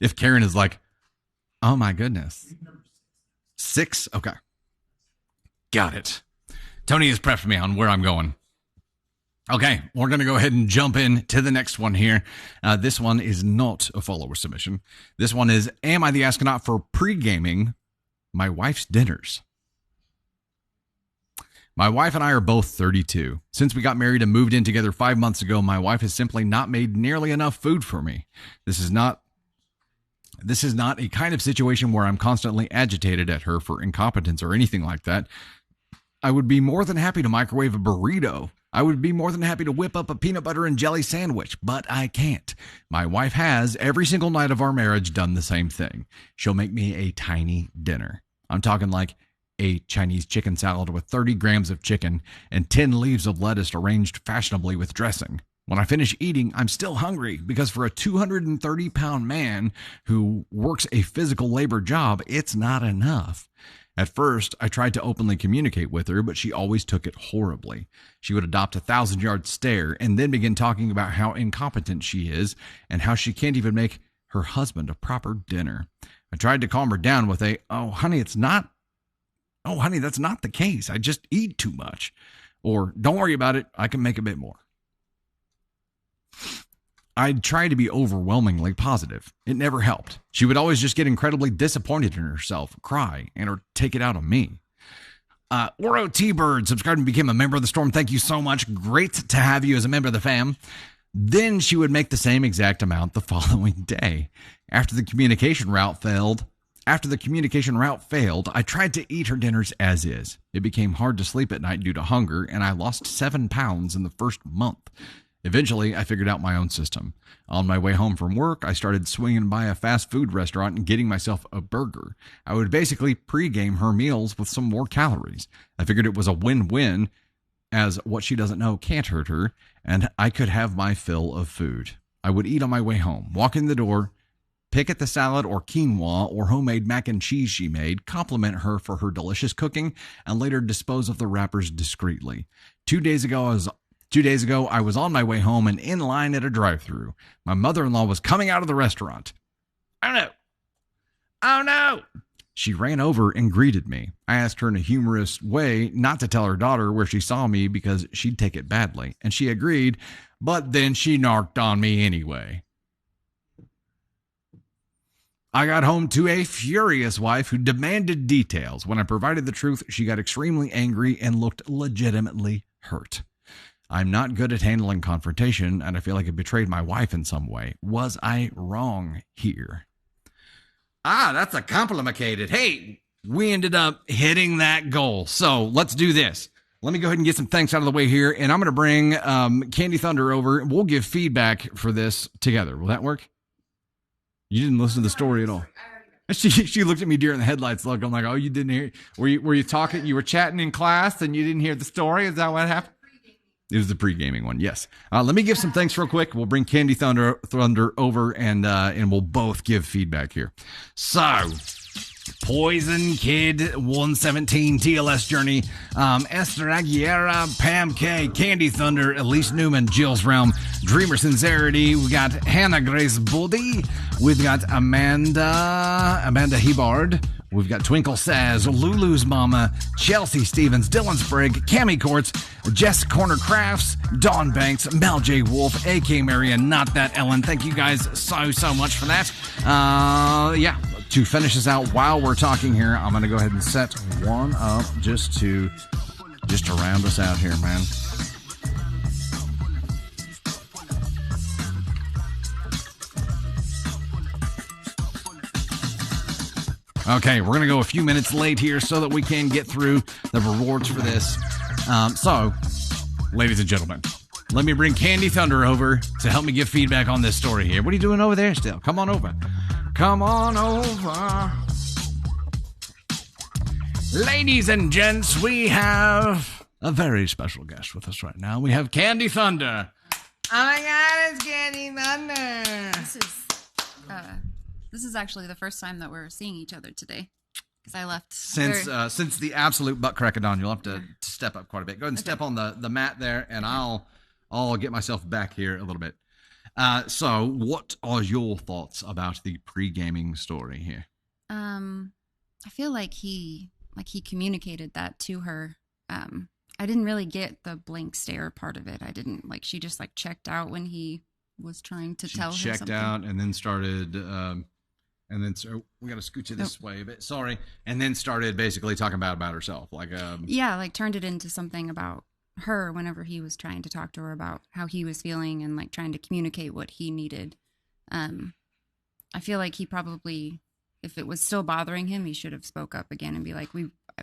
if Karen is like, oh my goodness. 6. Okay. Got it. Tony has prepped me on where I'm going. Okay, we're going to go ahead and jump in to the next one here. This one is not a follower submission. This one is, am I the astronaut for pre-gaming my wife's dinners? My wife and I are both 32. Since we got married and moved in together 5 months ago, my wife has simply not made nearly enough food for me. This is not a kind of situation where I'm constantly agitated at her for incompetence or anything like that. I would be more than happy to microwave a burrito. I would be more than happy to whip up a peanut butter and jelly sandwich, but I can't. My wife has, every single night of our marriage, done the same thing. She'll make me a tiny dinner. I'm talking like a Chinese chicken salad with 30 grams of chicken and 10 leaves of lettuce arranged fashionably with dressing. When I finish eating, I'm still hungry because for a 230-pound man who works a physical labor job, it's not enough. At first, I tried to openly communicate with her, but she always took it horribly. She would adopt a 1,000-yard stare and then begin talking about how incompetent she is and how she can't even make her husband a proper dinner. I tried to calm her down with oh, honey, that's not the case. I just eat too much. Or, don't worry about it, I can make a bit more. I'd try to be overwhelmingly positive. It never helped. She would always just get incredibly disappointed in herself, cry, or take it out on me. Oro T-Bird subscribed and became a member of the Storm. Thank you so much. Great to have you as a member of the fam. Then she would make the same exact amount the following day. After the communication route failed, I tried to eat her dinners as is. It became hard to sleep at night due to hunger, and I lost 7 pounds in the first month. Eventually, I figured out my own system. On my way home from work, I started swinging by a fast food restaurant and getting myself a burger. I would basically pre-game her meals with some more calories. I figured it was a win-win, as what she doesn't know can't hurt her, and I could have my fill of food. I would eat on my way home, walk in the door, pick at the salad or quinoa or homemade mac and cheese she made, compliment her for her delicious cooking, and later dispose of the wrappers discreetly. 2 days ago, I was on my way home and in line at a drive-thru. My mother-in-law was coming out of the restaurant. Oh no! She ran over and greeted me. I asked her in a humorous way not to tell her daughter where she saw me because she'd take it badly, and she agreed, but then she narked on me anyway. I got home to a furious wife who demanded details. When I provided the truth, she got extremely angry and looked legitimately hurt. I'm not good at handling confrontation, and I feel like I betrayed my wife in some way. Was I wrong here? That's a complicated. Hey, we ended up hitting that goal. So let's do this. Let me go ahead and get some thanks out of the way here, and I'm going to bring Candy Thunder over. We'll give feedback for this together. Will that work? You didn't listen to the story at all. She looked at me during the headlights look. I'm like, oh, you didn't hear? Were you talking? You were chatting in class, and you didn't hear the story? Is that what happened? It was the pre-gaming one, yes. Let me give some thanks real quick. We'll bring Candy Thunder over, and we'll both give feedback here. So, Poison Kid 117 TLS Journey, Esther Aguilera, Pam K, Candy Thunder, Elise Newman, Jill's Realm, Dreamer Sincerity. We got Hannah Grace Buddy. We've got Amanda Hebard. We've got Twinkle Says, Lulu's Mama, Chelsea Stevens, Dylan Sprague, Cami Courts, Jess Corner Crafts, Dawn Banks, Mel J. Wolf, A.K. Marion, Not That Ellen. Thank you guys so much for that. To finish this out while we're talking here, I'm going to go ahead and set one up just to round us out here, man. Okay, we're going to go a few minutes late here so that we can get through the rewards for this. So, ladies and gentlemen, let me bring Candy Thunder over to help me give feedback on this story here. What are you doing over there still? Come on over. Come on over. Ladies and gents, we have a very special guest with us right now. We have Candy Thunder. Oh my God, it's Candy Thunder. This is actually the first time that we're seeing each other today because I left Since the absolute butt crack of dawn, you'll have to step up quite a bit. Go ahead and step on the mat there, and I'll get myself back here a little bit. So, what are your thoughts about the pre-gaming story here? I feel like he communicated that to her. I didn't really get the blank stare part of it. I didn't she just checked out when he was trying to tell her something. She checked out and then started, so we got to scoot you this way a bit. Sorry. And then started basically talking about herself. Turned it into something about her whenever he was trying to talk to her about how he was feeling and trying to communicate what he needed. I feel like he probably, if it was still bothering him, he should have spoke up again and be like,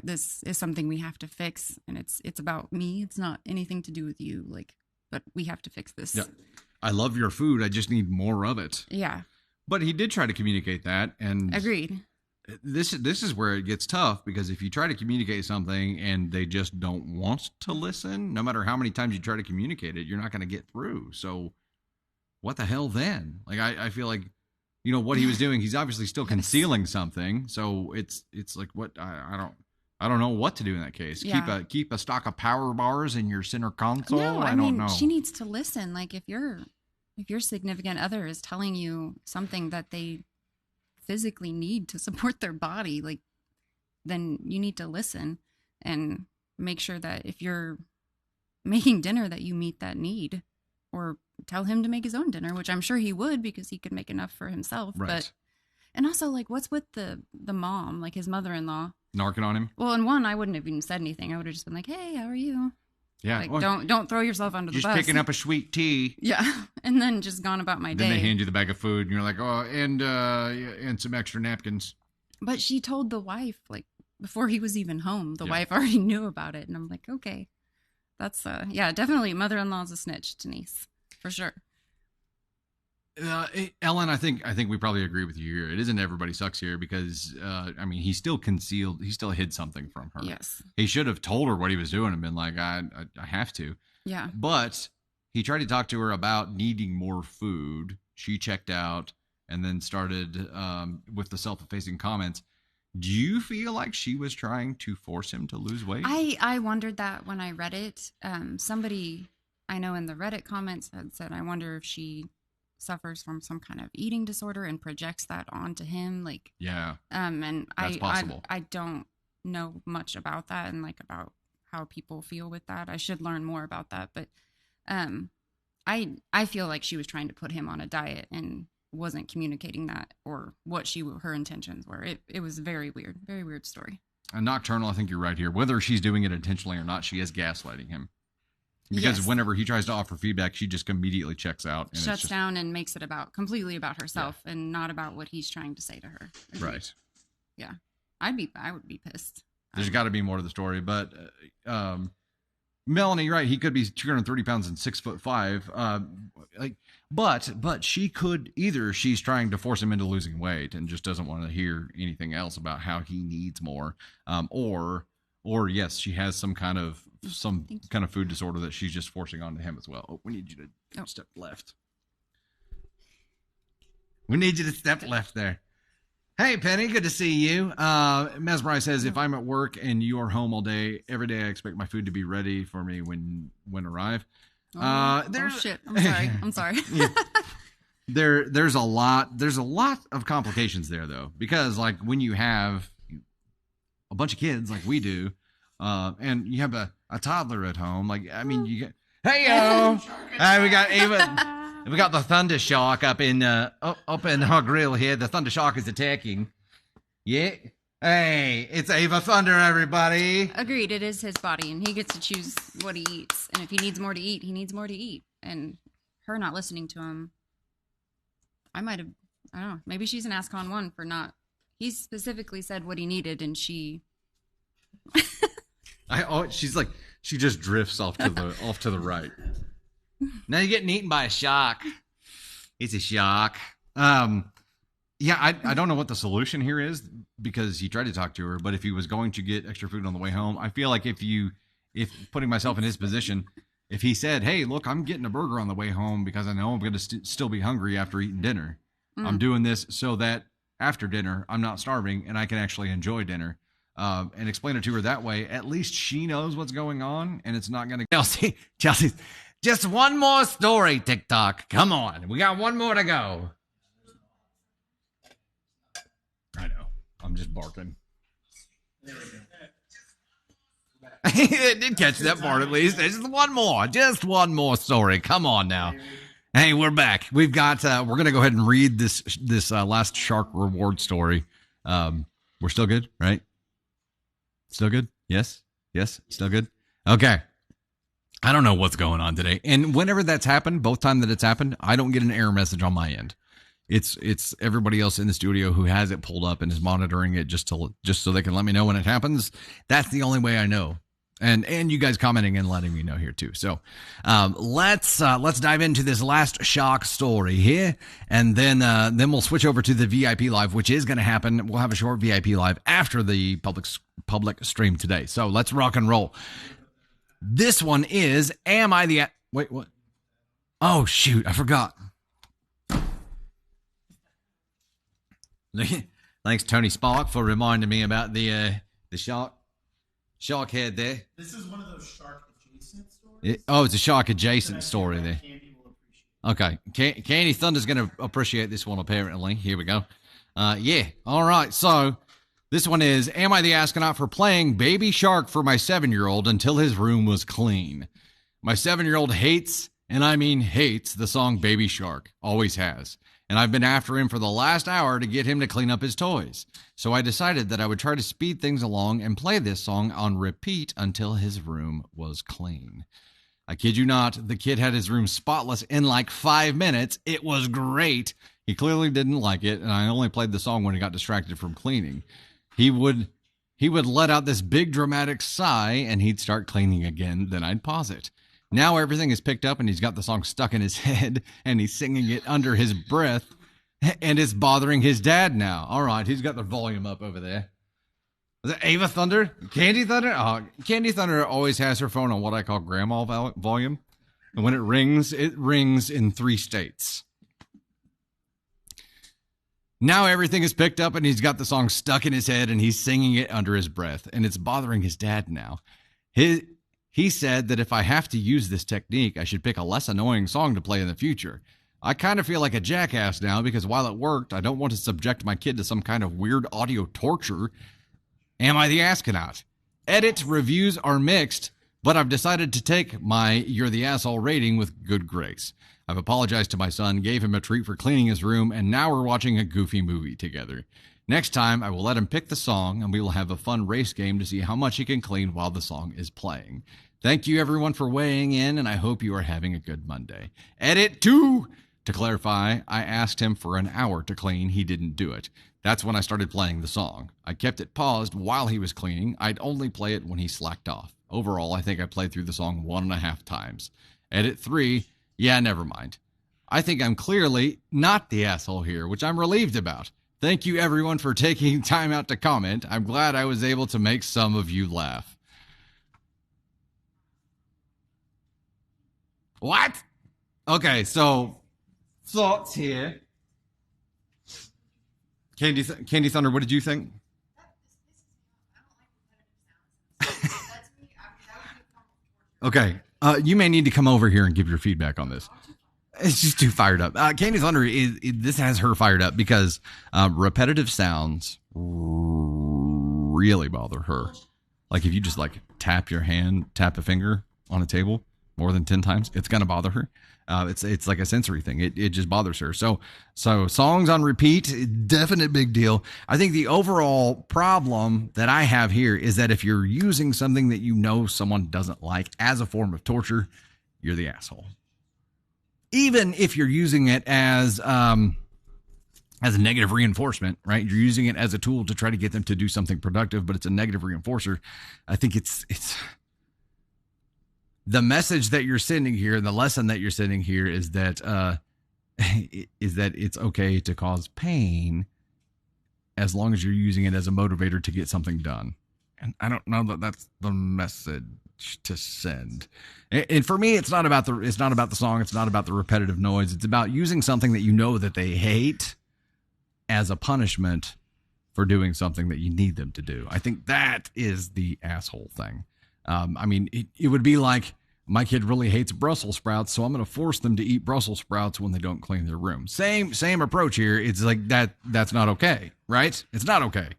this is something we have to fix, and it's about me. It's not anything to do with you. But we have to fix this. Yeah. I love your food. I just need more of it. Yeah. But he did try to communicate that, and agreed. This is where it gets tough, because if you try to communicate something and they just don't want to listen, no matter how many times you try to communicate it, you're not going to get through. So what the hell then? I feel like, what he was doing, he's obviously still concealing something. So it's like, what? I don't know what to do in that case. Yeah. Keep a stock of power bars in your center console. No, I don't know. She needs to listen. If your significant other is telling you something that they physically need to support their body, then you need to listen and make sure that if you're making dinner that you meet that need, or tell him to make his own dinner, which I'm sure he would, because he could make enough for himself. Right. And also, what's with the mom, his mother-in-law? Narking on him? Well, in one, I wouldn't have even said anything. I would have just been like, hey, how are you? Yeah. Don't throw yourself under the bus. Just picking up a sweet tea. Yeah. And then just gone about my day. Then they hand you the bag of food, and you're like, oh, and some extra napkins. But she told the wife, before he was even home, the wife already knew about it. And I'm like, okay, that's, definitely mother-in-law's a snitch, Denise, for sure. Ellen, I think we probably agree with you here. It isn't everybody sucks here, because he still concealed, he still hid something from her. Yes, he should have told her what he was doing and been like, I have to. Yeah, but he tried to talk to her about needing more food. She checked out and then started with the self-effacing comments. Do you feel like she was trying to force him to lose weight? I wondered that when I read it. Somebody I know in the Reddit comments had said, I wonder if she suffers from some kind of eating disorder and projects that onto him. And that's possible. I don't know much about that and about how people feel with that. I should learn more about that, but I feel like she was trying to put him on a diet and wasn't communicating that, or what her intentions were. It was very weird story. And Nocturnal, I think you're right here. Whether she's doing it intentionally or not, she is gaslighting him. Because whenever he tries to offer feedback, she just immediately checks out. And shuts down and makes it completely about herself and not about what he's trying to say to her. Right. Yeah. I would be pissed. There's got to be more to the story. But Melanie, right, he could be 230 pounds and 6'5". But she could, either she's trying to force him into losing weight and just doesn't want to hear anything else about how he needs more. Or yes, she has some kind of food disorder that she's just forcing onto him as well. Oh, we need you to step left. We need you to step left there. Hey, Penny, good to see you. Mesmerize says, if I'm at work and you are home all day, every day I expect my food to be ready for me when arrive. Shit. I'm sorry. There's a lot of complications there, though, because when you have a bunch of kids like we do, and you have a toddler at home, you get, hey-o! We got Ava. We got the Thunder Shark up in our grill here. The Thunder Shark is attacking. Yeah. Hey, it's Ava Thunder, everybody. Agreed. It is his body, and he gets to choose what he eats. And if he needs more to eat, he needs more to eat. And her not listening to him, I don't know. Maybe she's an ASCON 1 for not he specifically said what he needed, and she. She's like, she just drifts off to the right. Now you're getting eaten by a shark. It's a shark. Yeah, I don't know what the solution here is, because he tried to talk to her, but if he was going to get extra food on the way home, I feel like if putting myself in his position, if he said, hey, look, I'm getting a burger on the way home because I know I'm going to still be hungry after eating dinner. I'm doing this so that after dinner, I'm not starving and I can actually enjoy dinner. And explain it to her that way, at least she knows what's going on, and it's not going to... Chelsea, just one more story, TikTok. Come on. We got one more to go. I know. I'm just barking. It did catch that part at least. Just one more story. Come on now. Hey, we're back. We've got, we're going to go ahead and read this last shark reward story. We're still good, right? Still good? Yes? Still good? Okay. I don't know what's going on today. And whenever that's happened, both times that it's happened, I don't get an error message on my end. It's everybody else in the studio who has it pulled up and is monitoring it just so they can let me know when it happens. That's the only way I know. And you guys commenting and letting me know here too. So let's dive into this last shock story here, and then we'll switch over to the VIP live, which is going to happen. We'll have a short VIP live after the public stream today. So let's rock and roll. This one is Am I the Wait, what? Oh shoot, I forgot. Thanks, Tony Spark, for reminding me about the shark head there. This is one of those shark adjacent stories. It's a shark adjacent story there. Okay, Candy Thunder's going to appreciate this one apparently. Here we go. Yeah, all right. So this one is, am I the astronaut for playing Baby Shark for my 7-year-old until his room was clean? My 7-year-old hates, and I mean hates, the song Baby Shark. Always has. And I've been after him for the last hour to get him to clean up his toys. So I decided that I would try to speed things along and play this song on repeat until his room was clean. I kid you not, the kid had his room spotless in like 5 minutes. It was great. He clearly didn't like it, and I only played the song when he got distracted from cleaning. He would let out this big dramatic sigh, and he'd start cleaning again. Then I'd pause it. Now everything is picked up, and he's got the song stuck in his head, and he's singing it under his breath, and it's bothering his dad now. All right, he's got the volume up over there. Is it Ava Thunder? Candy Thunder? Oh, Candy Thunder always has her phone on what I call grandma volume. And when it rings in 3 states. Now everything is picked up, and he's got the song stuck in his head, and he's singing it under his breath, and it's bothering his dad now. He said that if I have to use this technique, I should pick a less annoying song to play in the future. I kind of feel like a jackass now because while it worked, I don't want to subject my kid to some kind of weird audio torture. Am I the astronaut? Edit reviews are mixed, but I've decided to take my You're the Asshole rating with good grace. I've apologized to my son, gave him a treat for cleaning his room, and now we're watching a goofy movie together. Next time, I will let him pick the song, and we will have a fun race game to see how much he can clean while the song is playing. Thank you, everyone, for weighing in, and I hope you are having a good Monday. Edit 2! To clarify, I asked him for an hour to clean. He didn't do it. That's when I started playing the song. I kept it paused while he was cleaning. I'd only play it when he slacked off. Overall, I think I played through the song 1.5 times. Edit 3, yeah, never mind. I think I'm clearly not the asshole here, which I'm relieved about. Thank you, everyone, for taking time out to comment. I'm glad I was able to make some of you laugh. What? Okay, so thoughts here. Candy Thunder, what did you think? Okay, you may need to come over here and give your feedback on this. It's just too fired up. Candy Thunder, this has her fired up because repetitive sounds really bother her. Like if you just like tap a finger on a table more than 10 times, it's going to bother her. It's like a sensory thing. It just bothers her. So songs on repeat, definite big deal. I think the overall problem that I have here is that if you're using something that you know someone doesn't like as a form of torture, you're the asshole. Even if you're using it as as a negative reinforcement, right? You're using it as a tool to try to get them to do something productive, but it's a negative reinforcer. I think it's the message that you're sending here, the lesson that you're sending here is that it's okay to cause pain as long as you're using it as a motivator to get something done. And I don't know that that's the message to send. And for me, it's not about the song. It's not about the repetitive noise. It's about using something that you know that they hate as a punishment for doing something that you need them to do. I think that is the asshole thing. I mean, it would be like, my kid really hates Brussels sprouts, so I'm going to force them to eat Brussels sprouts when they don't clean their room. Same approach here. It's like that's not okay, right? It's not okay.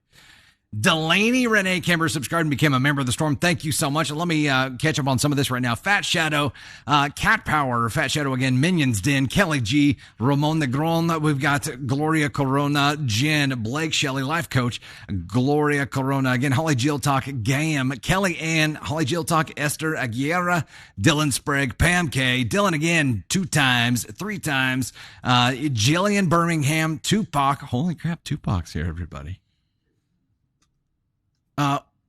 Delaney Renee Kimber subscribed and became a member of the Storm. Thank you so much. Let me catch up on some of this right now. Fat Shadow, Cat Power, Fat Shadow again, Minions Den, Kelly G, Ramon Negron. We've got Gloria Corona, Jen, Blake Shelley, Life Coach, Gloria Corona again, Holly Jill Talk, Gam, Kelly Ann, Holly Jill Talk, Esther Aguilera, Dylan Sprague, Pam K, Dylan again 2 times, 3 times, Jillian Birmingham, Tupac. Holy crap, Tupac's here, everybody.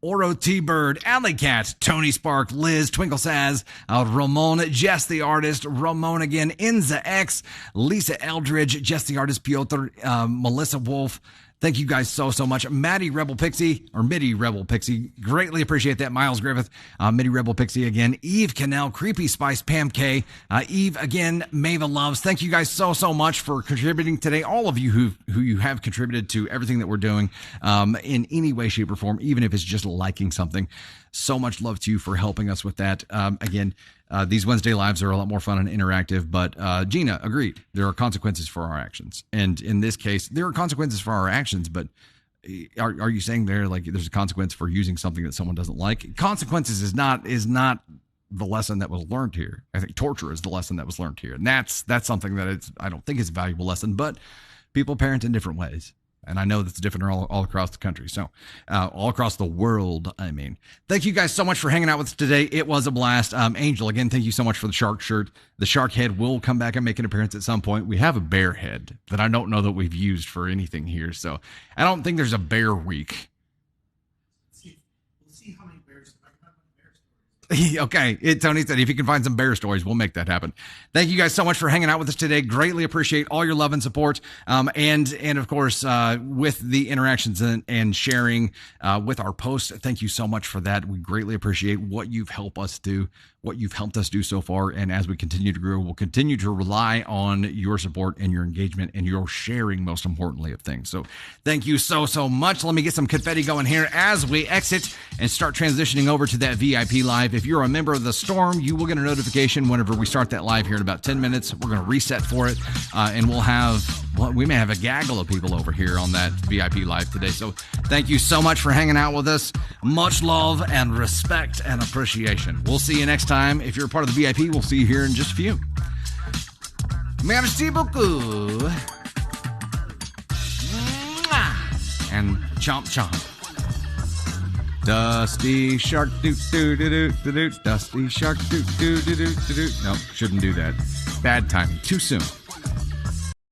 Oro T-Bird, Alley Cat, Tony Spark, Liz, Twinkle Saz, Ramon, Jess the Artist, Ramon again, Enza X, Lisa Eldridge, Jess the Artist, Piotr, Melissa Wolf. Thank you guys so much. Maddie Rebel Pixie, or Midi Rebel Pixie. Greatly appreciate that. Miles Griffith, Midi Rebel Pixie again. Eve Cannell, Creepy Spice, Pam K. Eve again, Maven Loves. Thank you guys so much for contributing today. All of you who you have contributed to everything that we're doing in any way, shape, or form, even if it's just liking something. So much love to you for helping us with that. Again, these Wednesday lives are a lot more fun and interactive, but Gina agreed. There are consequences for our actions. And in this case, there are consequences for our actions, but are you saying there, like, there's a consequence for using something that someone doesn't like? Consequences is not the lesson that was learned here. I think torture is the lesson that was learned here. And that's something that I don't think is a valuable lesson, but people parent in different ways. And I know that's different all across the country. So all across the world, I mean. Thank you guys so much for hanging out with us today. It was a blast. Angel, again, thank you so much for the shark shirt. The shark head will come back and make an appearance at some point. We have a bear head that I don't know that we've used for anything here. So I don't think there's a bear week. We'll see how many bears. Okay. Tony said if you can find some bear stories, we'll make that happen. Thank you guys so much for hanging out with us today. Greatly appreciate all your love and support. And of course, with the interactions and sharing with our posts. Thank you so much for that. We greatly appreciate what you've helped us do so far. And as we continue to grow, we'll continue to rely on your support and your engagement and your sharing, most importantly, of things. So thank you so much. Let me get some confetti going here as we exit and start transitioning over to that VIP live. If you're a member of the Storm, you will get a notification whenever we start that live here in about 10 minutes. We're going to reset for it, and we may have a gaggle of people over here on that VIP live today. So thank you so much for hanging out with us. Much love and respect and appreciation. We'll see you next time. If you're a part of the VIP, we'll see you here in just a few. Merci beaucoup. And chomp chomp. Dusty shark doo doo doo doo doo doo. Dusty shark doo doo doo doo doo. No, shouldn't do that. Bad timing. Too soon.